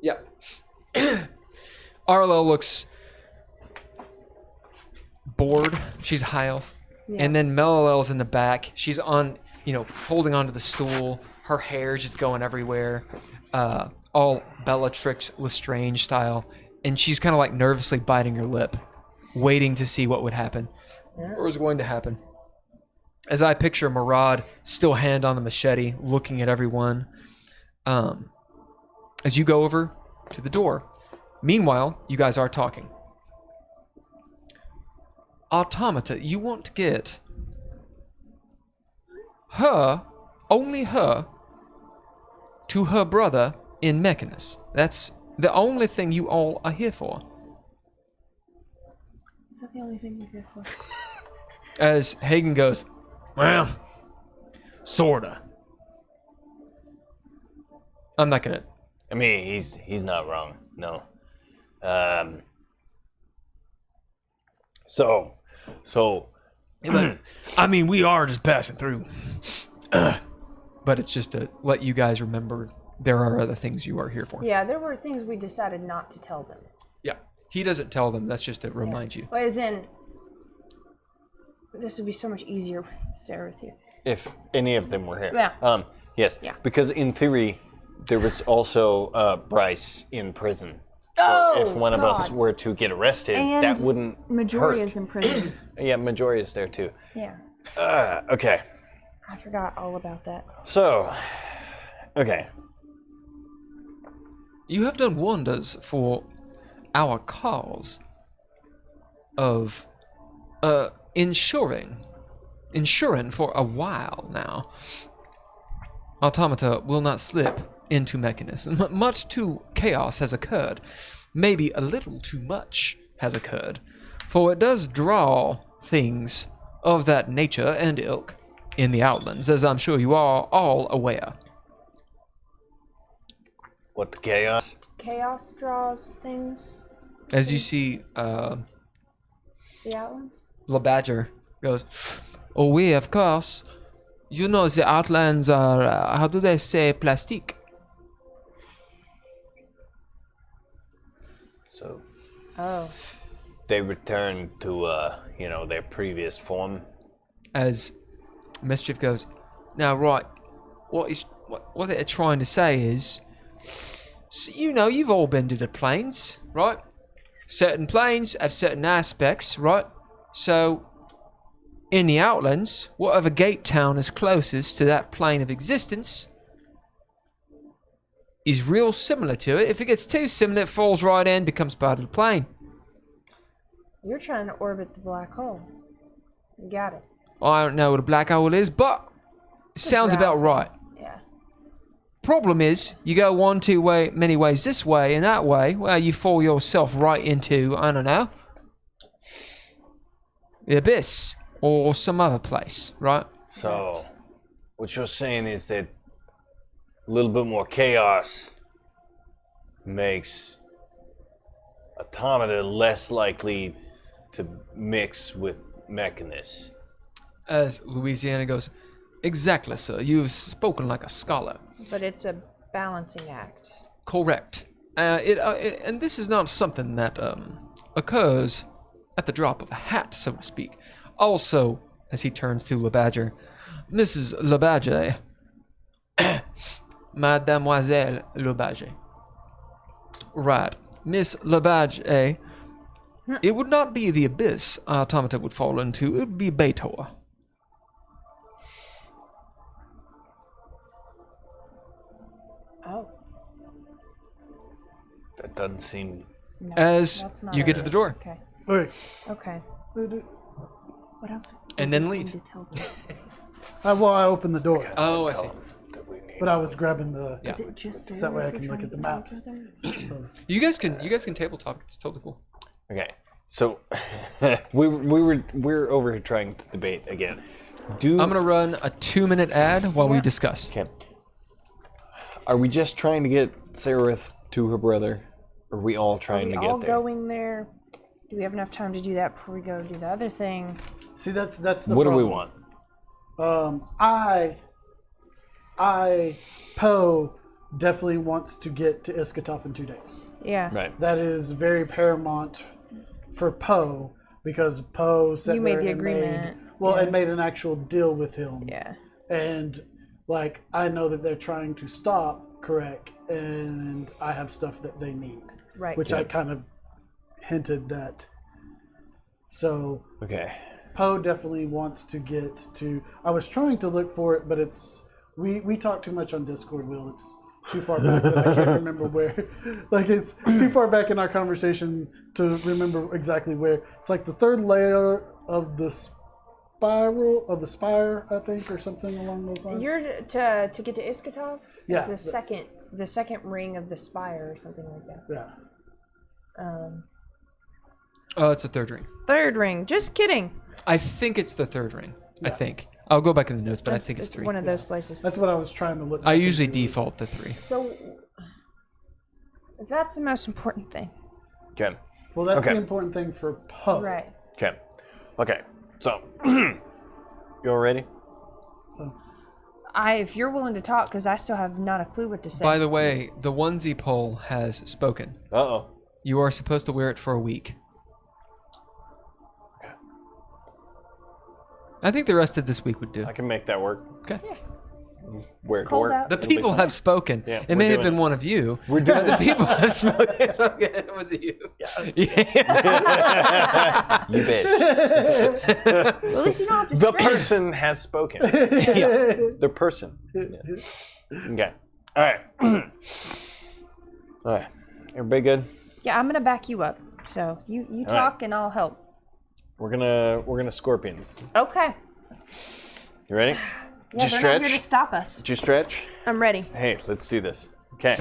yeah. Arlo looks bored. She's high elf. Yeah. And then Melilel's in the back. She's on, holding onto the stool. Her hair's just going everywhere. All Bellatrix Lestrange style. And she's kind of like nervously biting her lip, waiting to see what would happen. Or is going to happen. As I picture Murad, still hand on the machete, looking at everyone. As you go over to the door. Meanwhile, you guys are talking. Automata, you want to get her, only her, to her brother in Mechanus. That's the only thing you all are here for. Is that the only thing you're here for? As Hagen goes, well, sorta. I'm not gonna. I mean, he's not wrong. No. So, I mean, we are just passing through. But it's just to let you guys remember there are other things you are here for. Yeah, there were things we decided not to tell them. Yeah. He doesn't tell them. That's just to remind you. Well, as in, this would be so much easier with Sarah with you. if any of them were here. Yeah. Yes. Yeah. Because in theory, there was also Bryce in prison. So Oh, if one of us God. were to get arrested, And that wouldn't Majoria's hurt. in prison. Yeah, Majoria's there too. Yeah. Okay. I forgot all about that. So, okay. You have done wonders for our cause of ensuring for a while now. Automata will not slip into mechanism. Much too chaos has occurred. Maybe a little too much has occurred. For it does draw things of that nature and ilk in the Outlands, as I'm sure you are all aware. What the chaos? Chaos draws things. As you see, The Outlands. Le Badger goes, oh, we, of course. You know, the Outlands are, how do they say, plastique? So Oh. they return to their previous form. As Mischief goes, now, right, what they're trying to say is, so, you've all been to the plains, right? Certain plains have certain aspects, right? So, in the Outlands, whatever gate town is closest to that plane of existence is real similar to it. If it gets too similar, it falls right in, becomes part of the plane. You're trying to orbit the black hole. You got it. I don't know what a black hole is, but it sounds about drowsy. right. Yeah. Problem is, you go many ways this way and that way, well, you fall yourself right into, I don't know, the abyss or some other place, right? So, what you're saying is that a little bit more chaos makes Automata less likely to mix with Mechanus. As Louisiana goes, exactly, sir. You've spoken like a scholar. But it's a balancing act. Correct. And this is not something that occurs at the drop of a hat, so to speak. Also, as he turns to Le Badger, Mrs. Le Badger, Mademoiselle Le Badger. Right. Miss Le Badger, it would not be the abyss Automata would fall into, it would be Bator. Oh. That doesn't seem. No, As that's not you get it. to the door. Okay. Wait, Okay. What else? And then would we leave. need to tell them? I opened the door, Oh, I see. but I was grabbing the. Yeah. Is it just So Sarah that way I we're can trying look at to the tell maps. each other? You guys can table talk. It's totally cool. Okay, so we're over here trying to debate again. I'm gonna run a 2-minute ad while we discuss. Okay. Are we just trying to get Sarith to her brother? Or are we all Are trying we to all get there? going there? Do we have enough time to do that before we go do the other thing? See, that's the. What do we problem. want? Poe definitely wants to get to Iskatov in 2 days. Yeah. Right. That is very paramount for Poe because Poe sat You made there the and agreement. and made an actual deal with him. Yeah. And like I know that they're trying to stop Correct, and I have stuff that they need, Right. which I kind of hinted that. So Okay. Poe definitely wants to get to. I was trying to look for it, but it's we talk too much on Discord. Will it's too far back that I can't remember where. Like it's too far back in our conversation to remember exactly where. It's like the third layer of the spiral of the spire, I think, or something along those lines. You're to get to Iskatov? Yeah, It's the second ring of the spire or something like that. Yeah. Oh, it's the third ring. Third ring. Just kidding. I think it's the third ring. I think. I'll go back in the notes, but I think it's 3. one of those places. That's what I was trying to look. I back usually into. default to 3. So that's the most important thing. Okay. Well, that's Okay. the important thing for Poe. Right. Okay. Okay. So, you all ready? If you're willing to talk, because I still have not a clue what to say. By the way, the onesie poll has spoken. Uh-oh. You are supposed to wear it for a week. I think the rest of this week would do. I can make that work. Okay. Wear it to cold work. out. The It'll be people fine. have spoken. Yeah, It we're may have doing been it. one of you. We're doing The it. people have spoken. Okay, was it you? Yeah. You bitch. Well, at least you don't have to The scream. person has spoken. The person. Yeah. Okay. All right. All right. Everybody good? Yeah, I'm gonna back you up. So you talk and I'll help. We're gonna scorpions. Okay. You ready? Yeah, Did you they're not here stretch? to stop us. Did you stretch? I'm ready. Hey, let's do this. Okay.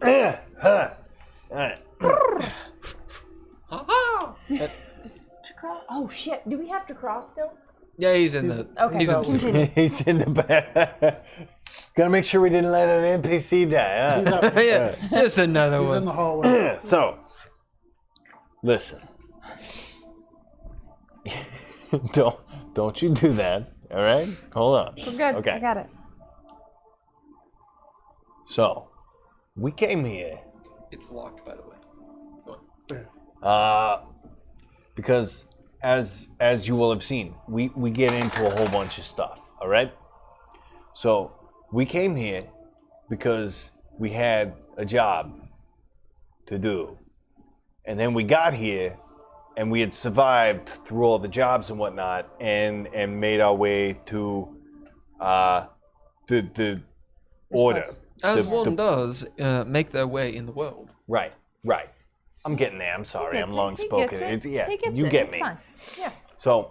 All right. To crawl? Oh shit! Do we have to crawl still? Yeah, he's in the. Okay. He's in the suit. Continue. He's in the back. Gotta make sure we didn't let an NPC die. He's, Huh? out, he's Yeah, just another in one. the hallway. So, listen. Don't you do that. All right. Hold on. We're good. Okay. I got it. So, we came here It's locked, by the way. Go on. because as you will have seen, we get into a whole bunch of stuff. All right. So we came here because we had a job to do, and then we got here, and we had survived through all the jobs and whatnot, and made our way to the order. place. As The- one the- does make their way in the world. Right. I'm getting there. I'm sorry. I'm Gets it. long He spoken. gets it. It's, yeah, He gets you it. get It's me. fine. Yeah. So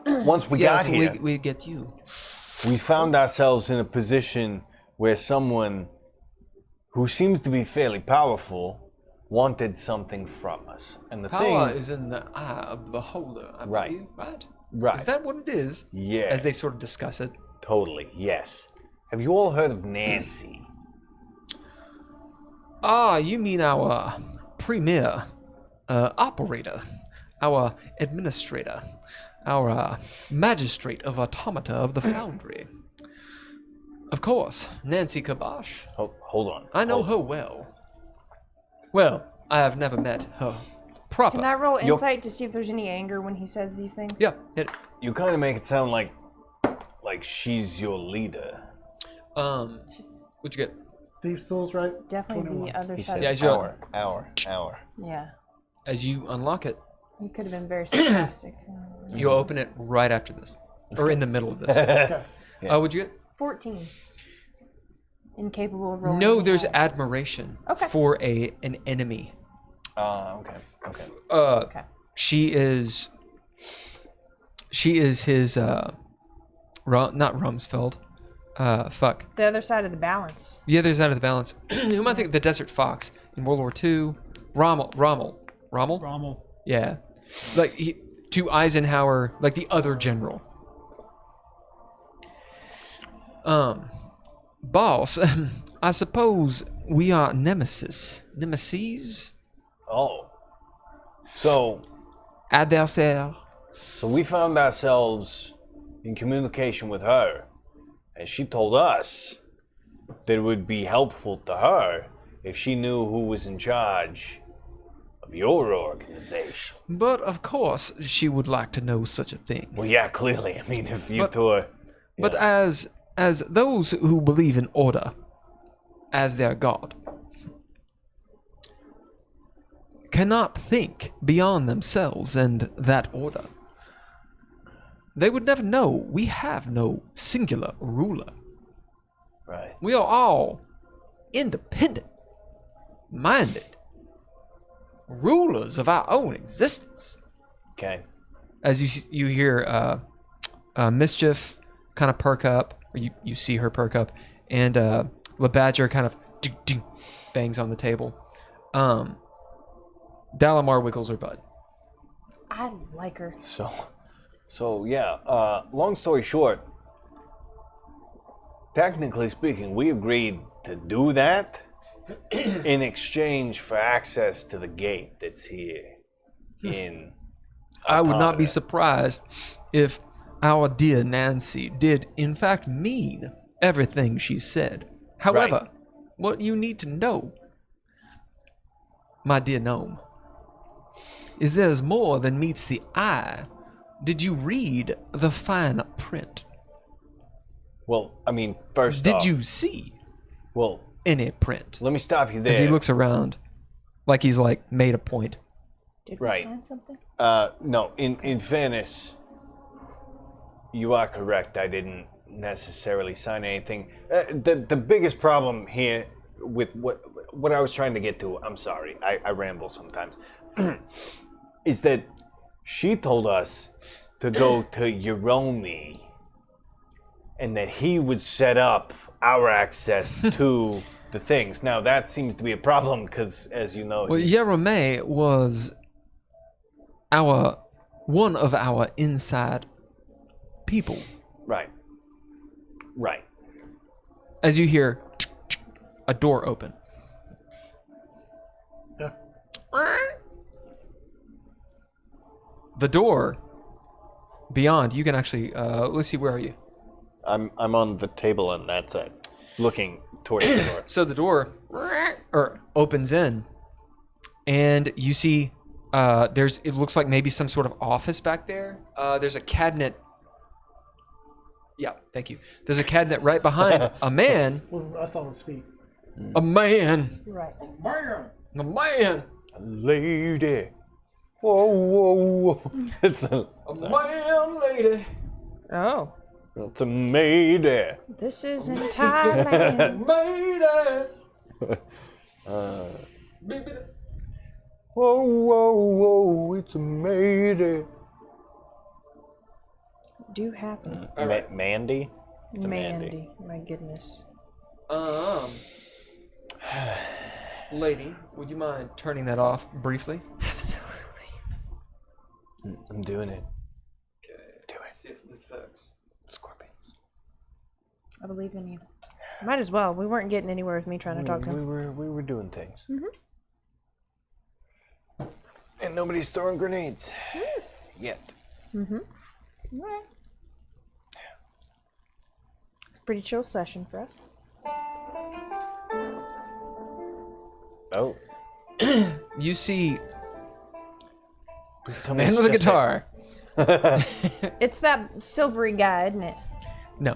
once we Yes, got here, we get you. we found ourselves in a position where someone who seems to be fairly powerful wanted something from us. And the Power thing, is in the eye of the beholder, I Right. believe, right? right? Is that what it is? yeah, As they sort of discuss it. totally. Yes. Have you all heard of Nancy? Ah, you mean our premier operator, our administrator, our magistrate of automata of the foundry. Of course, Nancy Kabosh. Hold on. I know Hold- her well. Well, I have never met her proper. Can I roll insight to see if there's any anger when he says these things? Yeah, hit it. You kind of make it sound like she's your leader. What'd you get? Thief's Tools, right? Definitely 21. the other He side. said Yeah, of sure. hour. Yeah. As you unlock it, You could have been very sarcastic. you open it right after this, or in the middle of this. Okay. What'd you get? 14. Incapable of rolling. No, any there's higher. admiration Okay. for an enemy. Okay. Okay. She is She is his not Rumsfeld. Fuck. The other side of the balance. The other side of the balance. Who am I thinking? The Desert Fox in World War II. Rommel. Rommel. Yeah. Like to Eisenhower, like the other general. Boss, I suppose we are nemesis? Oh. So Adversaire? So we found ourselves in communication with her, and she told us that it would be helpful to her if she knew who was in charge of your organization. But of course she would like to know such a thing. Well, yeah, clearly. I mean, if you But- two are... But as those who believe in order as their god cannot think beyond themselves and that order, they would never know we have no singular ruler. Right. We are all independent, minded, rulers of our own existence. Okay. As you hear Mischief kind of perk up, or you see her perk up, and Le Badger kind of bangs on the table. Dalamar wiggles her butt. I like her. So yeah, long story short, technically speaking, we agreed to do that in exchange for access to the gate that's here in I would not be Automata. surprised if our dear Nancy did in fact mean everything she said. However, what you need to know, my dear gnome, is there's more than meets the eye. Did you read the fine print? Well, I mean, first Did off, you see well, any print? let me stop you there. As he looks around, like he's like made a point. Did we Right. sign something? No, in fairness, you are correct. I didn't necessarily sign anything. The biggest problem here with what I was trying to get to, I'm sorry, I ramble sometimes, is that she told us to go to Yeromi and that he would set up our access to the things. Now, that seems to be a problem because, as you know, Well, Yerome was one of our inside people. right. As you hear a door open. Yeah. The door beyond, you can actually let's see, where are you? I'm on the table and that's it. Looking towards the door. So the door opens in, and you see it looks like maybe some sort of office back there. There's a cabinet. Yeah, thank you. There's a cabinet right behind a man. Well, I saw his feet. A man. Right. A man. Lady. Whoa. It's a Man, lady. Oh. mayday. This is in Thailand. Lady. Baby. Whoa, it's a mayday. Do happen. Mandy? It's a Mandy. Mandy. My goodness. Lady, would you mind turning that off briefly? Absolutely. I'm doing it. Do it. See if this works. Scorpions. I believe in you. Might as well. We weren't getting anywhere with me trying to talk to him. We were doing things. And nobody's throwing grenades. Yet. Right. It's a pretty chill session for us. Oh. You see Please tell me man it's with a just guitar. It's that silvery guy, isn't it? No.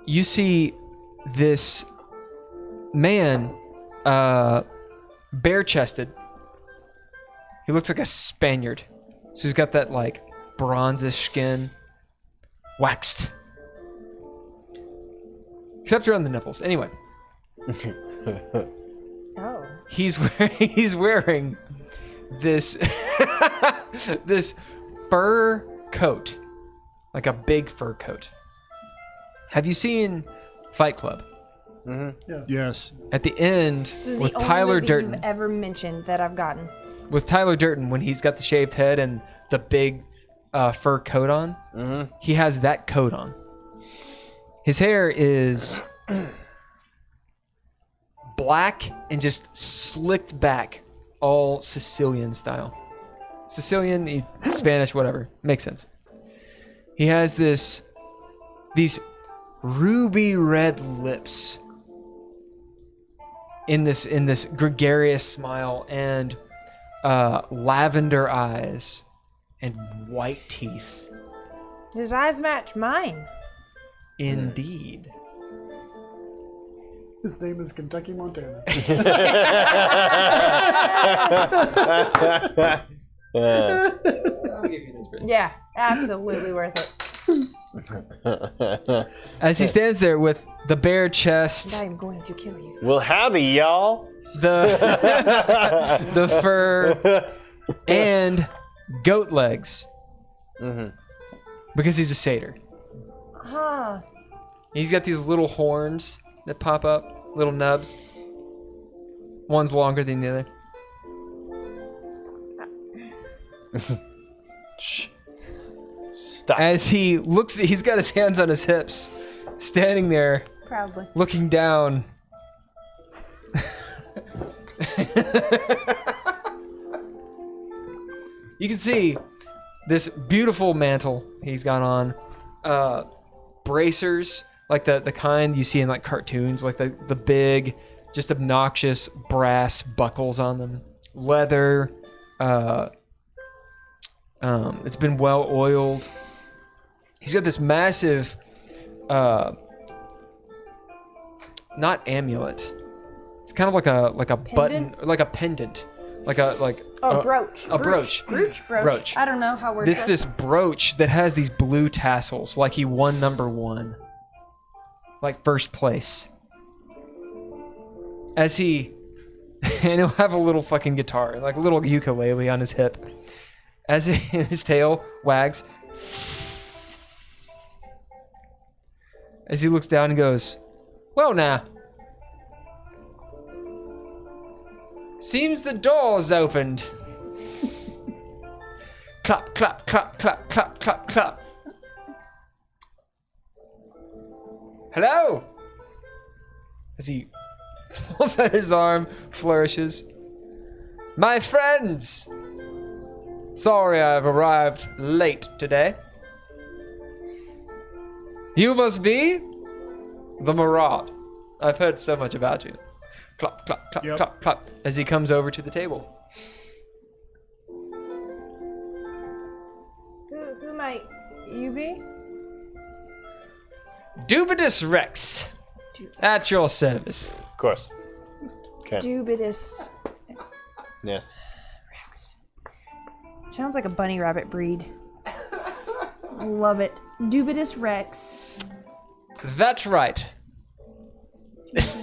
You see this man, bare-chested. He looks like a Spaniard. So he's got that like bronzish skin, waxed, except around the nipples. Anyway, Oh. he's wearing this this fur coat, like a big fur coat. Have you seen Fight Club? Yes. At the end, This is with the Tyler only movie Durden, you've ever mentioned that I've gotten. with Tyler Durden, when he's got the shaved head and the big fur coat on, he has that coat on. His hair is black and just slicked back, all Sicilian style. Sicilian, Spanish, whatever. Makes sense. He has these ruby red lips in this gregarious smile and lavender eyes and white teeth. His eyes match mine. Indeed. His name is Kentucky Montana. Yeah, absolutely worth it. As he stands there with the bare chest, I am going to kill you. Well, howdy, y'all. the the fur, and goat legs, because he's a satyr. Huh. He's got these little horns that pop up, little nubs. One's longer than the other. Shh. Stop. As he looks, he's got his hands on his hips, standing there, Proudly. looking down. You can see this beautiful mantle he's got on, bracers like the kind you see in like cartoons, like the big, just obnoxious brass buckles on them, leather. It's been well oiled. He's got this massive, not amulet. It's kind of like a button, like a pendant, Brooch. a brooch. Brooch. I don't know how we're. This brooch that has these blue tassels, like he won number 1, like first place. As he, and he'll have a little fucking guitar, like a little ukulele on his hip. As his tail wags, as he looks down and goes, "Well now, seems the door's opened." Clap, clap, clap, clap, clap, clap, clap. Hello? As he pulls out his arm, flourishes. My friends! Sorry I've arrived late today. You must be the Maraude. I've heard so much about you. Clap, clap, clap, Yep. clap, clap. As he comes over to the table. Who might you be? Dubitus Rex. At your service. Of course. Okay. Dubitus. Yes. Sounds like a bunny rabbit breed. Love it. Dubitus Rex. That's right. Rex?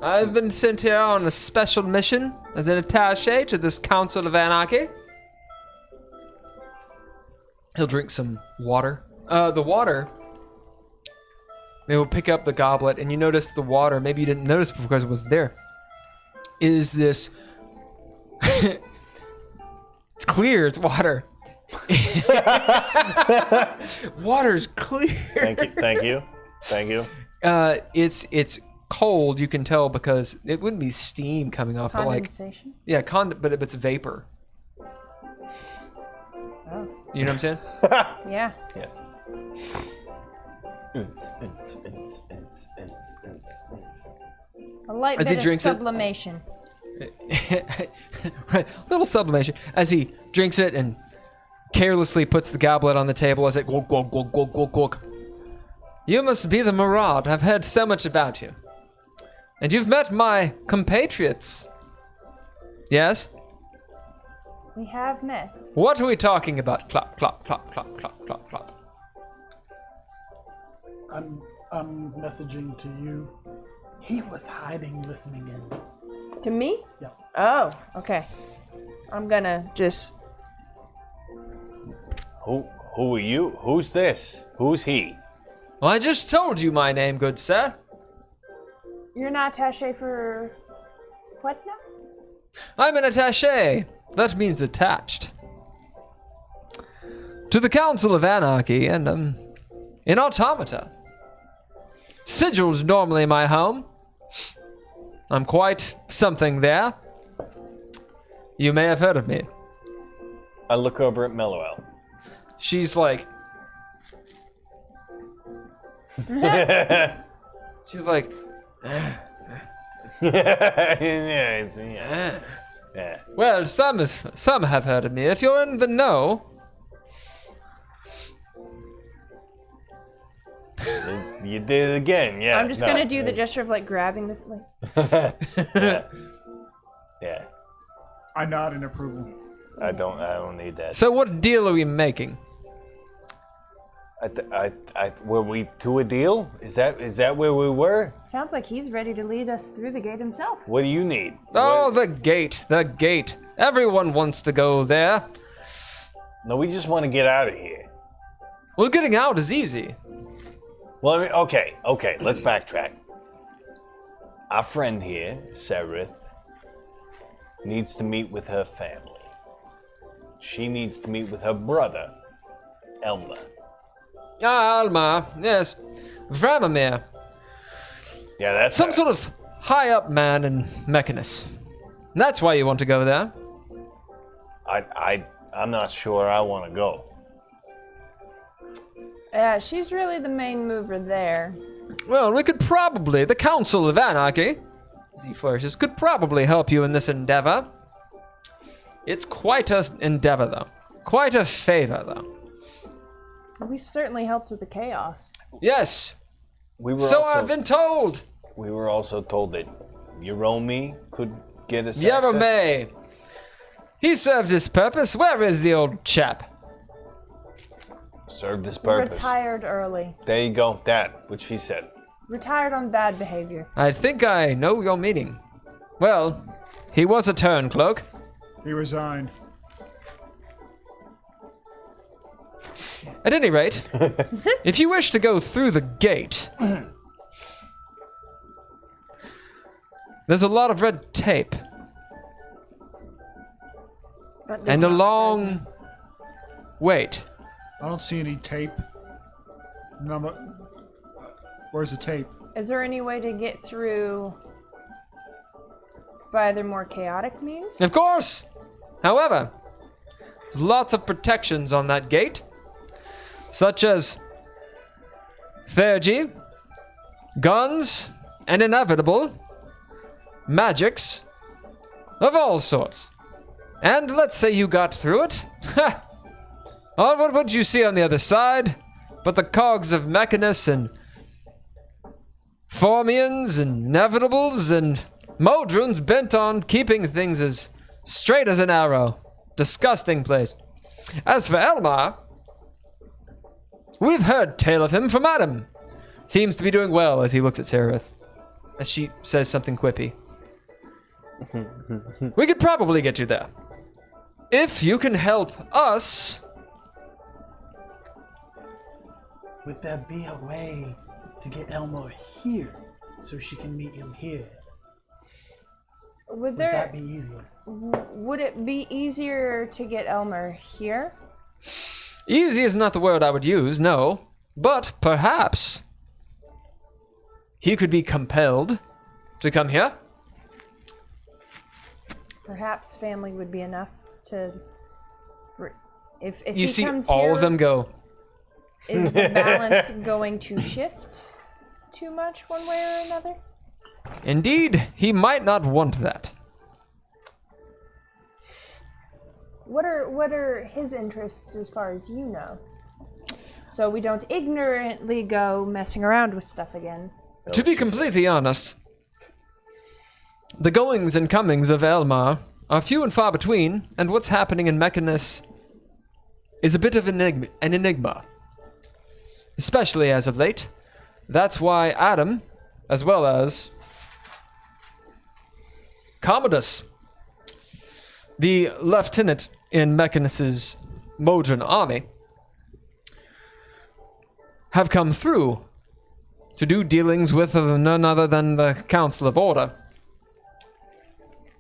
I've been sent here on a special mission as an attaché to this Council of Anarchy. He'll drink some water. The water, they will pick up the goblet, and you notice the water, maybe you didn't notice because it was there, is this... It's clear, it's water. Water's clear. Thank you. It's cold, you can tell, because it wouldn't be steam coming off, but like, Condensation? yeah, but it's vapor. Oh. You know what I'm saying? Yeah. Yes. A light As he bit of drinks it? sublimation. Right, little sublimation as he drinks it and carelessly puts the goblet on the table as it glug, glug, glug, glug, glug, glug. You must be the Maraude. I've heard so much about you. And you've met my compatriots. Yes? We have met. What are we talking about? Clap, clap, clap, clap, clap, clap, clap. I'm messaging to you. He was hiding, listening in. To me? Yeah. Oh, okay. I'm gonna just. Who are you? Who's this? Who's he? Well, I just told you my name, good sir. You're an attaché for. What now? I'm an attaché. That means attached. To the Council of Anarchy and, in Automata. Sigil's normally my home. I'm quite something there. You may have heard of me. I look over at Mellowell. She's like... She's like... Yeah. Well, some have heard of me. If you're in the know... You did it again, yeah. I'm just no, gonna do the gesture of like grabbing the. Like, Yeah. I nod in approval. I don't need that. So what deal are we making? Were we to a deal? Is that where we were? sounds like he's ready to lead us through the gate himself. What do you need? Oh, What- the gate, the gate. Everyone wants to go there. No, we just want to get out of here. Well, getting out is easy. Well, I mean, okay, let's backtrack. Our friend here, Sereth, needs to meet with her family. She needs to meet with her brother, Elmer. Ah, Alma, yes. Vramamir. Yeah, that's Some her. sort of high-up man in Mechanus. That's why you want to go there. I'm not sure I want to go. Yeah, she's really the main mover there. Well, we could probably, the Council of Anarchy, as he flourishes, could probably help you in this endeavor. It's quite an endeavor, though. Quite a favor, though. We've certainly helped with the chaos. Yes, We were so also, I've been told. We were also told that Yeromi could get us Yerome. He served his purpose. Where is the old chap? Served his purpose. Retired early. There you go. That, what she said. Retired on bad behavior. I think I know your meaning. Well, he was a turncloak. He resigned. At any rate, if you wish to go through the gate, there's a lot of red tape That does and a not surprise me. long wait. I don't see any tape. Where's the tape? Is there any way to get through by either more chaotic means? Of course. However, there's lots of protections on that gate, such as Theurgy, guns, and inevitable magics of all sorts. And let's say you got through it. Ha! Oh, what would you see on the other side but the cogs of Mechanus and Formians and Inevitables and Modruns bent on keeping things as straight as an arrow. Disgusting place. As for Elmar, we've heard tale of him from Adam. Seems to be doing well as he looks at Sereth, as she says something quippy. We could probably get you there. If you can help us. Would there be a way to get Elmo here so she can meet him here? Would Would that there? be easier? Would it be easier to get Elmer here? Easy is not the word I would use, no. But perhaps he could be compelled to come here. Perhaps family would be enough to. If You he see comes all here, of them go, is the balance going to shift too much one way or another? indeed, he might not want that. What are his interests as far as you know? So we don't ignorantly go messing around with stuff again. To be completely honest, the goings and comings of Elmar are few and far between, and what's happening in Mechanus is a bit of an enigma. Especially as of late. That's why Adam, as well as Commodus, the lieutenant in Mechanus's Modron army have come through to do dealings with none other than the Council of Order.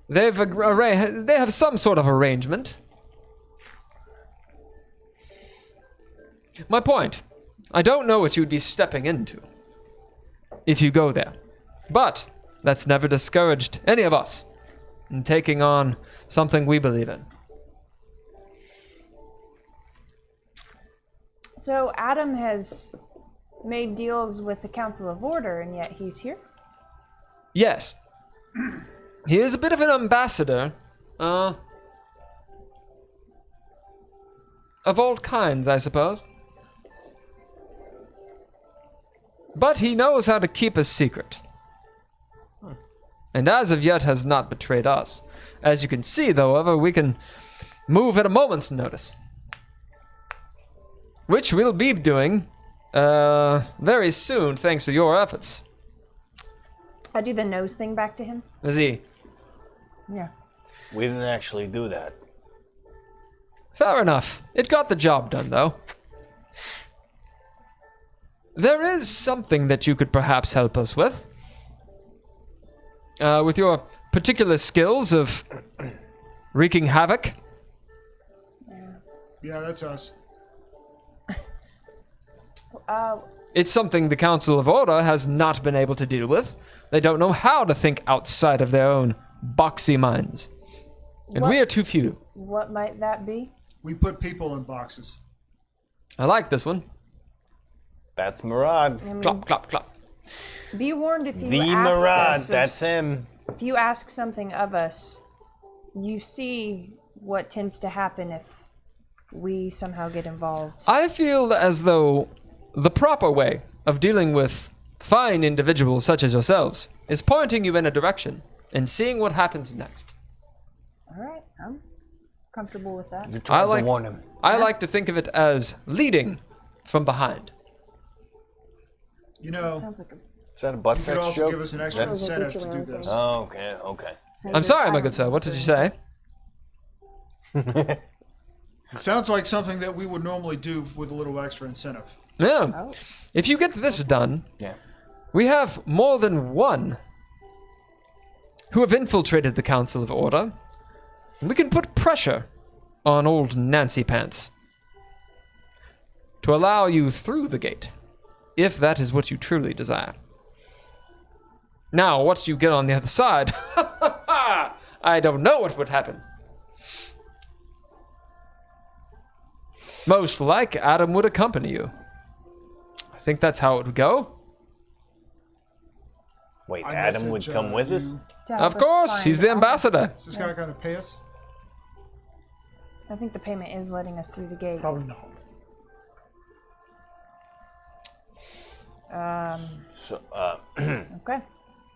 They have some sort of arrangement. My point, I don't know what you'd be stepping into if you go there. But that's never discouraged any of us in taking on something we believe in. So Adam has made deals with the Council of Order, and yet he's here? Yes. He is a bit of an ambassador. Of all kinds, I suppose. But he knows how to keep a secret. And as of yet has not betrayed us. As you can see, however, we can move at a moment's notice. Which we'll be doing very soon, thanks to your efforts. I do the nose thing back to him. Is he? Yeah. We didn't actually do that. Fair enough. It got the job done, though. There is something that you could perhaps help us with. With your particular skills of wreaking havoc. Yeah, that's us. It's something the Council of Order has not been able to deal with. They don't know how to think outside of their own boxy minds. And we are too few. What might that be? We put people in boxes. I like this one. That's Murad. I mean, Clop, clop, clop. be warned if you The ask Murad, us. that's him. If you ask something of us, you see what tends to happen if we somehow get involved. I feel as though the proper way of dealing with fine individuals such as yourselves is pointing you in a direction and seeing what happens next. All right, I'm comfortable with that. You tried to warn him. I like to think of it as leading from behind. You know, Sounds like a Is that a butt you could sex also joke? give us an extra That- incentive to do this. Oh, okay, okay. I'm sorry, my good sir. What did you say? It sounds like something that we would normally do with a little extra incentive. Yeah. Oh. If you get this done, Yeah. we have more than one who have infiltrated the Council of Order. And we can put pressure on old Nancy Pants to allow you through the gate, if that is what you truly desire. Now, what you get on the other side, I don't know what would happen. Most like Adam would accompany you. I think that's how it would go. Wait, I Adam would message, come with us? you. To help Of us course, find he's the out. ambassador. Is this guy going to pay us? I think the payment is letting us through the gate. Probably not. So, Okay.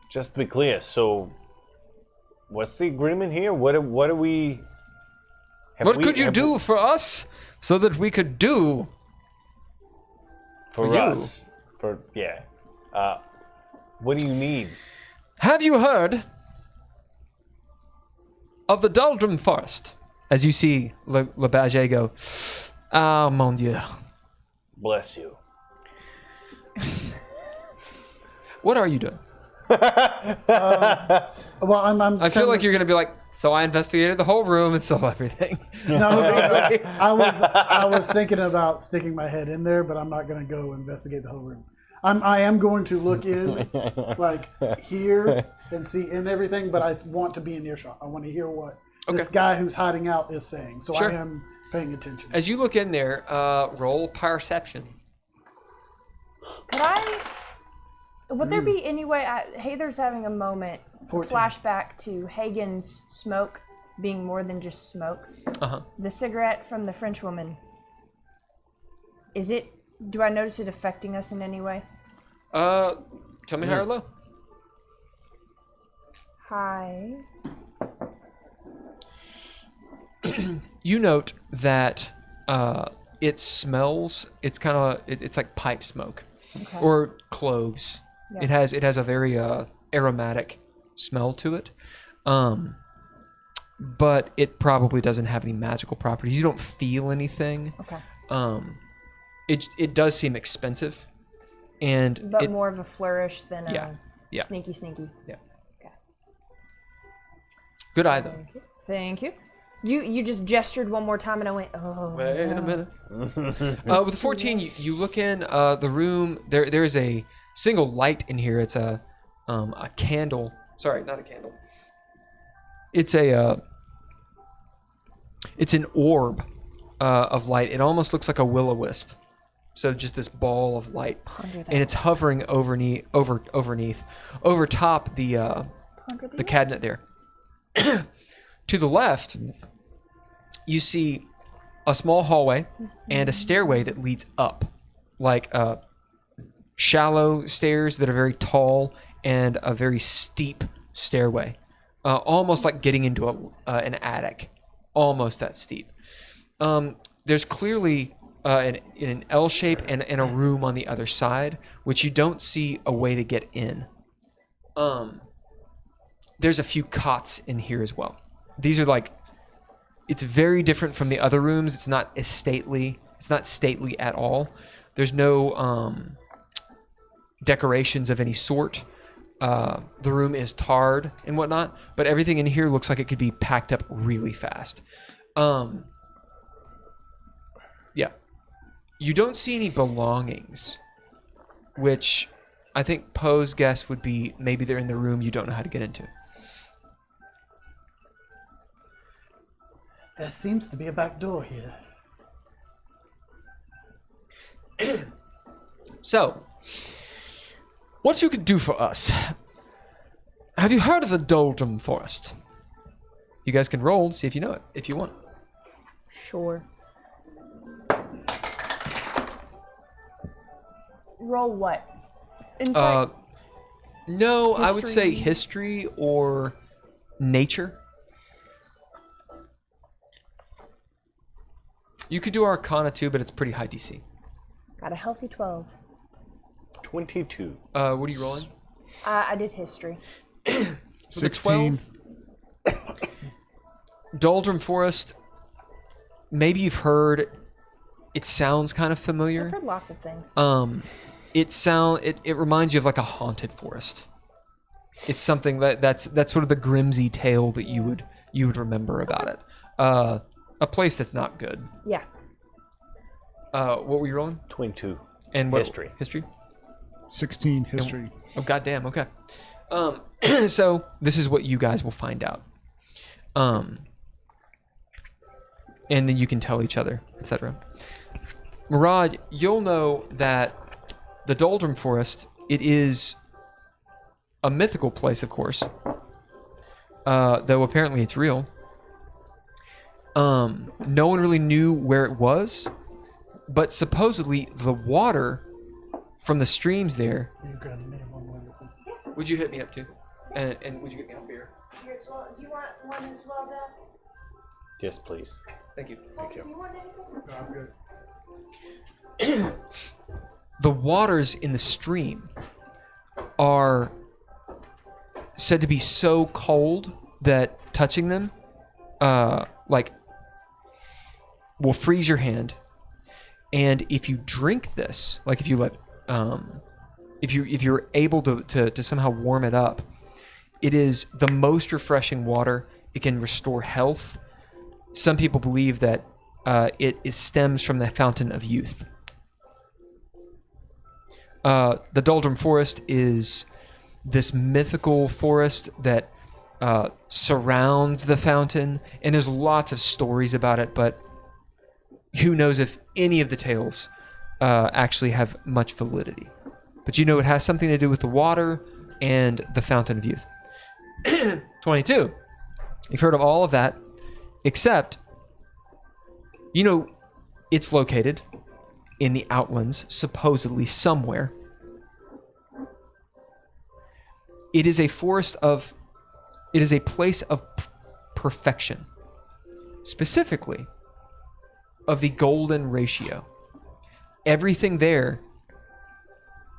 just to be clear, so what's the agreement here? What are we? What could you do for us so that we could do for for you? us? For yeah. What do you need? Have you heard of the Doldrum Forest? As you see Le Badger go, ah, mon Dieu. Bless you. What are you doing? Well, I'm I feel like you're going to be like, so I investigated the whole room and saw everything. No, I was thinking about sticking my head in there, but I'm not going to go investigate the whole room. I am going to look in, like here, and see in everything, but I want to be in earshot. I want to hear what this guy who's hiding out is saying. So Sure. I am paying attention. As you look in there, roll perception. Could I? Would there be any way? Hayther's having a moment. 14. Flashback to Hagen's smoke being more than just smoke. Uh-huh. The cigarette from the French woman. Is it? Do I notice it affecting us in any way? Tell me high or low. Hi. You note that it smells. It's kind of it's like pipe smoke Okay. or cloves. Yeah. It has a very aromatic smell to it. but it probably doesn't have any magical properties. You don't feel anything. Okay. It does seem expensive, and But it, more of a flourish than Yeah, a yeah. sneaky. yeah. Okay. Good eye though. Thank you. You just gestured one more time and I went, oh. Wait a minute. With the 14, you look in the room. There is a single light in here. It's a candle. Sorry, not a candle. It's it's an orb of light. It almost looks like a will-o-wisp. So just this ball of light, Ponder that. and it's hovering over top the cabinet there. To the left, you see a small hallway and a stairway that leads up, like shallow stairs that are very tall and a very steep stairway, almost like getting into an attic, almost that steep. There's clearly an L shape and a room on the other side, which you don't see a way to get in. There's a few cots in here as well. These are like, it's very different from the other rooms. It's not as stately. It's not stately at all. There's no decorations of any sort. The room is tarred and whatnot, but everything in here looks like it could be packed up really fast. Yeah. You don't see any belongings, which I think Poe's guess would be maybe they're in the room you don't know how to get into. There seems to be a back door here. So, what you could do for us? Have you heard of the Doldrum Forest? You guys can roll, see if you know it, if you want. Sure. Roll what? Insight? No, I would say History. history or nature. You could do Arcana too, but it's pretty high DC. Got a healthy 12. 22. What are you rolling? I did history. With a 16. 12? Doldrum Forest. Maybe you've heard. It sounds kind of I've familiar. heard lots of things. It reminds you of like a haunted forest. It's something that's sort of the Grimsy tale that you would remember about it. A place that's not good. Yeah. What were you rolling? 22. And what? History. History. 16 history. Oh goddamn. Okay. So this is what you guys will find out. And then you can tell each other, etc. Murad, you'll know that the Doldrum Forest, it is a mythical place, of course. Though apparently it's real. No one really knew where it was, but supposedly the water from the streams there. Would you hit me up too? And would you get me a beer? Here as well. Do you want one as well, Dad? Yes, please. Thank you. Thank you. You want anything? I'm good. The waters in the stream are said to be so cold that touching them, like, will freeze your hand. And if you drink this, like if you let, if you're able to somehow warm it up, it is the most refreshing water. It can restore health. Some people believe that it stems from the fountain of youth. The Doldrum Forest is this mythical forest that surrounds the fountain, and there's lots of stories about it, but who knows if any of the tales actually have much validity. But you know it has something to do with the water and the fountain of youth. 22. You've heard of all of that, except, you know, it's located in the Outlands, supposedly somewhere. It is a forest of, it is a place of perfection. Specifically, of the golden ratio. Everything there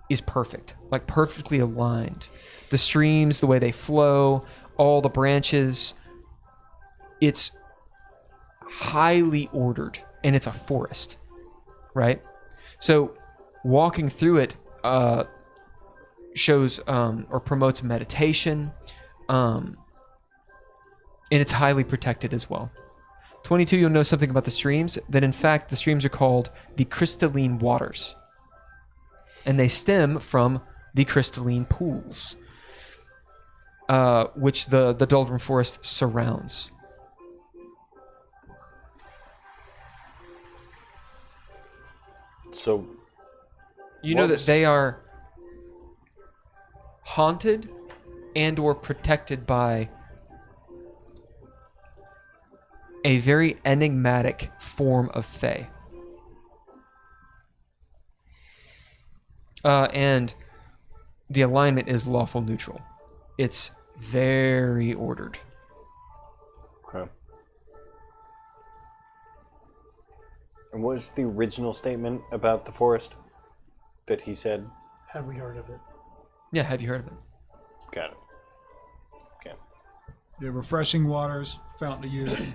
is perfect, like perfectly aligned. The streams, the way they flow, all the branches, it's highly ordered, and it's a forest, right? So walking through it shows or promotes meditation, and it's highly protected as well. 22, you'll know something about the streams, that in fact the streams are called the crystalline waters, and they stem from the crystalline pools, which the Doldrum Forest surrounds. So You know What that was- they are haunted and or protected by a very enigmatic form of fae. And the alignment is lawful neutral. It's very ordered. Okay. And what was the original statement about the forest that he said? Have we heard of it? Yeah, have you heard of it? Got it. Okay. The refreshing waters, fountain of youth.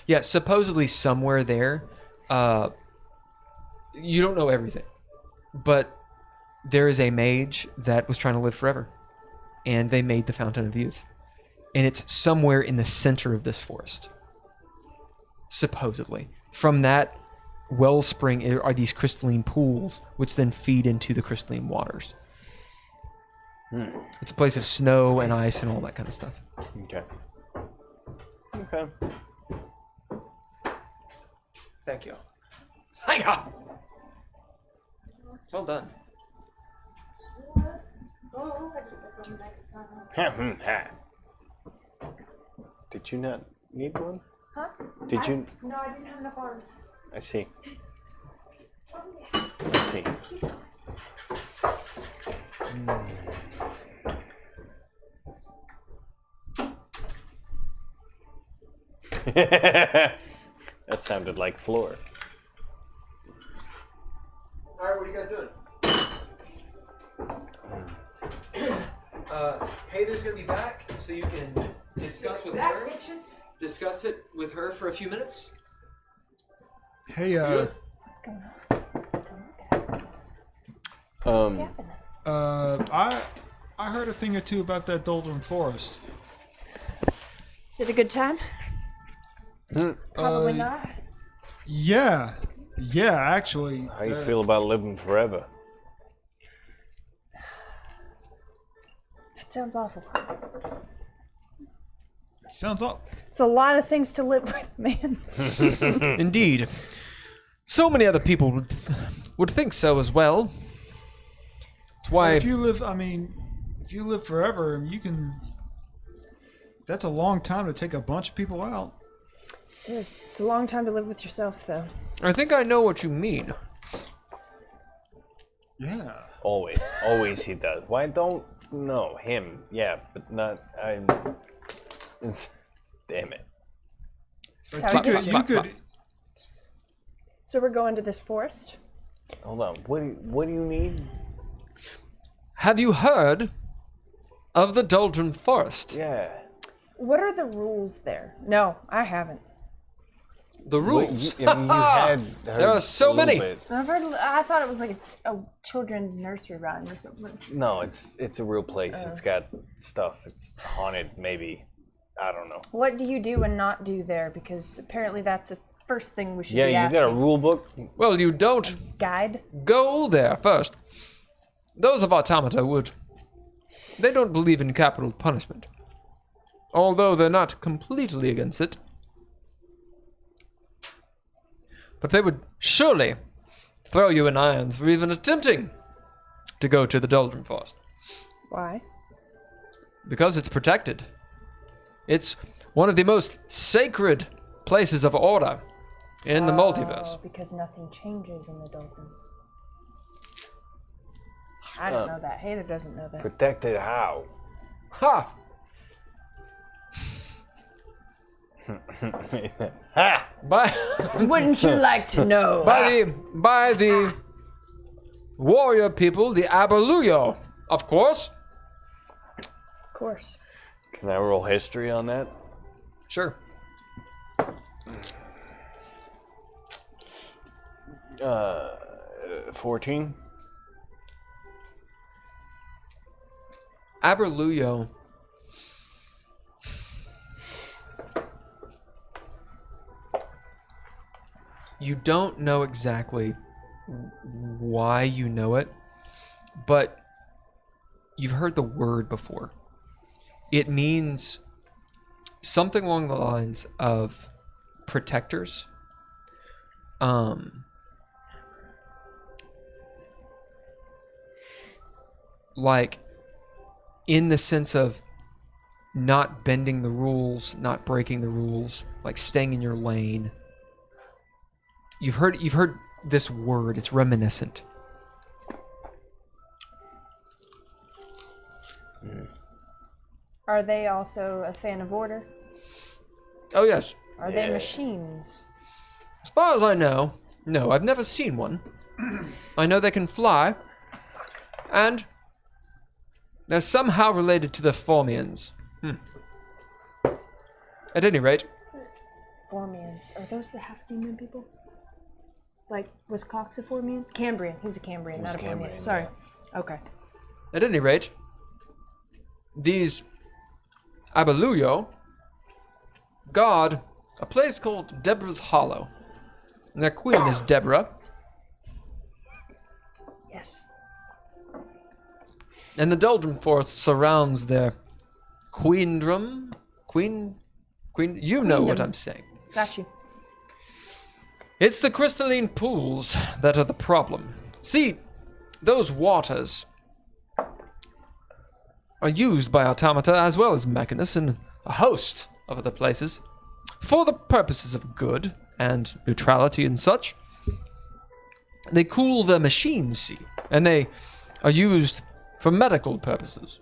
Yeah, supposedly somewhere there, you don't know everything, but there is a mage that was trying to live forever, and they made the Fountain of Youth, and it's somewhere in the center of this forest. Supposedly, from that wellspring are these crystalline pools, which then feed into the crystalline waters. It's a place of snow and ice and all that kind of stuff. Okay. Okay. Thank you. Hang on. Well done. Oh, I just stepped on the microphone. Did you not need one? Huh? Did you? No, I didn't have enough arms. I see. I see. That sounded like floor. All right, what are you guys doing? Hayden's gonna be back, so you can discuss with her. Discuss it with her for a few minutes. Hey, What's going on? I heard a thing or two about that Doldrum Forest. Is it a good time? Probably not. Yeah, actually. How you feel about living forever? That sounds awful. Sounds up. It's a lot of things to live with, man. Indeed. So many other people would think so as well. That's why. If you live forever, you can. That's a long time to take a bunch of people out. It is. It's a long time to live with yourself, though. I think I know what you mean. Yeah. Always he does. Why don't no him? Yeah, but not I. Damn it. How You could. So we're going to this forest? Hold on. What do you need? Have you heard of the Doldrum Forest? Yeah. What are the rules there? No, I haven't. The rules. You had There are so a little many. bit. I thought it was like a children's nursery rhyme or something. No, it's a real place. It's got stuff. It's haunted, maybe. I don't know. What do you do and not do there? Because apparently that's the first thing we should Yeah, be you asking. got a rule book? Well, you don't Guide? go there first. Those of Automata would. They don't believe in capital punishment. Although they're not completely against it. But they would surely throw you in irons for even attempting to go to the Doldrum Forest. Why? Because it's protected. It's one of the most sacred places of order in the multiverse. Oh, because nothing changes in the Dolphins. I don't know that. Hayden doesn't know that. Protected how? Ha! Ha! By Wouldn't you like to know? by the warrior people, the Abaluyo, of course. Of course. Can I roll history on that? Sure. 14. Aberluyo. You don't know exactly why you know it, but you've heard the word before. It means something along the lines of protectors. Like in the sense of not bending the rules, not breaking the rules, like staying in your lane. You've heard this word. It's reminiscent. Are they also a fan of order? Oh yes. Are they machines? As far as I know, no, I've never seen one. I know they can fly, and they're somehow related to the Formians. At any rate, Formians. Are those the half-demon people? Like, was Cox a Formian? Cambrian. He was a Cambrian, not a Formian. Cambrian, Sorry. Okay. at any rate, these Abeluyo guard a place called Deborah's Hollow. And their queen is Deborah. Yes. And the Doldrum Forest surrounds their queendom. Queen, you know what I'm saying. Got you. It's the crystalline pools that are the problem. See, those waters are used by automata as well as Mechanus and a host of other places for the purposes of good and neutrality and such. They cool the machines, see, and they are used for medical purposes.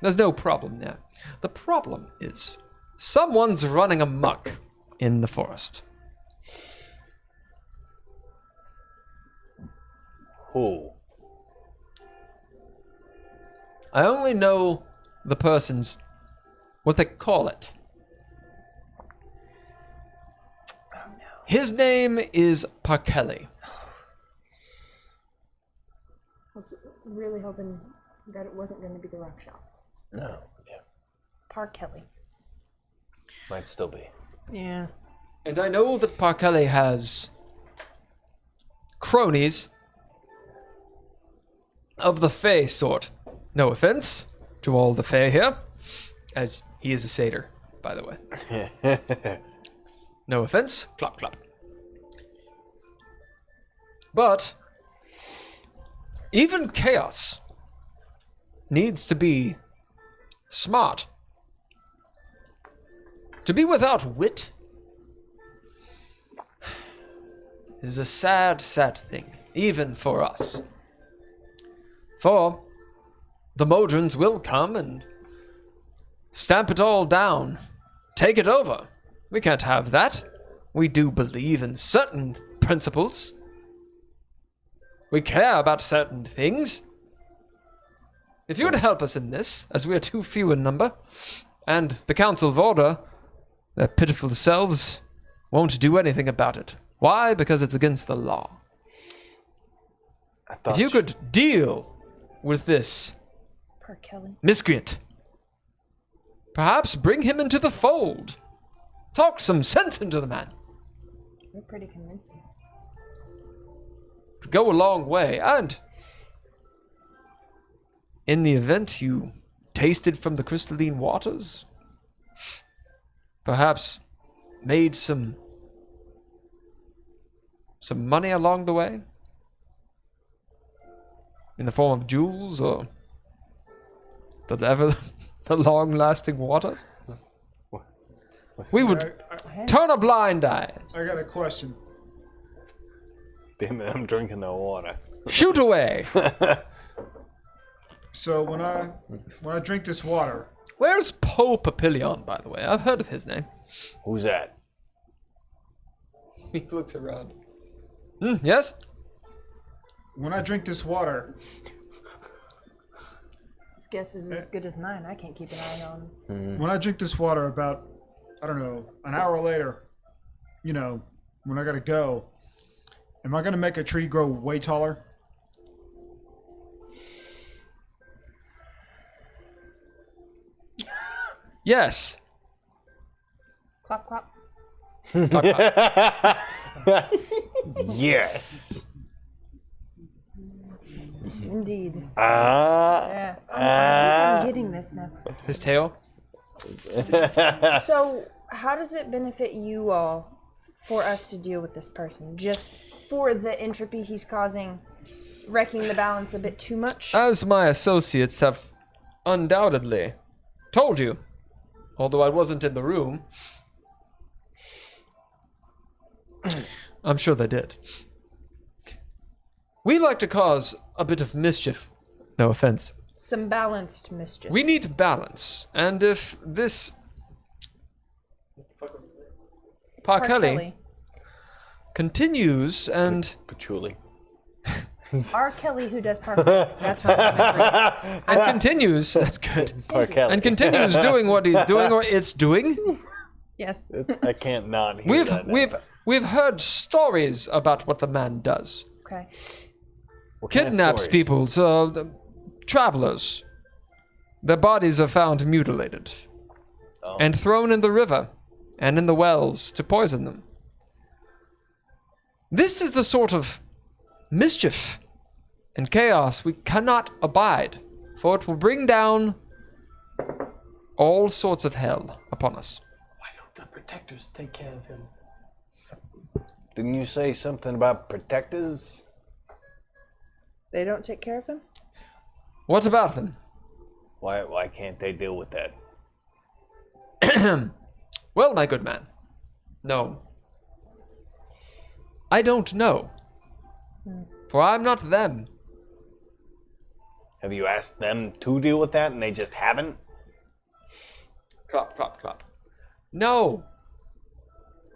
There's no problem there. The problem is someone's running amok in the forest. Who? I only know the person's, what they call it. His name is Parkelli. I was really hoping that it wasn't going to be the Rakshas. No. Yeah. Park Kelly. Might still be. Yeah. And I know that Parkelli has cronies of the Fey sort. No offense to all the Fey here, as he is a satyr, by the way. No offense. Clap, clap. But even chaos needs to be smart. To be without wit is a sad, sad thing, even for us. For the Modrons will come and stamp it all down, take it over. We can't have that. We do believe in certain principles. We care about certain things. If you would help us in this, as we are too few in number, and the Council of Order, their pitiful selves, won't do anything about it. Why? Because it's against the law. If you could deal with this Park Kelly. miscreant, perhaps bring him into the fold. Talk some sense into the man. You're pretty convincing. Go a long way, and in the event you tasted from the crystalline waters, perhaps made some money along the way, in the form of jewels or the long-lasting waters. We would turn a blind eye. I got a question. Damn it, I'm drinking the water. Shoot away. So when I drink this water, Where's Poe Papillion, by the way? I've heard of his name. Who's that? He looks around. Yes? when I drink this water, His guess is as good as mine. I can't keep an eye on him. when I drink this water, about I don't know, an hour later, you know, when I gotta go, am I gonna make a tree grow way taller? Yes. Clap, clap. Yes. Indeed. Ah. Yeah. I think I'm getting this now. His tail. So, how does it benefit you all for us to deal with this person? Just for the entropy he's causing, wrecking the balance a bit too much? As my associates have undoubtedly told you, although I wasn't in the room, I'm sure they did. We like to cause a bit of mischief. No offense. Some balanced mischief. We need balance, and if this Parkelli continues and Patchouli. R. Kelly, who does parkour. That's what I'm remembering. and continues, that's good, Parkelli. and continues doing what he's doing or it's doing, Yes. I can't not hear that now. we've heard stories about what the man does. Okay. What kind of Kidnaps stories? people, travelers. Their bodies are found mutilated Oh. and thrown in the river and in the wells to poison them. This is the sort of mischief and chaos we cannot abide, for it will bring down all sorts of hell upon us. Why don't the protectors take care of him? Didn't you say something about protectors? They don't take care of him? What about them? Why can't they deal with that? Well, my good man, no. I don't know, for I'm not them. Have you asked them to deal with that and they just haven't? Clap, clap, clap. No.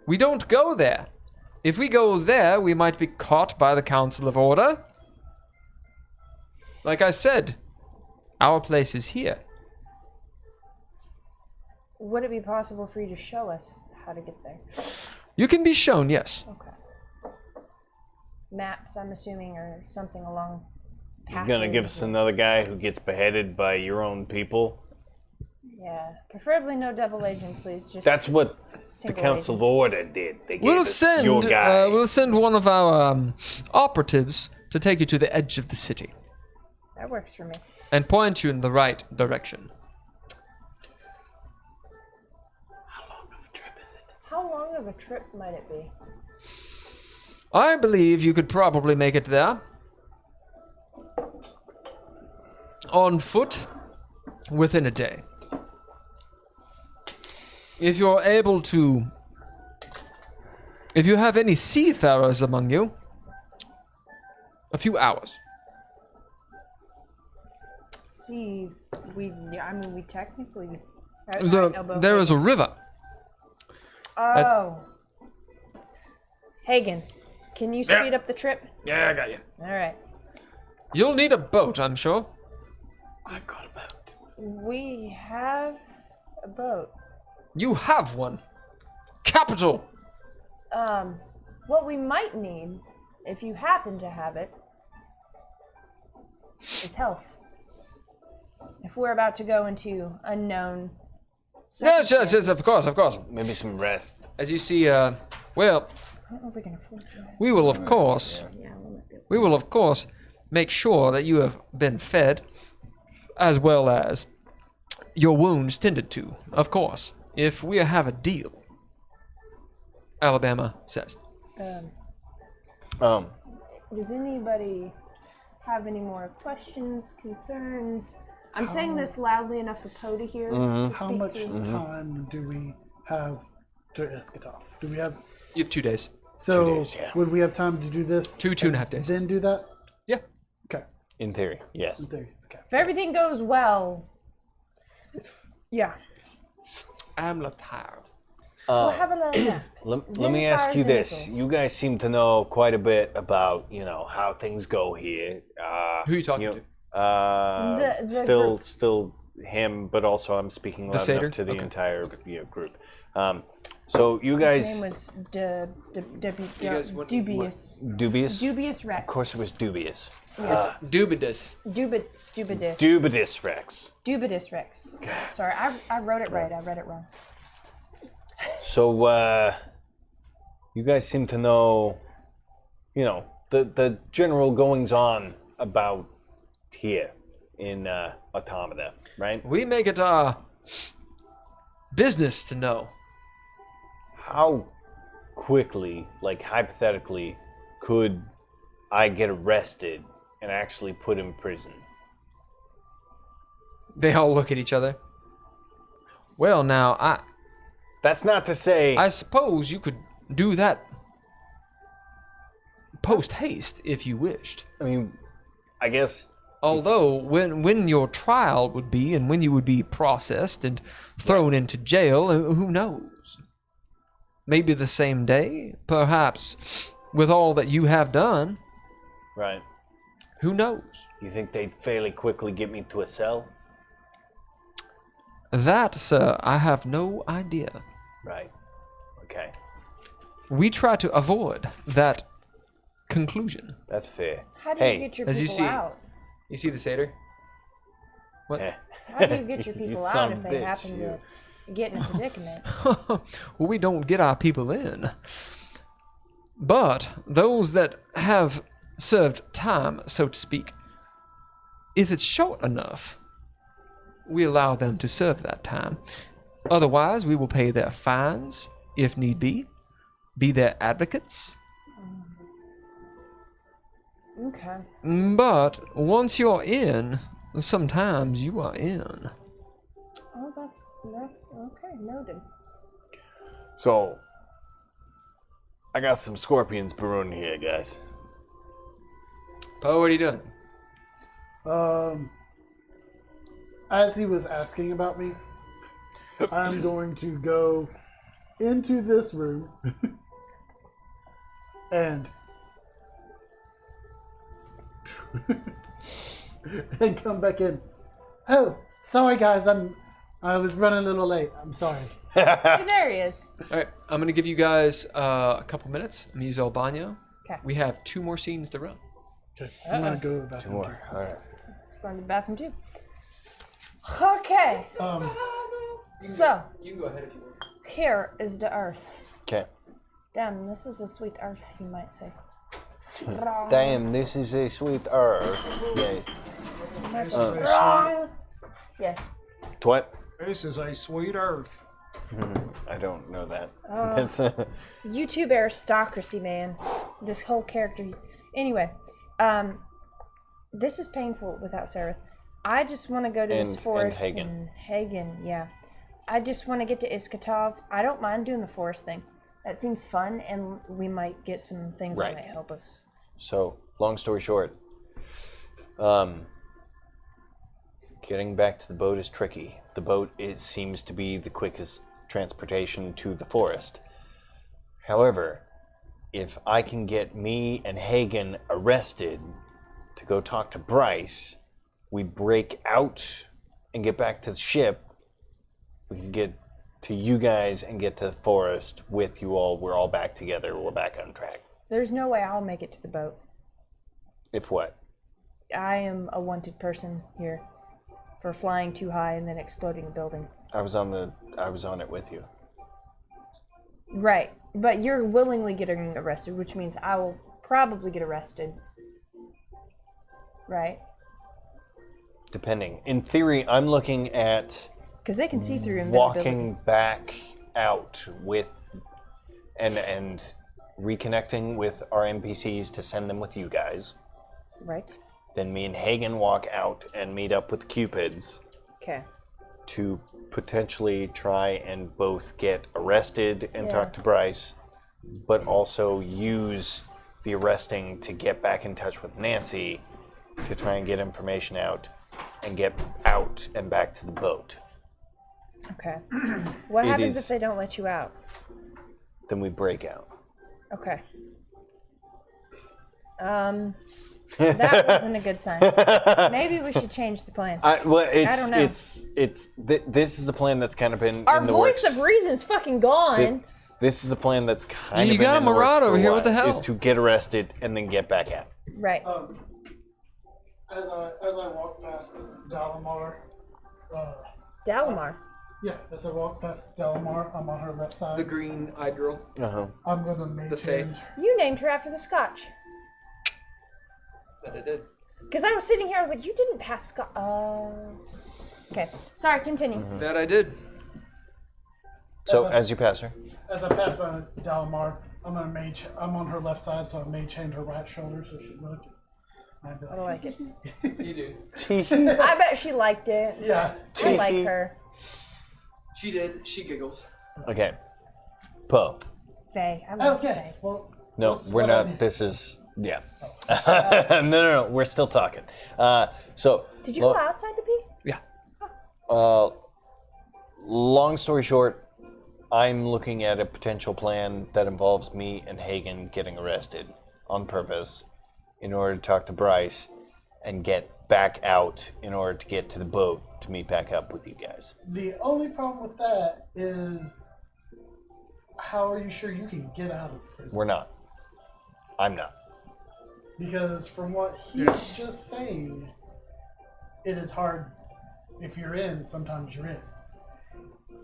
We don't go there. If we go there, we might be caught by the Council of Order. Like I said, our place is here. Would it be possible for you to show us how to get there? You can be shown, yes. Okay. Maps, I'm assuming, or something along. You're gonna give us passes or- another guy who gets beheaded by your own people? Yeah, preferably no double agents, please. Just That's what the single Council of agents. Order did. They gave We'll us your send guy. we'll send one of our operatives to take you to the edge of the city That works for me. and point you in the right direction. How long of a trip might it be? I believe you could probably make it there. On foot, within a day. If you're able to... If you have any seafarers among you, a few hours. See, we technically. I know both There is a ways. river. Oh. Hagen, can you speed up the trip? Yeah, I got you. All right. You'll need a boat, I'm sure. I've got a boat. We have a boat. You have one. Capital. What we might need, if you happen to have it, is health. If we're about to go into unknown. Yes, of course. Maybe some rest. As you see, well, I don't know if we can afford that. we will of course, make sure that you have been fed, as well as your wounds tended to, of course, if we have a deal. Alabama says. Does anybody have any more questions, concerns? I'm saying this loudly enough for Poe to hear. To How speak much through. time do we have to Iskatov? Do we have... You have 2 days. So, 2 days, yeah. would we have time to do this? 2.5 days. Then do that? Yeah. Okay. In theory, yes. There. Okay. If everything goes well. Yeah. I'm not tired. We'll have a little nap. Let me ask you fires and this. missiles. You guys seem to know quite a bit about, how things go here. Who are you talking to? The still him, but also I'm speaking loud satyr? enough to the Okay. entire group. So you guys, His name was guys want- Dubious. dubious? Dubious Rex. Of course, it was dubious. Dubidus. Dubidus. Dubidus Rex. Dubidus Rex. Sorry, I wrote it right. I read it wrong. So you guys seem to know, the general goings on about here in Automata, right? We make it our business to know. How quickly, like hypothetically, could I get arrested and actually put in prison? They all look at each other. Well, now, That's not to say. I suppose you could do that post haste if you wished. I mean, I guess. Although, when your trial would be and when you would be processed and thrown into jail, who knows? Maybe the same day, perhaps with all that you have done. Right. Who knows? You think they'd fairly quickly get me to a cell? That, sir, I have no idea. Right. Okay. We try to avoid that conclusion. That's fair. How do Hey, you get your as you people see- out? You see the satyr? What? Eh. How do you get your You people son out of if a they bitch, happen you. to get in a predicament? Well, we don't get our people in. But those that have served time, so to speak, if it's short enough, we allow them to serve that time. Otherwise, we will pay their fines, if need be their advocates. Okay. But once you're in, sometimes you are in. Oh, that's okay. Noted. So, I got some scorpions brewing here, guys. Poe, what are you doing? As he was asking about me, I'm going to go into this room and and come back in. Oh, sorry guys, I was running a little late. I'm sorry. Hey, there he is. All right, I'm going to give you guys a couple minutes. I'm going to use El Baño. Okay. We have 2 more scenes to run. Okay, I'm gonna go to the bathroom. More. All right. Let's go into the bathroom too. Okay. So You can go ahead if you want. here is the earth. Okay. Damn, this is a sweet earth, you might say. Damn, this is a sweet earth. Yes. That's This is a yes. What? This is a sweet earth. I don't know that. Oh. It's YouTube aristocracy, man. This whole character. Anyway, this is painful without Sarah. I just want to go to this And forest Hagen. and Hagen, yeah. I just want to get to Iskatov. I don't mind doing the forest thing. That seems fun, and we might get some things Right. that might help us. So, long story short, getting back to the boat is tricky. The boat seems to be the quickest transportation to the forest. However, if I can get me and Hagen arrested to go talk to Bryce, we break out and get back to the ship. We can get to you guys and get to the forest with you all. We're all back together. We're back on track. There's no way I'll make it to the boat. If what? I am a wanted person here for flying too high and then exploding a building. I was on it with you. Right, but you're willingly getting arrested, which means I will probably get arrested. Right? Depending. In theory, I'm looking at Because they can see through invisibility. walking back out with and reconnecting with our NPCs to send them with you guys. Right? Then me and Hagen walk out and meet up with Cupids Okay. to potentially try and both get arrested and Yeah. talk to Bryce, but also use the arresting to get back in touch with Nancy to try and get information out and get out and back to the boat. Okay. What It happens is- if they don't let you out? Then we break out. Okay. That wasn't a good sign. Maybe we should change the plan. It's don't know. this is a plan that's kind of been Our in the voice works. of reason's fucking gone. This is a plan that's kind You of got been a in the works Murad for over a here, while, what the hell? Is to get arrested and then get back out. Right. As I walk past Dalamar, Dalamar. as I walk past Dalamar, I'm on her left side. green-eyed girl. I'm gonna make The Fae. change. You named her after the Scotch. That I did. Because I was sitting here, I was like, you didn't pass Scotch. Okay. Sorry, continue. That I did. So as you pass her, As I pass by Dalamar, I'm on her left side, so I mage hand her right shoulder so she look. I'd be I like it. You do. I bet she liked it. yeah. I like her. She did. She giggles. okay. Poe. Faye. I Oh love yes. Well, No, what's we're what I not. missed? This is no. We're still talking. So Did you go outside to pee? Yeah. long story short, I'm looking at a potential plan that involves me and Hagen getting arrested on purpose in order to talk to Bryce and get back out in order to get to the boat to meet back up with you guys. The only problem with that is, how are you sure you can get out of prison? We're not. I'm not. Because from what he's just saying, it is hard. If you're in, sometimes you're in.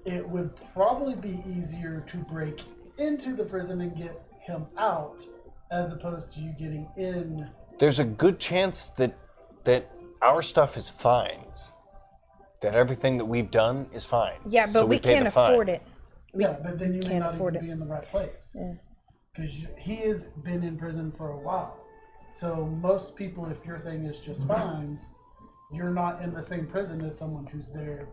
It would probably be easier to break into the prison and get him out, as opposed to you getting in. There's a good chance that our stuff is fines. That everything that we've done is fines. Yeah, but So we pay can't the fine. afford it. Yeah, but then you may can't not afford even it. be in the right place. Yeah. Because he has been in prison for a while. So most people, if your thing is just fines, you're not in the same prison as someone who's there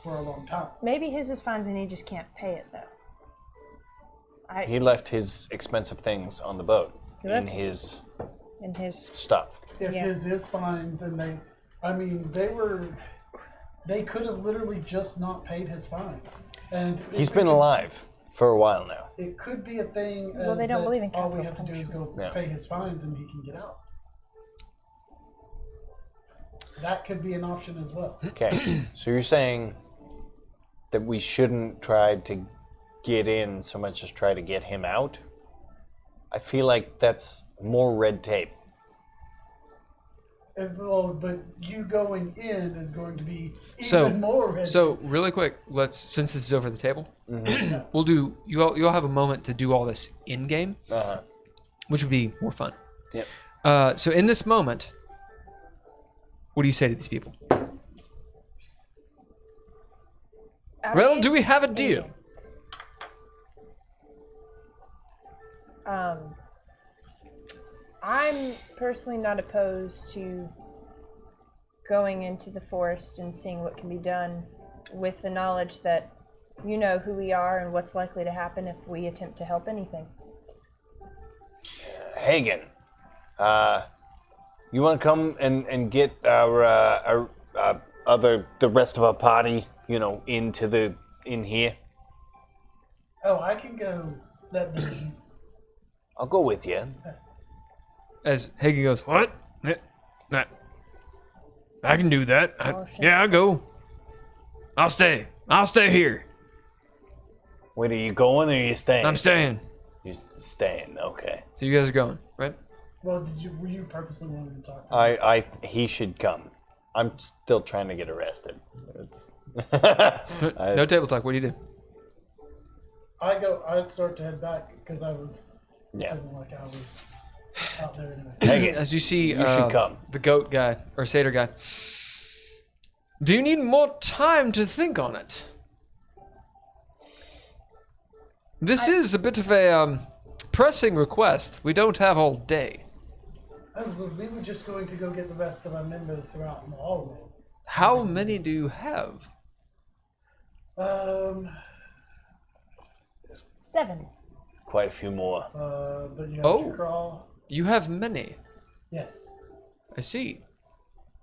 for a long time. Maybe his is fines and he just can't pay it though. He left his expensive things on the boat He in left his In his stuff. If Yeah. his is fines and they could have literally just not paid his fines. And He's been alive for a while now. It could be a thing. Well, they as don't that believe in all we capital have to do is go Yeah. pay his fines and he can get out. That could be an option as well. Okay, so you're saying that we shouldn't try to get in so much as try to get him out? I feel like that's more red tape. But you going in is going to be even So, more red so really quick, since this is over the table, we'll do. You'll have a moment to do all this in game, which would be more fun. Yep. So in this moment, what do you say to these people? Well, do we have a deal? I'm personally not opposed to going into the forest and seeing what can be done with the knowledge that you know who we are and what's likely to happen if we attempt to help anything. Hagen, you want to come and get our the rest of our party, in here? Oh, I can go. Let me. I'll go with you. As Hagen goes, what? I can do that. Yeah, I'll go. I'll stay. I'll stay here. Wait, are you going or are you staying? I'm staying. You're staying, okay. So you guys are going, right? Well, were you purposely wanting to talk to me? He should come. I'm still trying to get arrested. No table talk. What do you do? I start to head back because I was Yeah. feeling like I was out there anyway. Hagen, As you see, you should come. the goat guy or satyr guy. Do you need more time to think on it? This is a bit of a pressing request. We don't have all day. Oh, well, we were just going to go get the rest of our members who are out in the hallway. How many do you have? 7. Quite a few more. But you have Oh. to crawl. You have many. Yes. I see.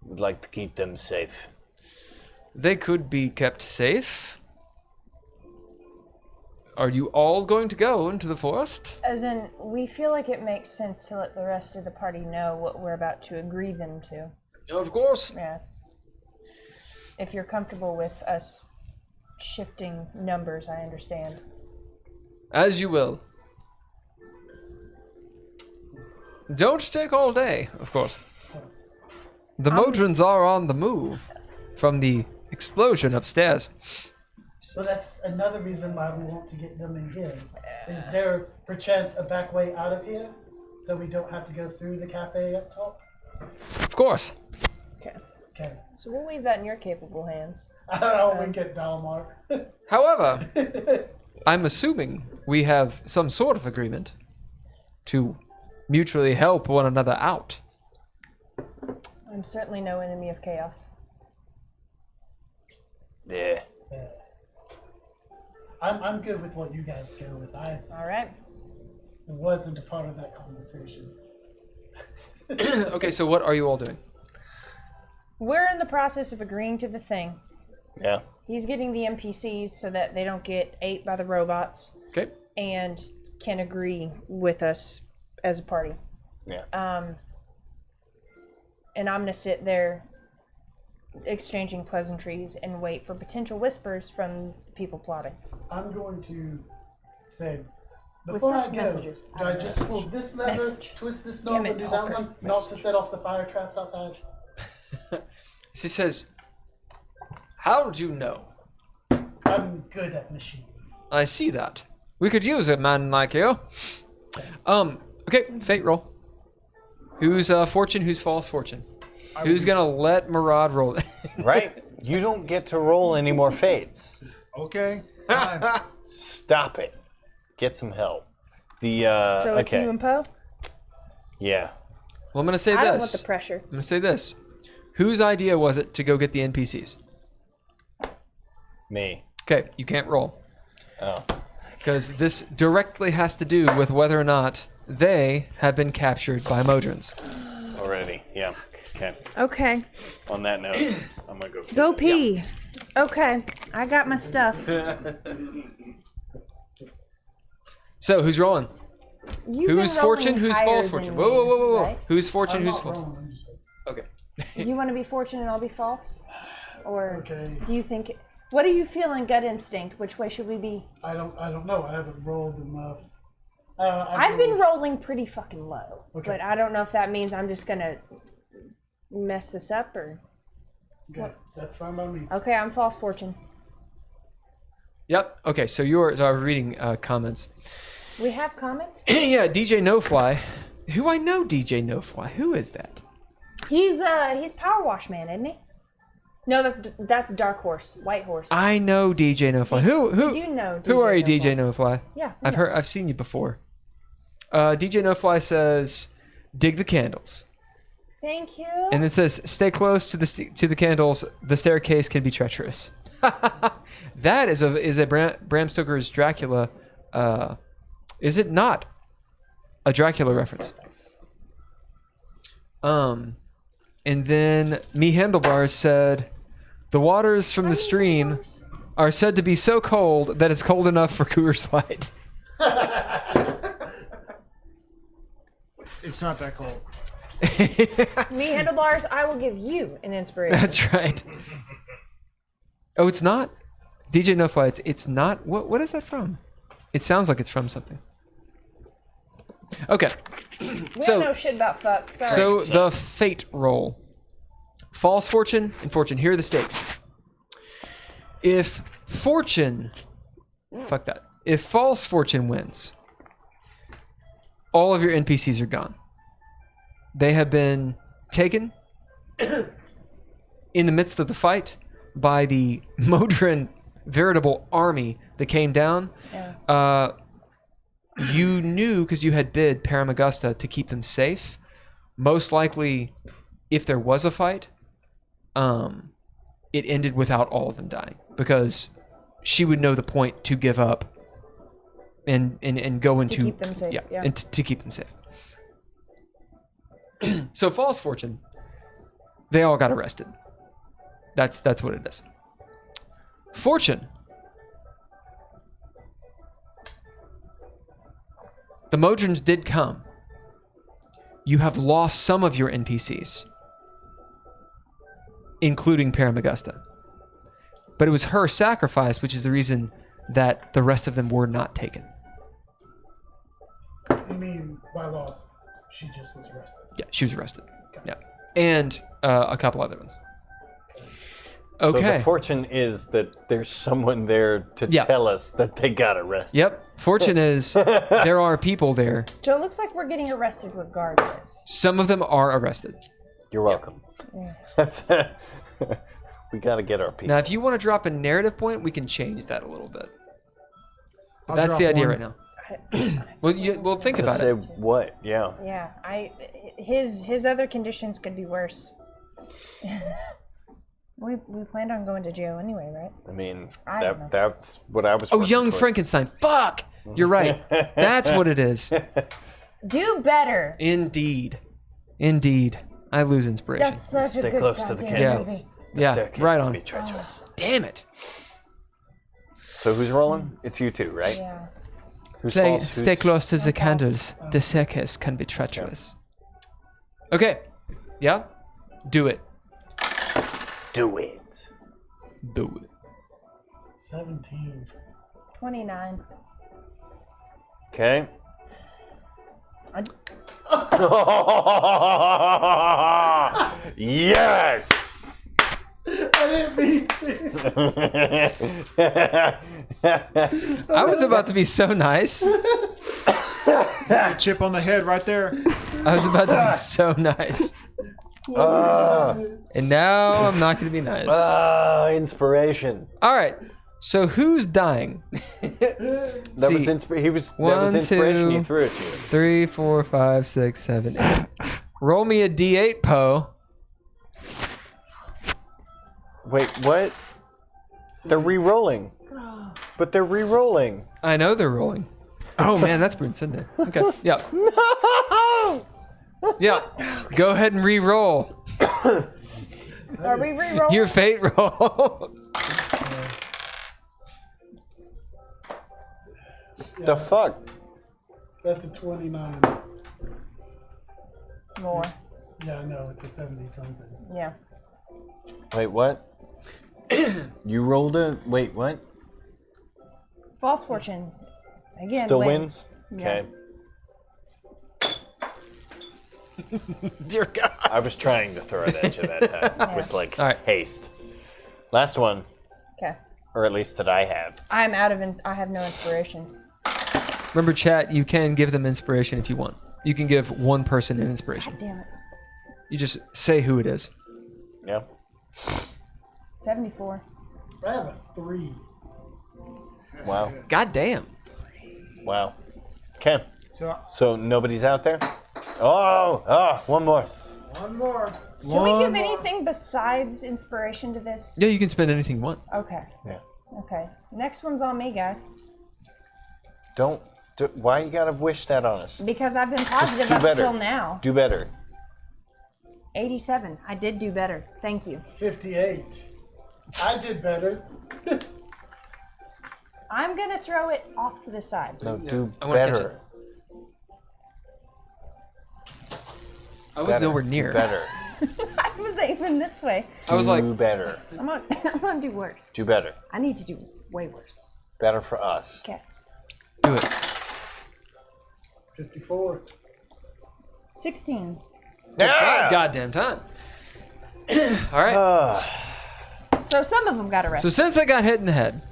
Would like to keep them safe. They could be kept safe. Are you all going to go into the forest? As in, we feel like it makes sense to let the rest of the party know what we're about to agree them to. Of course. Yeah. If you're comfortable with us shifting numbers, I understand. As you will. Don't take all day, of course. The Modrons are on the move from the explosion upstairs. So that's another reason why we want to get them in here. Is there perchance a back way out of here, so we don't have to go through the cafe up top? Of course. Okay. Okay. So we'll leave that in your capable hands. I don't wink at Dalmar. However, I'm assuming we have some sort of agreement to mutually help one another out. I'm certainly no enemy of chaos. Yeah. I'm good with what you guys go with. I All right. wasn't a part of that conversation. Okay, so what are you all doing? We're in the process of agreeing to the thing. Yeah. He's getting the NPCs so that they don't get ate by the robots Okay. and can agree with us as a party. Yeah. And I'm going to sit there exchanging pleasantries and wait for potential whispers from people plotting. I'm going to say, before Whispers, I go, messages. do I just pull this lever, Message. twist this Damn knob, it, and do Hawker. that one, not to set off the fire traps outside? She says, how do you know? I'm good at machines. I see that. We could use a man like you. Okay, fate roll. Who's fortune, who's false fortune? Who's gonna let Murad roll? Right? You don't get to roll any more fates. Okay. Fine. Stop it. Get some help. The So it's okay. you and Poe? Yeah. Well, I'm gonna say I don't want this. the pressure. I'm gonna say this. Whose idea was it to go get the NPCs? Me. Okay, you can't roll. Oh. Because this directly has to do with whether or not they have been captured by Modrons. Already. Yeah. Okay. Okay. On that note, I'm gonna go. Go pee. Okay. I got my stuff. So, who's rolling? You've Who's been fortune, rolling who's higher false than fortune? me, Whoa, whoa, whoa, whoa, whoa. right? Who's fortune, I'm who's not false? wrong, I'm just- Okay. You want to be fortune and I'll be false? Or Okay. do you think... What are you feeling, gut instinct? Which way should we be? I don't know. I haven't rolled enough. I've been rolling pretty fucking low. Okay. But I don't know if that means I'm just going to mess this up or... Good. That's fine by me. Okay, I'm false fortune. Yep. Okay, so I was reading comments. We have comments? Yeah, DJ No Fly. Who I know DJ No Fly. Who is that? He's Power Wash Man, isn't he? No, that's Dark Horse, White Horse. I know DJ No Fly. Who do know who are you, DJ DJ No Fly? Yeah. I've seen you before. DJ No Fly says, "Dig the candles," Thank you. and it says, "Stay close to the candles. The staircase can be treacherous." That is a Bram Stoker's Dracula. Is it not a Dracula reference? And then Me Handlebars said, "The waters from the stream are said to be so cold that it's cold enough for Coors Light." It's not that cold. Me Handlebars, I will give you an inspiration. That's right. Oh, it's not? DJ No Fly, it's not? What is that from? It sounds like it's from something. Okay. We so- don't know shit about fuck. Sorry. So the fate roll. False fortune and fortune. Here are the stakes. If fortune... Fuck that. If false fortune wins, all of your NPCs are gone. They have been taken in the midst of the fight by the Modron veritable army that came down. Yeah. You knew, because you had bid Paramagusta to keep them safe. Most likely, if there was a fight, it ended without all of them dying, because she would know the point to give up and go into keep them safe, yeah. and to keep them safe. So false fortune, they all got arrested. That's what it is. Fortune, The Modrons did come. You have lost some of your NPCs, including Paramagusta. But it was her sacrifice, which is the reason that the rest of them were not taken. You mean by lost? She just was arrested. Yeah, she was arrested. Yeah. And a couple other ones. So Okay. the fortune is that there's someone there to Yeah. tell us that they got arrested. Yep. Fortune is there are people there. So it looks like we're getting arrested regardless. Some of them are arrested. You're welcome. We got to get our people. Now, if you want to drop a narrative point, we can change that a little bit. But I'll that's drop the idea one. right now. Well, think to about say it. what? Yeah. Yeah, his other conditions could be worse. we planned on going to jail anyway, right? I mean, I don't know. that's what I was. Oh, working young towards. Frankenstein. Fuck! You're right. That's what it is. Do better. Indeed. Indeed. I lose inspiration. That's such a Stay good close to the goddamn candles. movie. The Yeah, staircase right can on. be treacherous. Damn it. So who's rolling? It's you two, right? Yeah. Who's Stay, false? stay Who's- close to the candles. The staircase can be treacherous. Okay. Yeah? Do it. Do it. Do it. 17. 29. Okay. Yes. I didn't mean to. I was about to be so nice. A chip on the head right there. I was about to be so nice. And now I'm not going to be nice. Inspiration. All right. So who's dying? That See, was that was one, inspiration. two- He threw it to you. 3, 4, 5, 6, 7, 8. Roll me a D8, Poe. Wait, what? They're re-rolling. But they're re-rolling. I know they're rolling. Oh man, that's Brune Sunday. Okay. Yeah. Yeah. Go ahead and re-roll. Are we re-rolling? Your fate roll. The fuck? That's a 29. More. Yeah, I know. It's a 70 something. Yeah. Wait, what? You rolled a. Wait, what? False fortune. Again, Still wins. wins? Yeah. Okay. Dear God. I was trying to throw it at you that time with like All right. haste. Last one, Okay. or at least that I have. I'm out of. I have no inspiration. Remember, chat. You can give them inspiration if you want. You can give one person an inspiration. Damn it. You just say who it is. Yeah. 74. I have a 3. Wow. God damn. Wow. Okay. So So nobody's out there? Oh, one more. one more. Can we give anything besides inspiration to this? Yeah, you can spend anything you want. Okay. Yeah. Okay. Next one's on me, guys. Why you gotta wish that on us? Because I've been positive do up better. until now. Do better. 87. I did do better. Thank you. 58. I did better. I'm gonna throw it off to the side. No, do I wanna catch better. I was Better. nowhere Do near. better. I was aiming this way. I was like, Do better. I'm gonna do worse. Do better. I need to do way worse. Better for us. Okay. do it. 54. 16. Yeah! Goddamn time. All right. So some of them got So arrested, since I got hit in the head,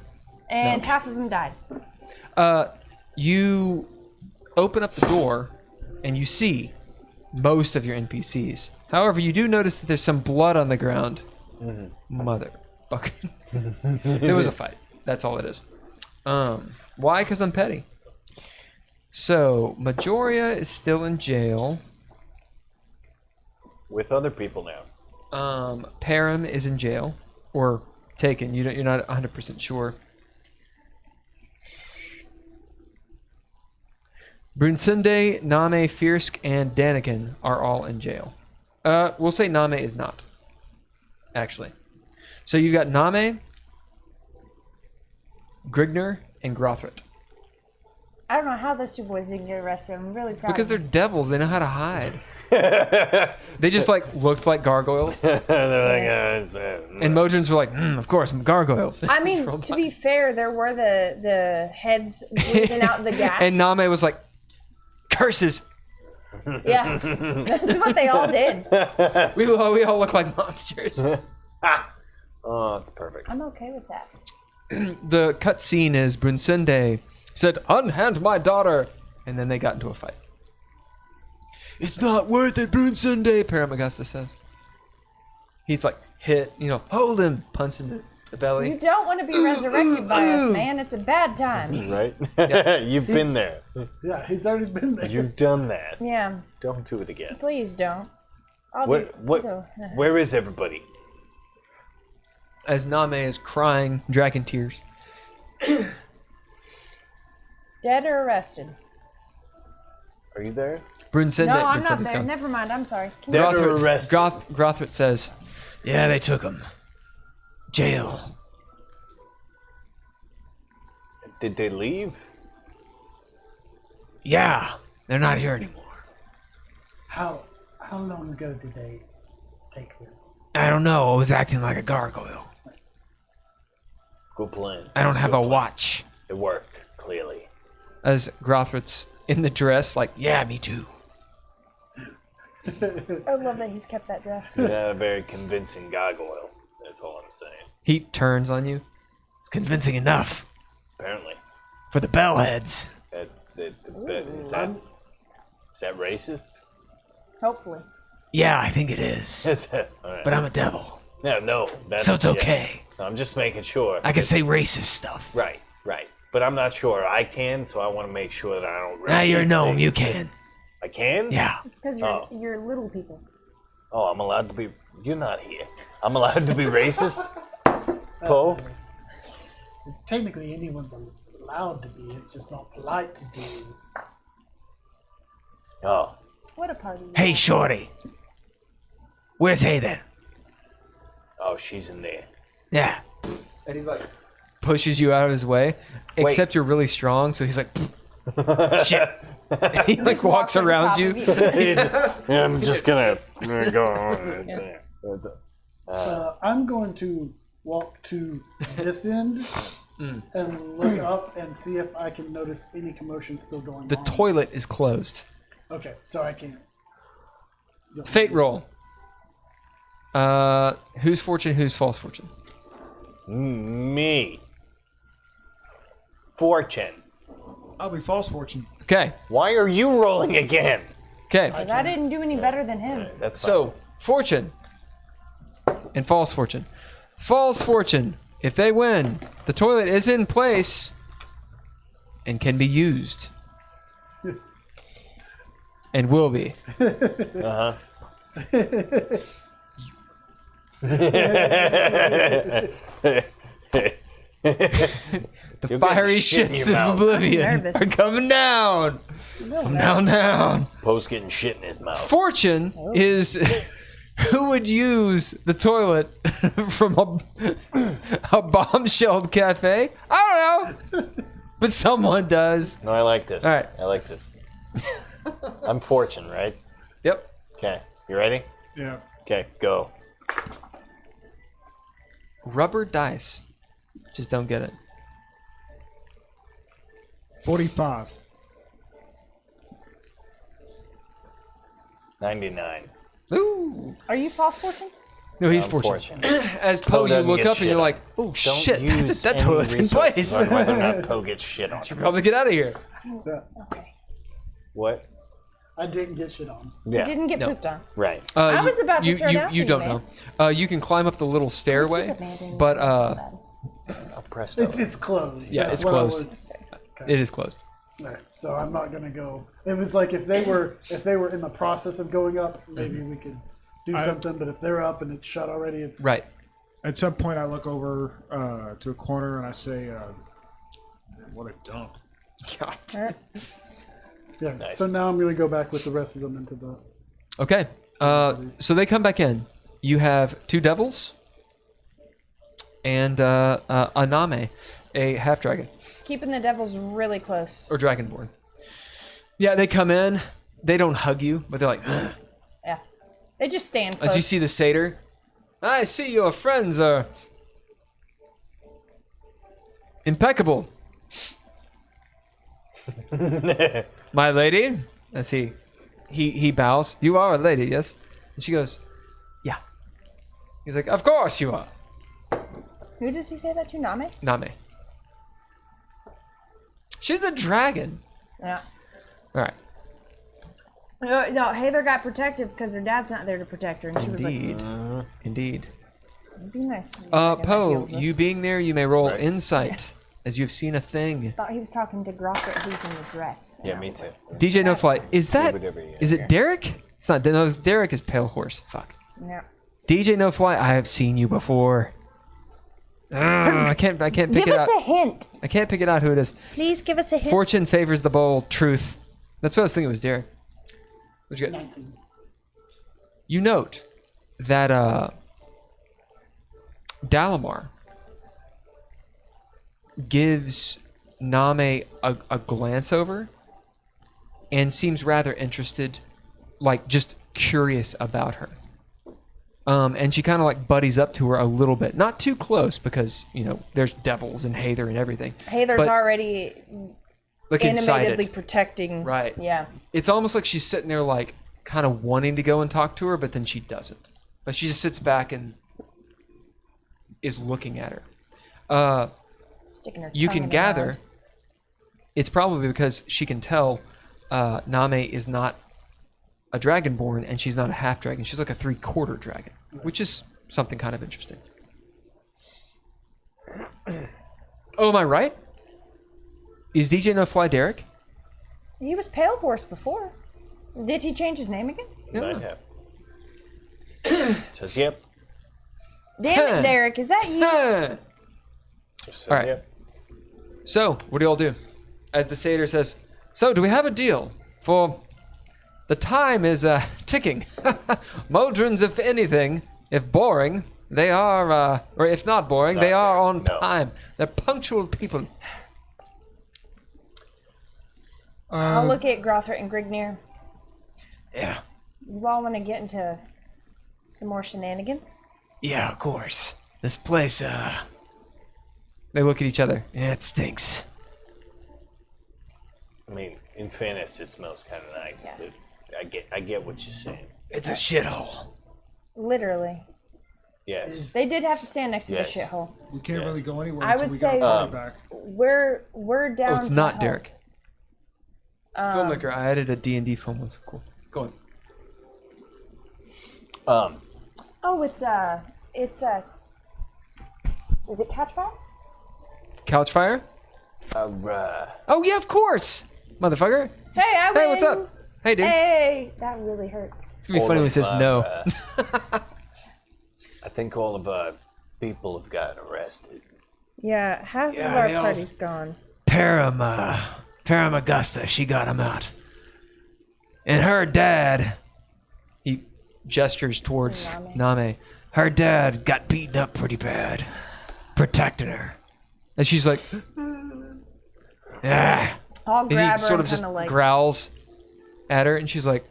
and half of them died. you open up the door and you see most of your NPCs. However, you do notice that there's some blood on the ground. Motherfucker. There was a fight. That's all it is. Why? Because I'm petty. So, Majoria is still in jail. With other people now. Param is in jail. Or taken. You're not 100% sure. Brunsunde, Name, Fiersk, and Daniken are all in jail. We'll say Name is not. Actually. So you've got Name, Grigner, and Grothrit. I don't know how those two boys didn't get arrested. I'm really proud. Because of they're them. devils. They know how to hide. They just like looked like gargoyles. They're like, And Modrons were like, of course, gargoyles. I mean, to be fair, there were the heads breathing out the gas. And Name was like, curses. Yeah, that's what they all did. We all look like monsters. oh, it's perfect. I'm okay with that. The cutscene is Brunsende said, unhand my daughter. And then they got into a fight. It's not worth it, Brunsende, Paramagasta says. He's like, hit, hold him, punch in the belly. You don't want to be resurrected by us, man. It's a bad time. Right? You've been there. Yeah, he's already been there. You've done that. Yeah, Don't do it again. please don't. I'll What? go. Where is everybody? As Name is crying, dragging tears. Dead or arrested? Are you there? Brunsende. No, I'm not Brunsende's there. gone. Never mind. I'm sorry. Can Dead you- or arrested? Grothrit says, yeah, they took him. Jail. Did they leave? Yeah, they're not here anymore. How long ago did they take him? I don't know. I was acting like a gargoyle. Good plan. I don't have a watch. It worked, clearly. As Grothrit's in the dress, like, yeah, me too. I love that he's kept that dress. You're not a very convincing gargoyle. That's all I'm saying. He turns on you. It's convincing enough Apparently. for the bellheads. Is that racist? Hopefully. Yeah, I think it is. All right. But I'm a devil, No. That's, so it's okay. Yeah. I'm just making sure. I can say racist stuff. Right. But I'm not sure I can, so I want to make sure that I don't. Now you're a repeat gnome. things. You can. I can? Yeah. It's because Oh. you're little people. Oh, I'm allowed to be. You're not here. I'm allowed to be racist? Poe? Technically, anyone's allowed to be. It's just not polite to do. Oh. What a party. Hey, shorty. Where's Hayden? Oh, she's in there. Yeah. And he like pushes you out of his way. Except you're really strong, so he's like, shit. He like walks over the around top you. of Yeah, I'm just gonna go on. I'm going to walk to this end and look up and see if I can notice any commotion still going The on. toilet is closed. Okay, so I can't. Fate roll. Who's fortune? Who's false fortune? Me. Fortune. I'll be false fortune. Okay. Why are you rolling again? Okay. Because I didn't do any better than him. That's So fortune and false fortune. False fortune. If they win, the toilet is in place and can be used. And will be. The You'll get fiery shit in your shits of mouth. oblivion Nervous. are coming down. Come down. Poe's getting shit in his mouth. Fortune is who would use the toilet from a bombshelled cafe? I don't know. But someone does. No, I like this. All right. I like this. I'm Fortune, right? Yep. Okay. You ready? Yeah. Okay, go. Rubber dice. Just don't get it. 45. 99. Ooh. Are you false fortune? No, he's I'm fortune. As Poe, you doesn't look get up and shit you're on. like, oh Don't shit, use that any toilet's in resources place. on whether or not Poe gets shit on. Probably get out of here. Okay. What? I didn't get shit on. Yeah. Didn't get No. pooped on. Right. I was about to you, throw you, down you for don't you, know. You can climb up the little stairway, but I'll press that. It's closed. Yeah, That's it's what I closed. was- it is closed. Alright, so I'm not gonna go. It was like if they were in the process of going up, maybe we could do something. But if they're up and it's shut already, it's Right. At some point, I look over to a corner and I say, "What a dump!" Alright. Yeah. Nice. So now I'm gonna go back with the rest of them into the. Okay. So they come back in. You have two devils and Aname, a half dragon Keeping the devils really close. or dragonborn. Yeah, they come in. They don't hug you, but they're like, "Ugh." Yeah. They just stand close. As you see the satyr, I see your friends are impeccable. My lady, as he bows. You are a lady, yes? And she goes, yeah. He's like, of course you are. Who does he say that to? Name? Name. She's a dragon. Yeah. All right. No, Heather got protected because her dad's not there to protect her, and she was Indeed. like, Indeed. "It'd be nice." to be a dragon that Poe, heals us." you being there, you may roll Right. insight as you've seen a thing. thought he was talking to Groffert, who's in the dress. Yeah, me too. DJ No Flight. Is that? whatever you Is hear. it Derek? It's not. No, Derek is Pale Horse. Fuck. Yeah. DJ No Flight. I have seen you before. I can't pick Give it us out. a hint. I can't pick it out who it is. Please give us a hint. Fortune favors the bold. Truth. That's what I was thinking. It was Derek. What'd you get? 19. You note that Dalamar gives Name a glance over and seems rather interested, like just curious about her. And she kind of like buddies up to her a little bit, not too close because you know there's devils and Heather and everything. Heather's but, already like animatedly excited. protecting. Right. Yeah. It's almost like she's sitting there like kind of wanting to go and talk to her, but then she doesn't. But she just sits back and is looking at her. Sticking her You tongue can in her gather mouth. it's probably because she can tell Name is not a dragonborn and she's not a half dragon. She's like a 3/4 dragon, which is something kind of interesting. Oh, am I right? Is DJ No Fly Derek? He was Pale Horse before. Did he change his name again? Might have. Says yep. Damn Huh. it, Derek, is that you? Huh. Says All right. yep. So, what do you all do? As the satyr says, so do we have a deal? For the time is ticking. Modrons, if anything, if boring, they are, or if not boring, It's they not are there, on no. time. They're punctual people. I'll look at Grothert and Grignir. Yeah. You all want to get into some more shenanigans? Yeah, of course. This place, They look at each other. Yeah, it stinks. I mean, in fairness, it smells kind of nice. Yeah. But I get what you're saying. It's a shithole. Literally. Yes. They did have to stand next to Yes. the shithole. We can't Yeah. really go anywhere I until would we get say- our party back. We're down. Oh, it's to not help. Derek. Filmmaker, I added a D&D film once. Cool. Go on. Oh, it's is it Catchfire? Couchfire? Oh, yeah, of course! Motherfucker. Hey, I win. Hey, what's up? Hey, dude. Hey, that really hurt. It's gonna be funny when he says no. I think all of our people have gotten arrested. Yeah, half Yeah, of our they all- party's gone. Paramagusta, she got him out. And her dad, he gestures towards Name. Her dad got beaten up pretty bad, protecting her. And she's like, ah. I'll And he grab her sort and of just kind of like. growls at her, and she's like,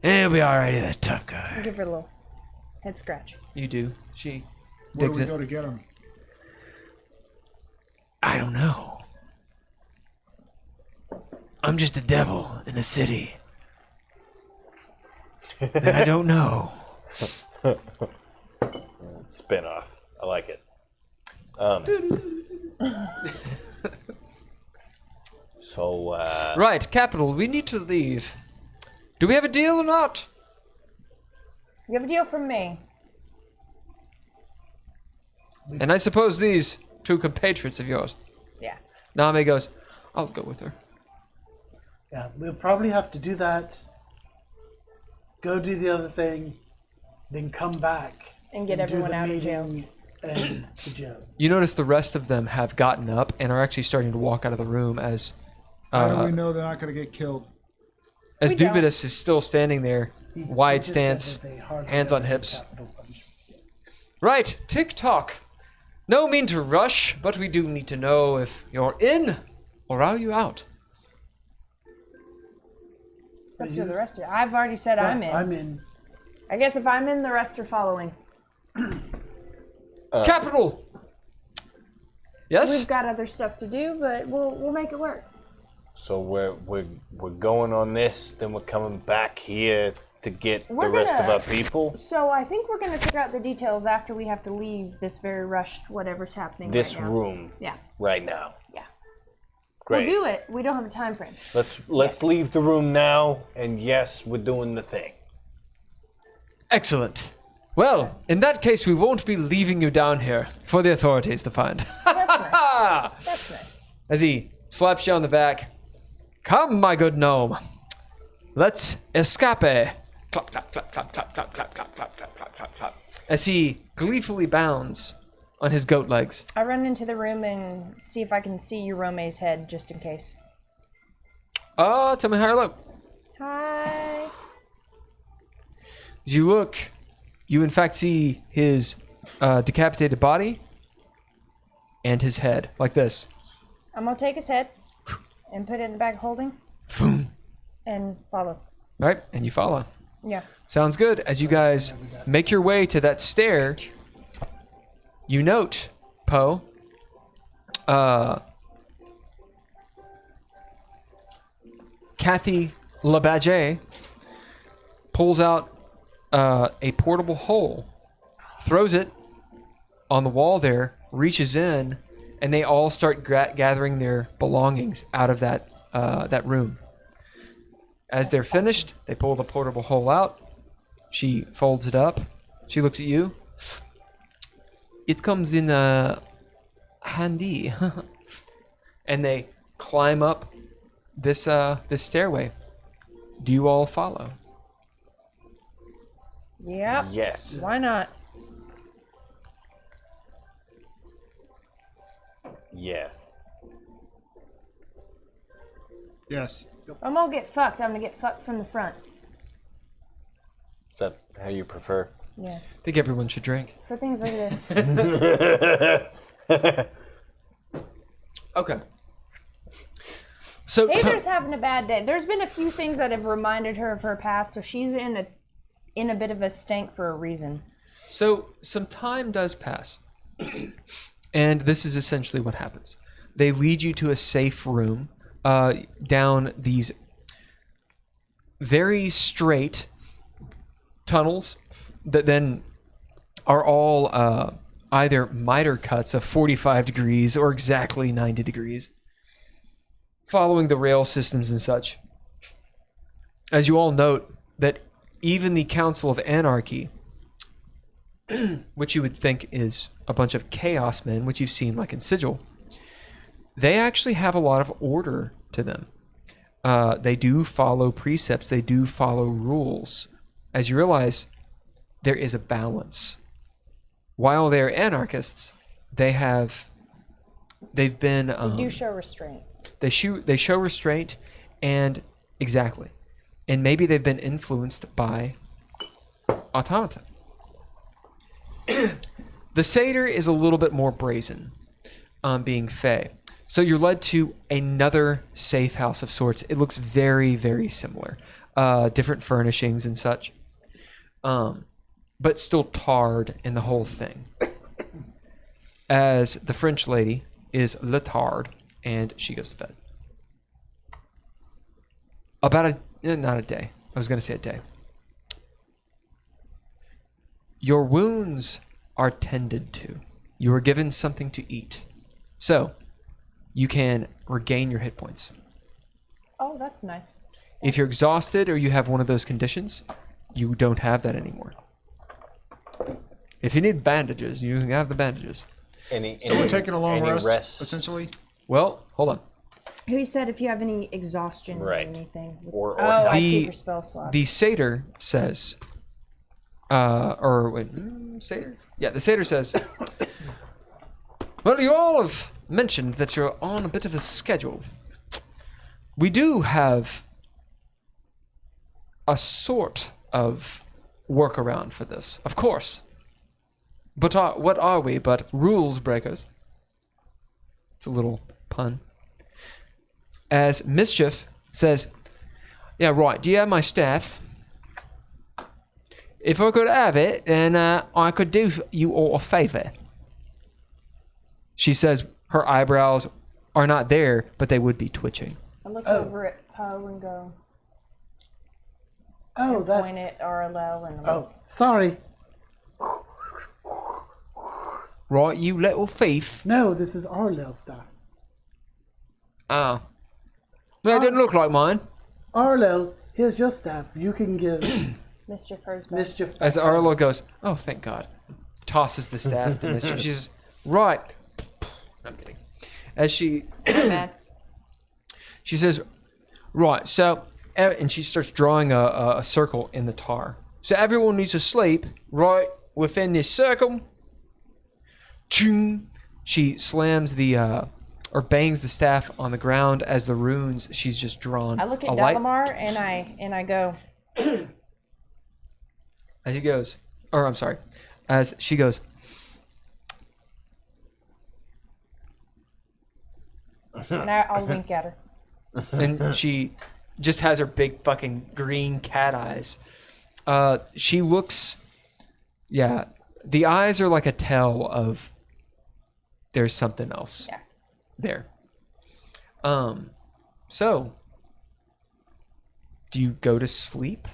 it'll be all right, he's a tough guy. Give her a little head scratch. You do. She Where do digs we it. go to get him? I don't know. I'm just a devil in a city. And I don't know. Spin-off. I like it. So, Right, Capital, we need to leave. Do we have a deal or not? You have a deal from me. And I suppose these two compatriots of yours. Yeah. Name goes, I'll go with her. Yeah, we'll probably have to do that. Go do the other thing, then come back And get do everyone the out of jail. meeting and the jail. You notice the rest of them have gotten up and are actually starting to walk out of the room as How do we know they're not going to get killed? We don't. Dubidus is still standing there, He wide just said stance, that they hardly hands on ever hips. capital punishment. Right, tick-tock. No mean to rush, but we do need to know if you're in or are you out. It's up to the rest of you. I've already said I'm in. I'm in. I guess if I'm in, the rest are following. Capital! Yes? We've got other stuff to do, but we'll make it work. So we're going on this, then we're coming back here to get We're the rest of gonna- our people. So I think we're gonna figure out the details after we have to leave this very rushed whatever's happening This right now. room Yeah, right now. yeah. Great. We'll do it. We don't have a time frame. Let's leave the room now, and yes, we're doing the thing. Excellent. Well, in that case, we won't be leaving you down here for the authorities to find. That's nice. That's nice. As he slaps you on the back. Come, my good gnome. Let's escape. Clap, clap, clap, clap, clap, clap, clap, clap, clap, clap, clap, clap, clap. As he gleefully bounds on his goat legs. I run into the room and see if I can see Eurome's head, just in case. Tell me high or low. Hi. As you look, you in fact see his decapitated body and his head, like this. I'm gonna take his head and put it in the bag of holding and follow. Right, and you follow. Yeah. Sounds good. As you guys make your way to that stair, you note, Poe, Kathy LeBadge pulls out a portable hole, throws it on the wall there, reaches in, and they all start gathering their belongings out of that room. As they're finished, they pull the portable hole out. She folds it up. She looks at you. It comes in handy. And they climb up this stairway. Do you all follow? Yep. Yes. Why not? Yes. Yes. I'm gonna get fucked. I'm gonna get fucked from the front. Is that how you prefer? Yeah. I think everyone should drink. For things like this. Okay. So Taylor's having a bad day. There's been a few things that have reminded her of her past, so she's in a bit of a stank for a reason. So some time does pass. And this is essentially what happens. They lead you to a safe room down these very straight tunnels that then are all either miter cuts of 45 degrees or exactly 90 degrees, following the rail systems and such. As you all note, that even the Council of Anarchy, which you would think is a bunch of chaos men, which you've seen like in Sigil, they actually have a lot of order to them. They do follow precepts. They do follow rules. As you realize, there is a balance. While they're anarchists, they've been Do show restraint. they show restraint, and exactly, and maybe they've been influenced by automata. The satyr is a little bit more brazen, being fey. So you're led to another safe house of sorts. It looks very, very similar. Different furnishings and such. But still tarred in the whole thing. As the French lady is letard, and she goes to bed. Not a day. I was going to say a day. Your wounds are tended to. You are given something to eat. So, you can regain your hit points. Oh, that's nice. If you're exhausted or you have one of those conditions, you don't have that anymore. If you need bandages, you can have the bandages. So we're taking a long any rest, essentially. Well, hold on. He said if you have any exhaustion Right. or anything. Or oh, I see The- your spell slot. The satyr says, satyr? Yeah, the satyr says, well, you all have mentioned that you're on a bit of a schedule. We do have a sort of workaround for this, of course. But what are we but rules breakers? It's a little pun. As Mischief says, yeah, right, do you have my staff? If I could have it, then I could do you all a favor. She says her eyebrows are not there, but they would be twitching. I look over at Poe and go, Oh, point that's. at RLL and I'm Oh, sorry. Right, you little thief. No, this is our little stuff. Ah. No, it didn't look like mine. Arlo, here's your staff. You can give Mischief hers back. Mischief. As Arlo goes, oh, thank God. Tosses the staff to Mischief. She says, right. I'm kidding. As she Mad. She says, right, so, and she starts drawing a circle in the tar. So everyone needs to sleep right within this circle. Ching. She slams or bangs the staff on the ground as the runes she's just drawn. I look at alight. Dalamar and I go, As he goes, or I'm sorry, as she goes, and I'll wink at her. and she just has her big fucking green cat eyes. She looks, yeah, the eyes are like a tell of there's something else Yeah. there. So, do you go to sleep?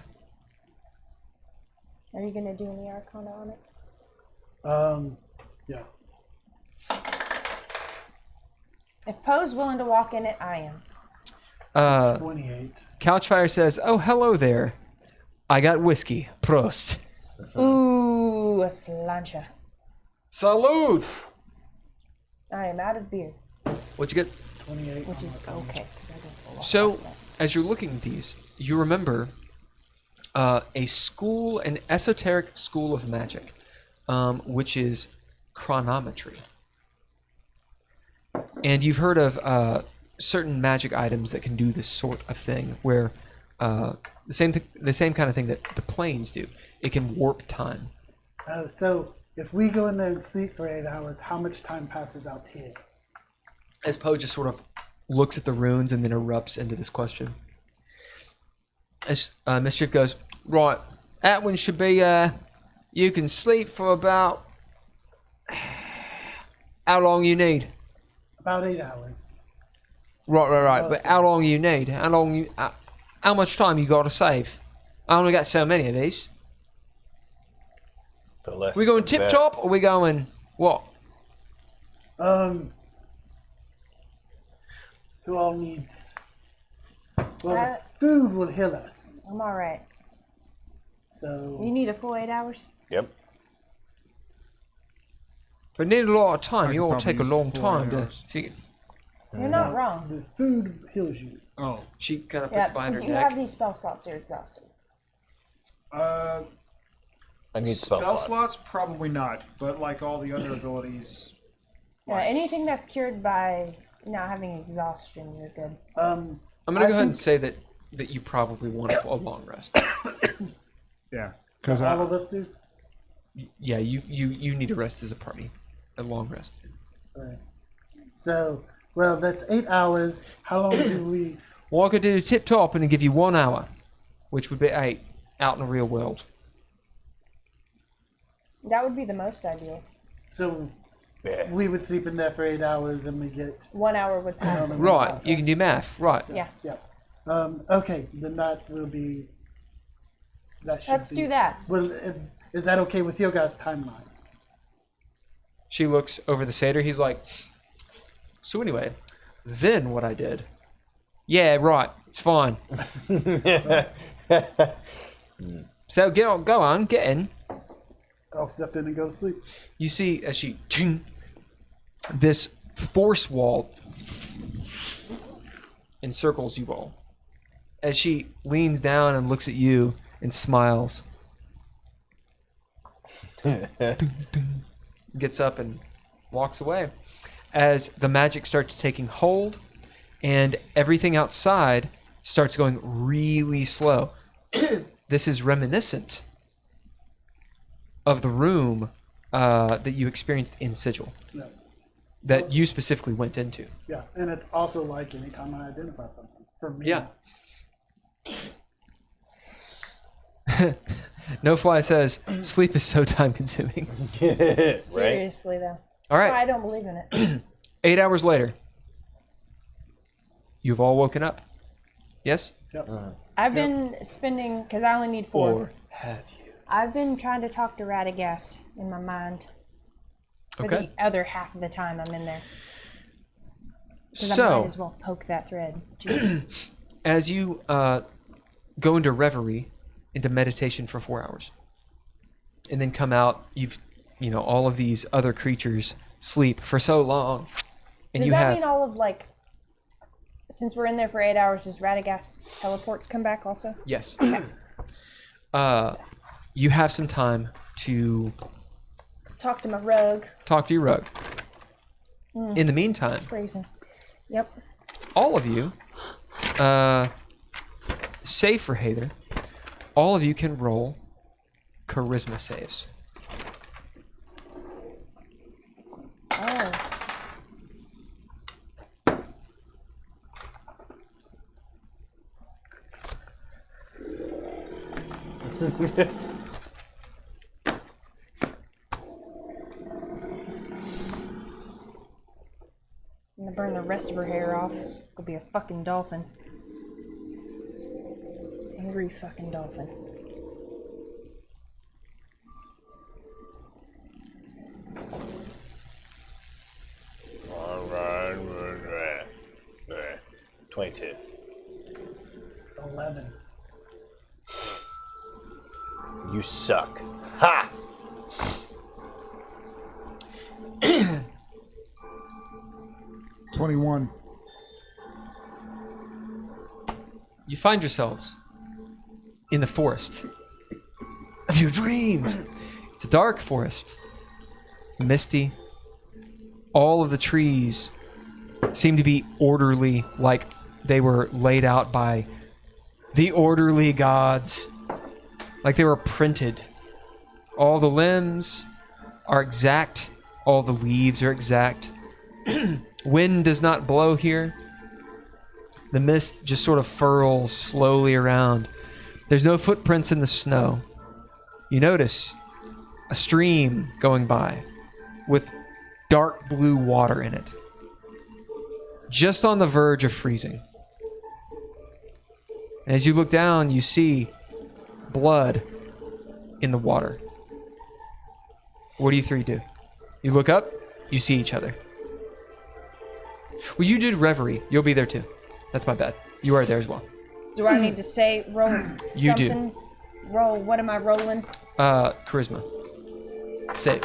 Are you gonna do any Arcana on it? Yeah. If Poe's willing to walk in it, I am. 28. Couchfire says, "Oh, hello there. I got whiskey. Prost. Ooh, a slancha. Salud. I am out of beer, What'd you get?" 28. which is okay. 'Cause I don't walk So, past that. as you're looking at these, you remember an esoteric school of magic, which is chronometry. And you've heard of certain magic items that can do this sort of thing, where the same kind of thing that the planes do. It can warp time. Oh, so if we go in there and sleep for 8 hours, how much time passes out here? As Poe just sort of looks at the runes and then erupts into this question. As Mischief goes, right, that one should be, you can sleep for about, how long you need? About 8 hours. Right, but how long you need? How much time you got to save? I only got so many of these. The less We going the tip better. top or we going, what? Who all needs? Well, Uh, food will heal us. I'm all right. So You need a full 8 hours? Yep. We need a lot of time. I You could all probably take a use long 4 time to hours. figure. You're not wrong. the food heals you. Oh. She kind of puts Yeah, behind her you neck. have these spell slots. You're exhausted. I need spell, Spell slots. slots, probably not, but like all the other abilities. Yeah, anything that's cured by not having exhaustion, you're good. I'm gonna go ahead and say that you probably want a long rest. Yeah, because All of us do. Yeah, you need a rest as a party, a long rest. Right. So, well, that's 8 hours. How long do we? Well, I could do the tip top and then give you 1 hour, which would be 8 out in the real world. That would be the most ideal. So Yeah. we would sleep in there for 8 hours, and we get 1 hour would pass. Right, you can do math. Right. Yeah, yeah. Okay, then that will be. That should let's be, do that. Well, is that okay with your guys' timeline? She looks over the satyr. He's like, so anyway, then what I did? Yeah, right. It's fine. So go on, get in. I'll step in and go to sleep. You see as she ching, this force wall encircles you all. As she leans down and looks at you and smiles. Gets up and walks away. As the magic starts taking hold and everything outside starts going really slow. This is reminiscent of the room that you experienced in Sigil, Yeah. that you specifically went into. Yeah, and it's also like anytime I identify something for me. Yeah. No Fly says sleep is so time consuming. Right? Seriously, though. All That's why I right. don't believe in it. 8 hours later, you've all woken up. Yes? I've been spending, because I only need 4. Or have you? I've been trying to talk to Radagast in my mind for Okay. the other half of the time I'm in there. Because I might So, as well poke that thread. Jeez. as you go into reverie, into meditation for 4 hours, and then come out, all of these other creatures sleep for so long, and Does you that have mean all of, like, since we're in there for 8 hours, does Radagast's teleports come back also? yes, you have some time to Talk to my rogue. talk to your rogue. In the meantime, Phrasing. Yep. all of you, save for Hather, all of you can roll charisma saves. Oh. I'm gonna burn the rest of her hair off. It'll be a fucking dolphin. Angry fucking dolphin. All right. 22. 11. You suck. Ha! 21. You find yourselves in the forest of your dreams. It's a dark forest. It's misty. All of the trees seem to be orderly, like they were laid out by the orderly gods, like they were printed. All the limbs are exact. All the leaves are exact. Wind does not blow here. The mist just sort of furls slowly around. There's no footprints in the snow. You notice a stream going by with dark blue water in it, just on the verge of freezing. And as you look down, you see blood in the water. What do you three do? You look up, you see each other. Well, you did Reverie. You'll be there too. That's my bad. You are there as well. Do I need to say roll You do. something? Roll. What am I rolling? Charisma. Save.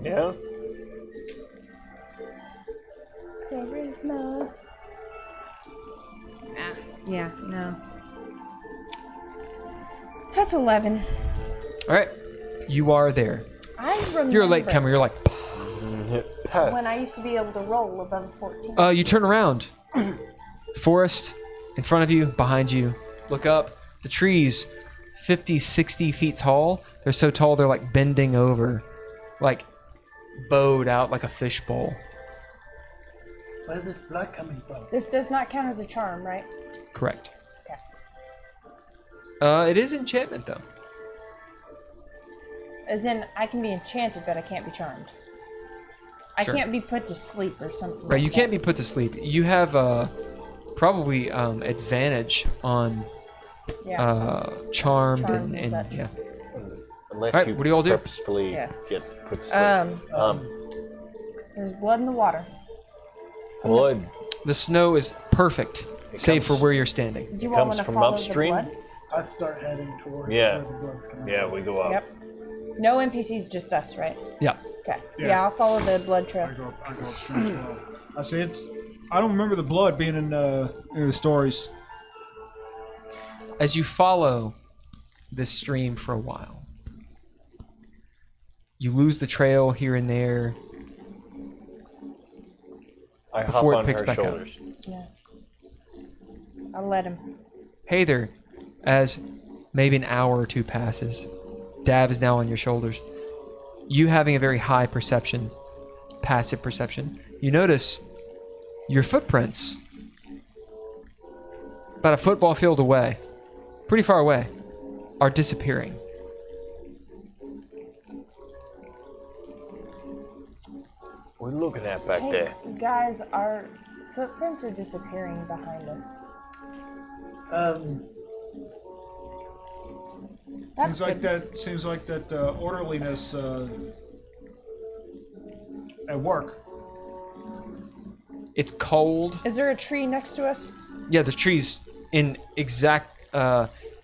Yeah? Charisma. Yeah, no. That's 11. All right. You are there. I remember You're a late comer. You're like, when I used to be able to roll above 14. you turn around. Forest in front of you, behind you. Look up. The trees, 50, 60 feet tall. They're so tall they're like bending over, like bowed out like a fishbowl. Where's this blood coming from? This does not count as a charm, right? Correct. Okay. It is enchantment though. As in, I can be enchanted, but I can't be charmed. I Sure. can't be put to sleep or something. Right, like you can't that. be put to sleep. You have probably advantage on Yeah. charmed Charms and, and such. yeah. Unless Alright, you what do you all do? purposefully Yeah. get put to sleep. There's blood in the water. Blood The snow is perfect, save comes- for where you're standing. Do you all comes want to from follow upstream? the blood? I start heading towards Yeah. where the blood's coming Yeah, from. we go up. Yep. No NPCs, just us, right? Yeah. Okay. Yeah. Yeah, I'll follow the blood trail. I go upstream as well. I say it's. I don't remember the blood being in the stories. As you follow this stream for a while, you lose the trail here and there. I hop before it on picks her back up. shoulders. Yeah. I'll let him. Hey there, as maybe an hour or two passes, Dav is now on your shoulders. You having a very high perception, passive perception, you notice your footprints about a football field away, pretty far away, are disappearing. What are you looking at back Hey, there? guys, our footprints are disappearing behind us. That's Seems like that orderliness at work. It's cold. Is there a tree next to us? Yeah, the tree's in exact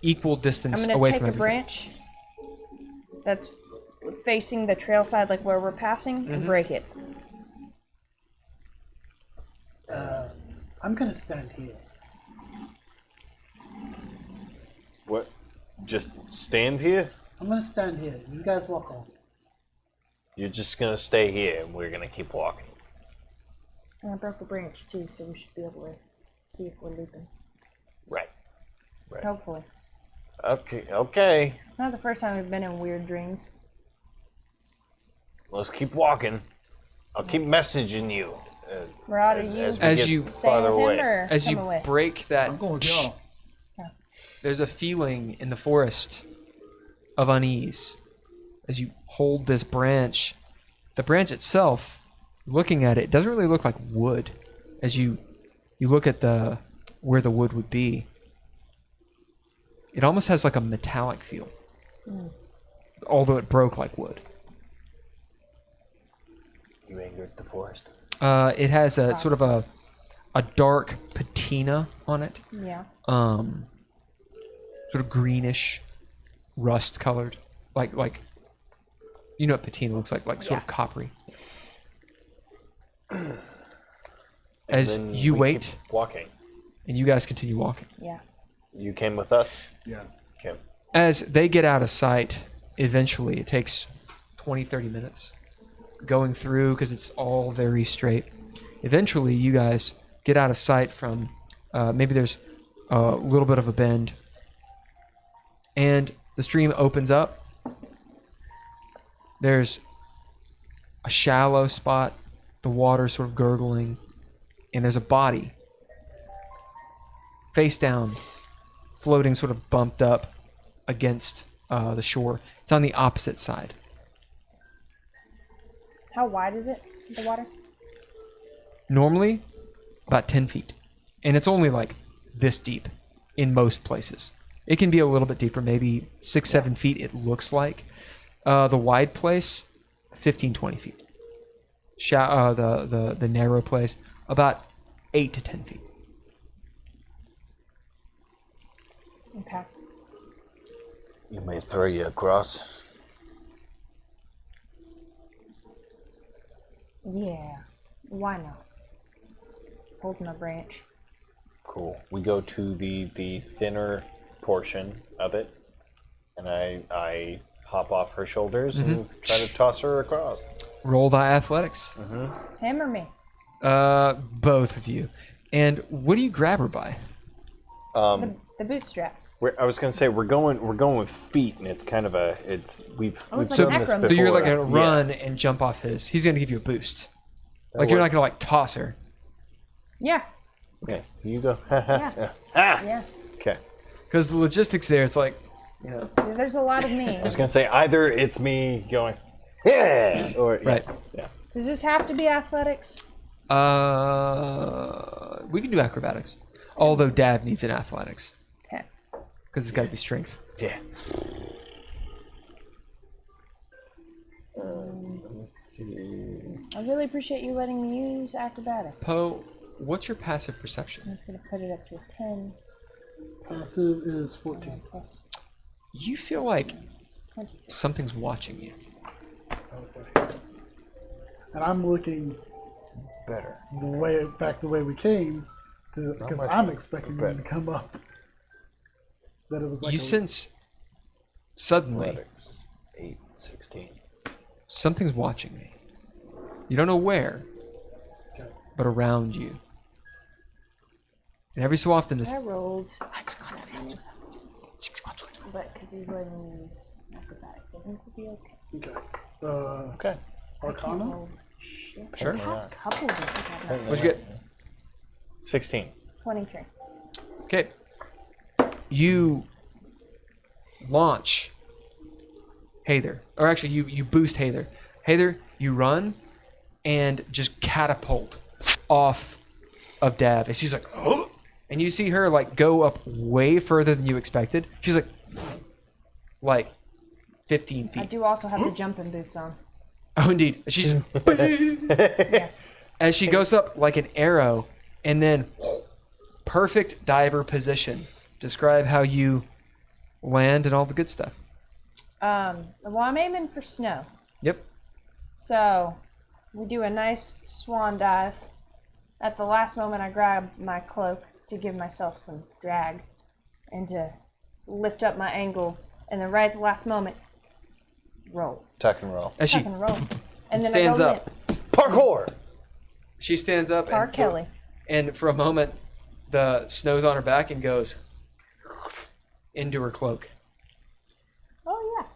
equal distance I'm gonna away take from a everything. branch that's facing the trail side, like where we're passing, and break it. I'm gonna stand here. What? Just stand here? I'm gonna stand here. You guys walk on. You're just gonna stay here and we're gonna keep walking. And I broke a branch too, so we should be able to see if we're looping. Right. Right. Hopefully. Okay. Not the first time we've been in weird dreams. Let's keep walking. I'll keep messaging you. Rod, are you we As get you- staying farther with him away. or As come you away? break that, I'm going with y'all. there's a feeling in the forest of unease. As you hold this branch, the branch itself, looking at it, doesn't really look like wood. As you look at where the wood would be, it almost has like a metallic feel, although it broke like wood. You angered the forest. It has a sort of a dark patina on it, Yeah. sort of greenish, rust colored, like you know what patina looks like sort of Yeah. coppery. And As then you we wait, keep walking. and you guys continue walking. Yeah. You came with us? Yeah. Okay. As they get out of sight, eventually, it takes 20, 30 minutes going through because it's all very straight. Eventually, you guys get out of sight from maybe there's a little bit of a bend, and the stream opens up. There's a shallow spot, the water sort of gurgling, and there's a body face down, floating sort of bumped up against the shore. It's on the opposite side. How wide is it, the water? Normally, about 10 feet. And it's only like this deep in most places. It can be a little bit deeper, maybe 6, 7 feet, it looks like. The wide place, 15, 20 feet. The narrow place, about 8 to 10 feet. Okay. You may throw you across. Yeah. Why not? Holding a branch. Cool. We go to the thinner portion of it, and I hop off her shoulders and try to toss her across. Roll the athletics. Him or me? Both of you. And what do you grab her by? The bootstraps. I was gonna say we're going with feet, and it's kind of we've it's like done an this acrobat. before. So you're like Yeah. gonna run and jump off his. He's gonna give you a boost. Like you're not works. gonna like toss her. Yeah. Okay, you go. Yeah. Ah! Yeah. Okay. Because the logistics there, it's like, you know. There's a lot of me. I was gonna say either it's me going, yeah, or Right. yeah. Does this have to be athletics? We can do acrobatics. Although Dav needs an athletics. Okay. Because it's got to be strength. Yeah. I really appreciate you letting me use acrobatics. Poe, what's your passive perception? I'm just gonna put it up to a 10. Passive is 14. Plus You feel like 20. something's watching you. And I'm looking Better. the way we came, because much I'm better, expecting but them to come up. That it was like You sense suddenly Athletics. 8, 16. something's watching me. You don't know where, but around you. And every so often, this I rolled. But because he's letting me use acrobatics, I think we'll be okay. Okay. Okay. Arcana? Oh, shit. Sure. The past couple of these have not. what'd you get? 16. 23. Okay. You launch Hather. Or actually, you boost Hather. Hather, you run and just catapult off of Dav. And she's like, oh! And you see her like go up way further than you expected. She's like 15 I feet. do also have the jumping boots on. Oh, indeed. She's as she goes up like an arrow, and then perfect diver position. Describe how you land and all the good stuff. Well, I'm aiming for snow. Yep. So we do a nice swan dive. At the last moment, I grab my cloak to give myself some drag and to lift up my angle. And then right at the last moment, roll. Tuck and roll. As she Tuck and roll. And then stands I go up, Parkour! she stands up R. and, Kelly. and for a moment, the snow's on her back and goes into her cloak. Oh, yeah.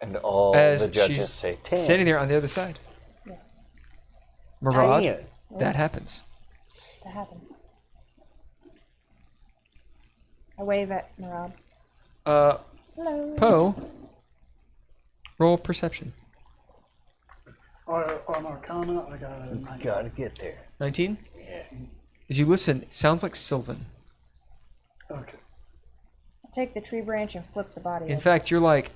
And all As the judges she's say 10. standing there on the other side. Yes. Murad, 10. that happens. That happens. I wave at Murad. Hello. Poe, roll perception. On Arcana, I got a 9. Gotta get there. 19? Yeah. As you listen, it sounds like Sylvan. Okay. I take the tree branch and flip the body In over. fact, you're like,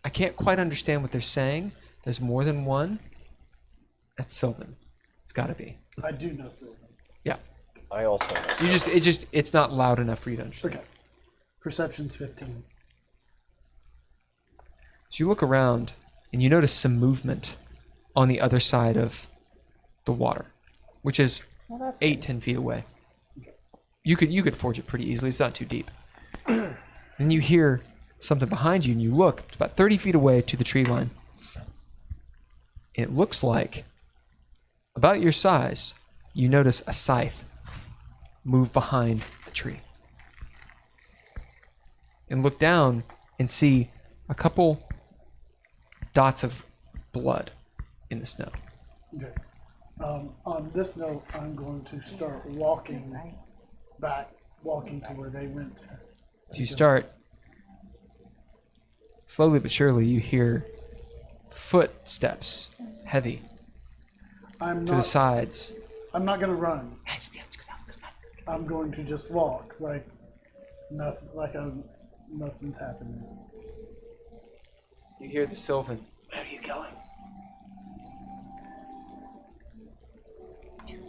I can't quite understand what they're saying. There's more than one. That's Sylvan. It's gotta be. I do know Sylvan. Yeah. I also know. It's not loud enough for you to understand. Okay. Perception's 15. So you look around and you notice some movement on the other side of the water, which is Well, that's 10 feet away. You could forge it pretty easily. It's not too deep. Then you hear something behind you, and you look. It's about 30 feet away to the tree line. And it looks like, about your size, you notice a scythe move behind the tree. And look down and see a couple dots of blood in the snow. Okay. On this note, I'm going to start walking back, walking to where they went. So you start, slowly but surely, you hear footsteps, heavy, I'm to the not. sides. I'm not gonna run. I'm going to just walk like nothing. Nothing's happening. You hear the Sylvan. Where are you going?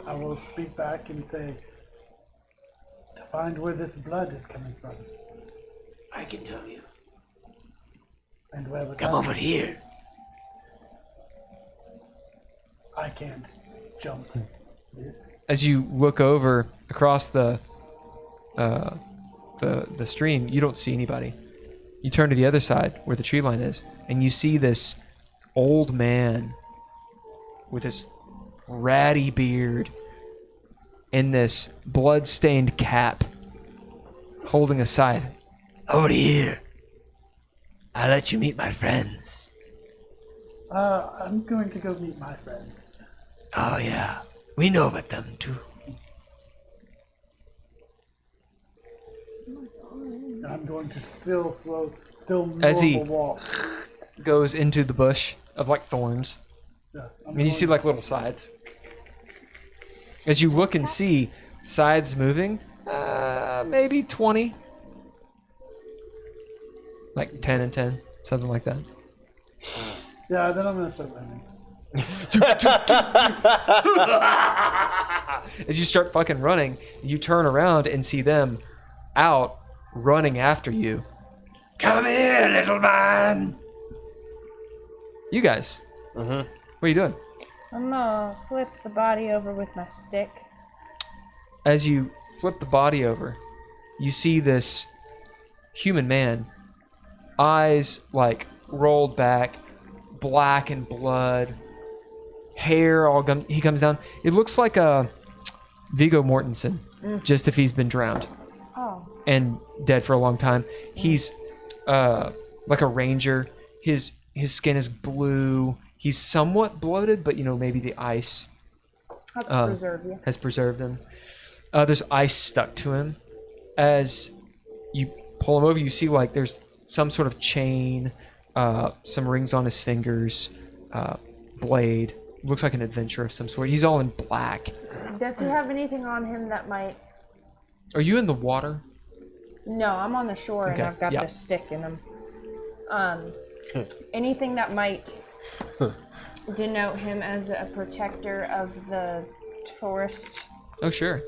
I will speak back and say, to find where this blood is coming from, I can tell you. and where the Come over here. I can't jump this. As you look over across the stream, you don't see anybody. You turn to the other side where the tree line is, and you see this old man with this ratty beard and this blood-stained cap holding a scythe. Over here. I'll let you meet my friends. I'm going to go meet my friends. Oh, yeah. We know about them, too. And I'm going to still As he- normal walk. Goes into the bush of like thorns. Yeah, I mean, you see like little sides. As you look and see sides moving, maybe 20. Like 10 and 10, something like that. Yeah, then I'm gonna start running. As you start fucking running, you turn around and see them out running after you. Come here, little man. You guys, what are you doing? I'm gonna flip the body over with my stick. As you flip the body over, you see this human man, eyes like rolled back, black and blood, hair all he comes down. It looks like a Viggo Mortensen, just if he's been drowned Oh. and dead for a long time. He's like a ranger. His skin is blue. He's somewhat bloated, but maybe the ice Have to preserve you. has preserved him. There's ice stuck to him. As you pull him over, you see like there's some sort of chain, some rings on his fingers, blade. Looks like an adventurer of some sort. He's all in black. Does he have anything on him that might? Are you in the water? No, I'm on the shore Okay, and I've got yeah. the stick in him. Anything that might denote him as a protector of the forest? Oh, sure.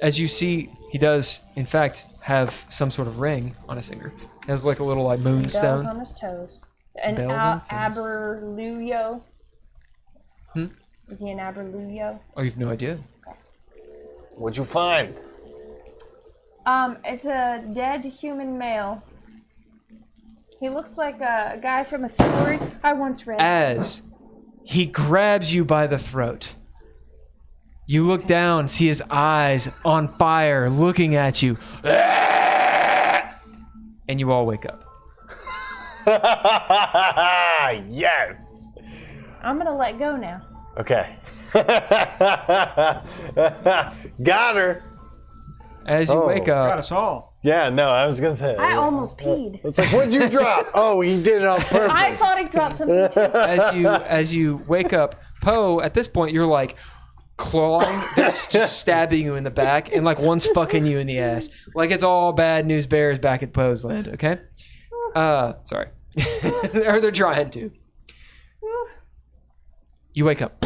As you see, he does, in fact, have some sort of ring on his finger. It has like a little like Bells moonstone. on his toes. An Bells on his toes. Aberluyo. Hmm? Is he an Aberluyo? Oh, you have no idea. What'd you find? It's a dead human male. He looks like a guy from a story I once read. As he grabs you by the throat, you look down, see his eyes on fire, looking at you, and you all wake up. Yes. I'm gonna let go now. Okay. Got her. As you Oh, wake Got up, us all. Yeah, no, I was gonna say. I almost peed. It's like, what'd you drop? Oh, he did it on purpose. I thought he dropped something too. as you wake up, Poe, at this point you're like clawing, they're just stabbing you in the back, and like one's fucking you in the ass. Like it's all bad news bears back at Poe's land, okay? Sorry. Or they're trying to. You wake up.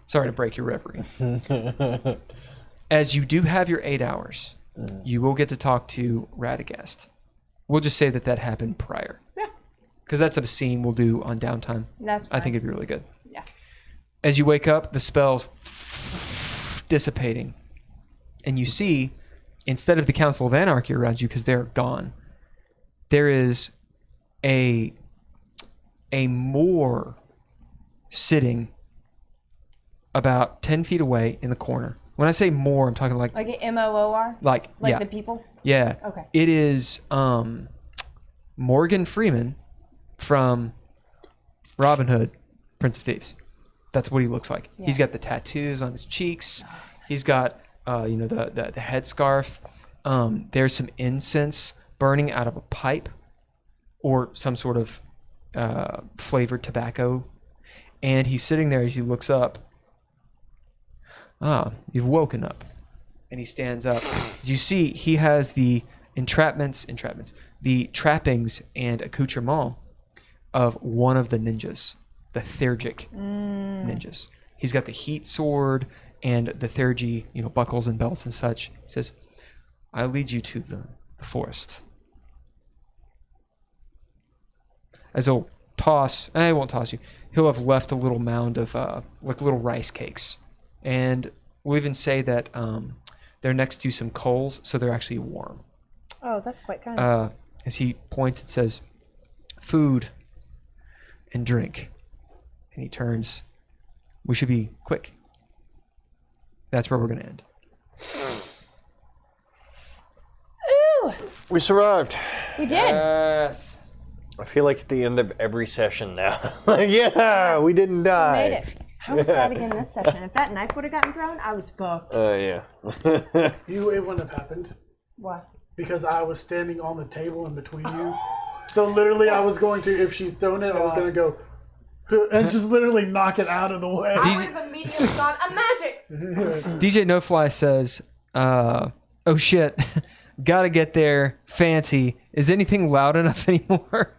Sorry to break your reverie. As you do have your 8 hours, you will get to talk to Radagast. We'll just say that happened prior. Yeah. Because that's a scene we'll do on downtime. That's fine. I think it'd be really good. Yeah. As you wake up, the spell's dissipating. And you see, instead of the Council of Anarchy around you, because they're gone, there is a Moor sitting about 10 feet away in the corner. When I say Moor, I'm talking like Like an MOOR? like yeah. The people? Yeah. Okay. It is Morgan Freeman from Robin Hood, Prince of Thieves. That's what he looks like. Yeah. He's got the tattoos on his cheeks. He's got the headscarf. There's some incense burning out of a pipe or some sort of flavored tobacco. And he's sitting there as he looks up. You've woken up. And he stands up. As you see, he has the the trappings and accoutrement of one of the ninjas, the Thergic ninjas. He's got the heat sword and the Thergy, buckles and belts and such. He says, I'll lead you to the forest. As he'll toss, he won't toss you. He'll have left a little mound of like little rice cakes. And we'll even say that they're next to some coals, so they're actually warm. Oh, that's quite kind. As he points, it says, food and drink. And he turns. We should be quick. That's where we're going to end. Ooh! We survived. We did. I feel like at the end of every session now. Like, yeah, we didn't die. We made it. I almost died again this session. If that knife would have gotten thrown, I was fucked. Yeah. It wouldn't have happened Why? because I was standing on the table in between you. So literally, I was going to, if she'd thrown it, I was going to go and just literally knock it out of the way. I would have immediately gone, a magic! DJ No Fly says, oh shit, gotta get there, fancy. Is anything loud enough anymore?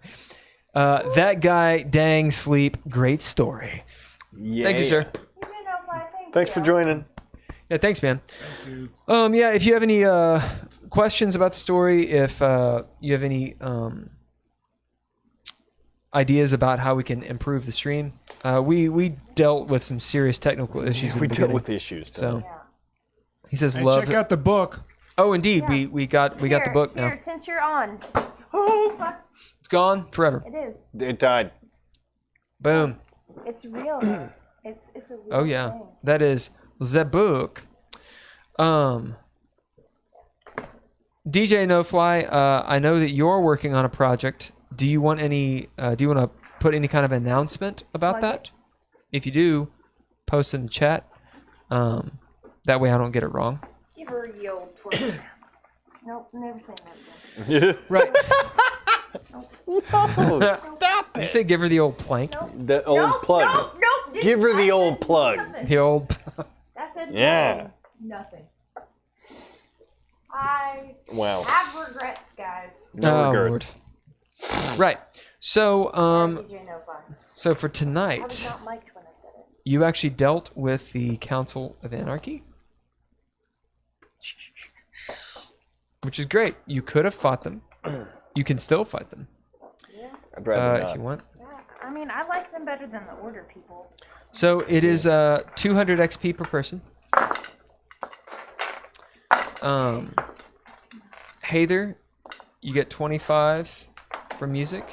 That guy, dang sleep, great story. Yeah. Thank you, sir. Thanks for joining. Yeah, thanks, man. Yeah, if you have any questions about the story, if you have any ideas about how we can improve the stream, we dealt with some serious technical issues. in We the dealt beginning. with the issues. So he says, And "Love." check out the book. Oh, indeed, we got the book now. Here, since you're on, Oh, fuck. It's gone forever. It is. It died. Boom. It's real, though. It's a real Oh yeah, thing. that is the book. DJ No Fly, I know that you're working on a project. Do you want any? Do you want to put any kind of announcement about Plug that? If you do, post in the chat. That way I don't get it wrong. Give her the old plug. Nope, never say that again. Right. Oh, stop You it. say give her the old plank. The old plug. Nope. Give her the old plug. The old. I said Yeah. nothing. I Wow. have regrets, guys. No Oh, regrets. Lord. Right. So DJ No Fun. so for I was tonight, not mic'd when I said it. you actually dealt with the Council of Anarchy, which is great. You could have fought them. You can still fight them I'd rather if not. you want. Yeah, I mean, I like them better than the Order people. So it is 200 XP per person. Hather, you get 25 for music.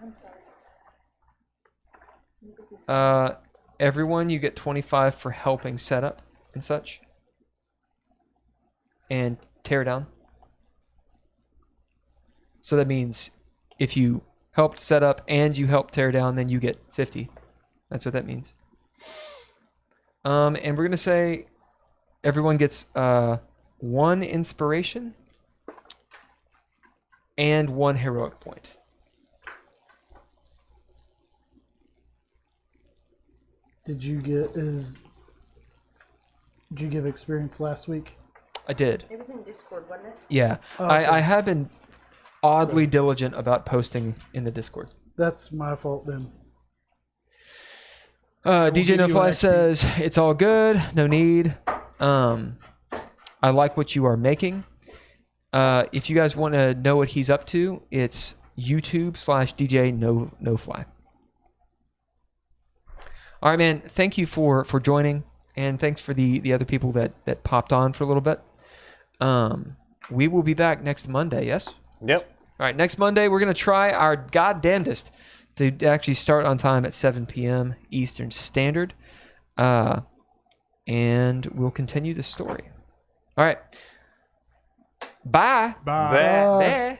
I'm sorry. Everyone, you get 25 for helping set up and such. And tear down. So that means if you helped set up and you helped tear down, then you get 50. That's what that means. And we're gonna say everyone gets 1 inspiration and 1 heroic point. Did you give experience last week? I did. It was in Discord, wasn't it? Yeah. Oh, okay. I have been oddly diligent about posting in the Discord. That's my fault then. DJ give No you Fly an XP. says it's all good, no need. I like what you are making. If you guys want to know what he's up to, it's YouTube/DJ No Fly. All right, man. Thank you for joining, and thanks for the other people that popped on for a little bit. We will be back next Monday. Yes. Yep. All right, next Monday, we're going to try our goddamnedest to actually start on time at 7 p.m. Eastern Standard. And we'll continue the story. All right. Bye. Bye. Bad. Bye.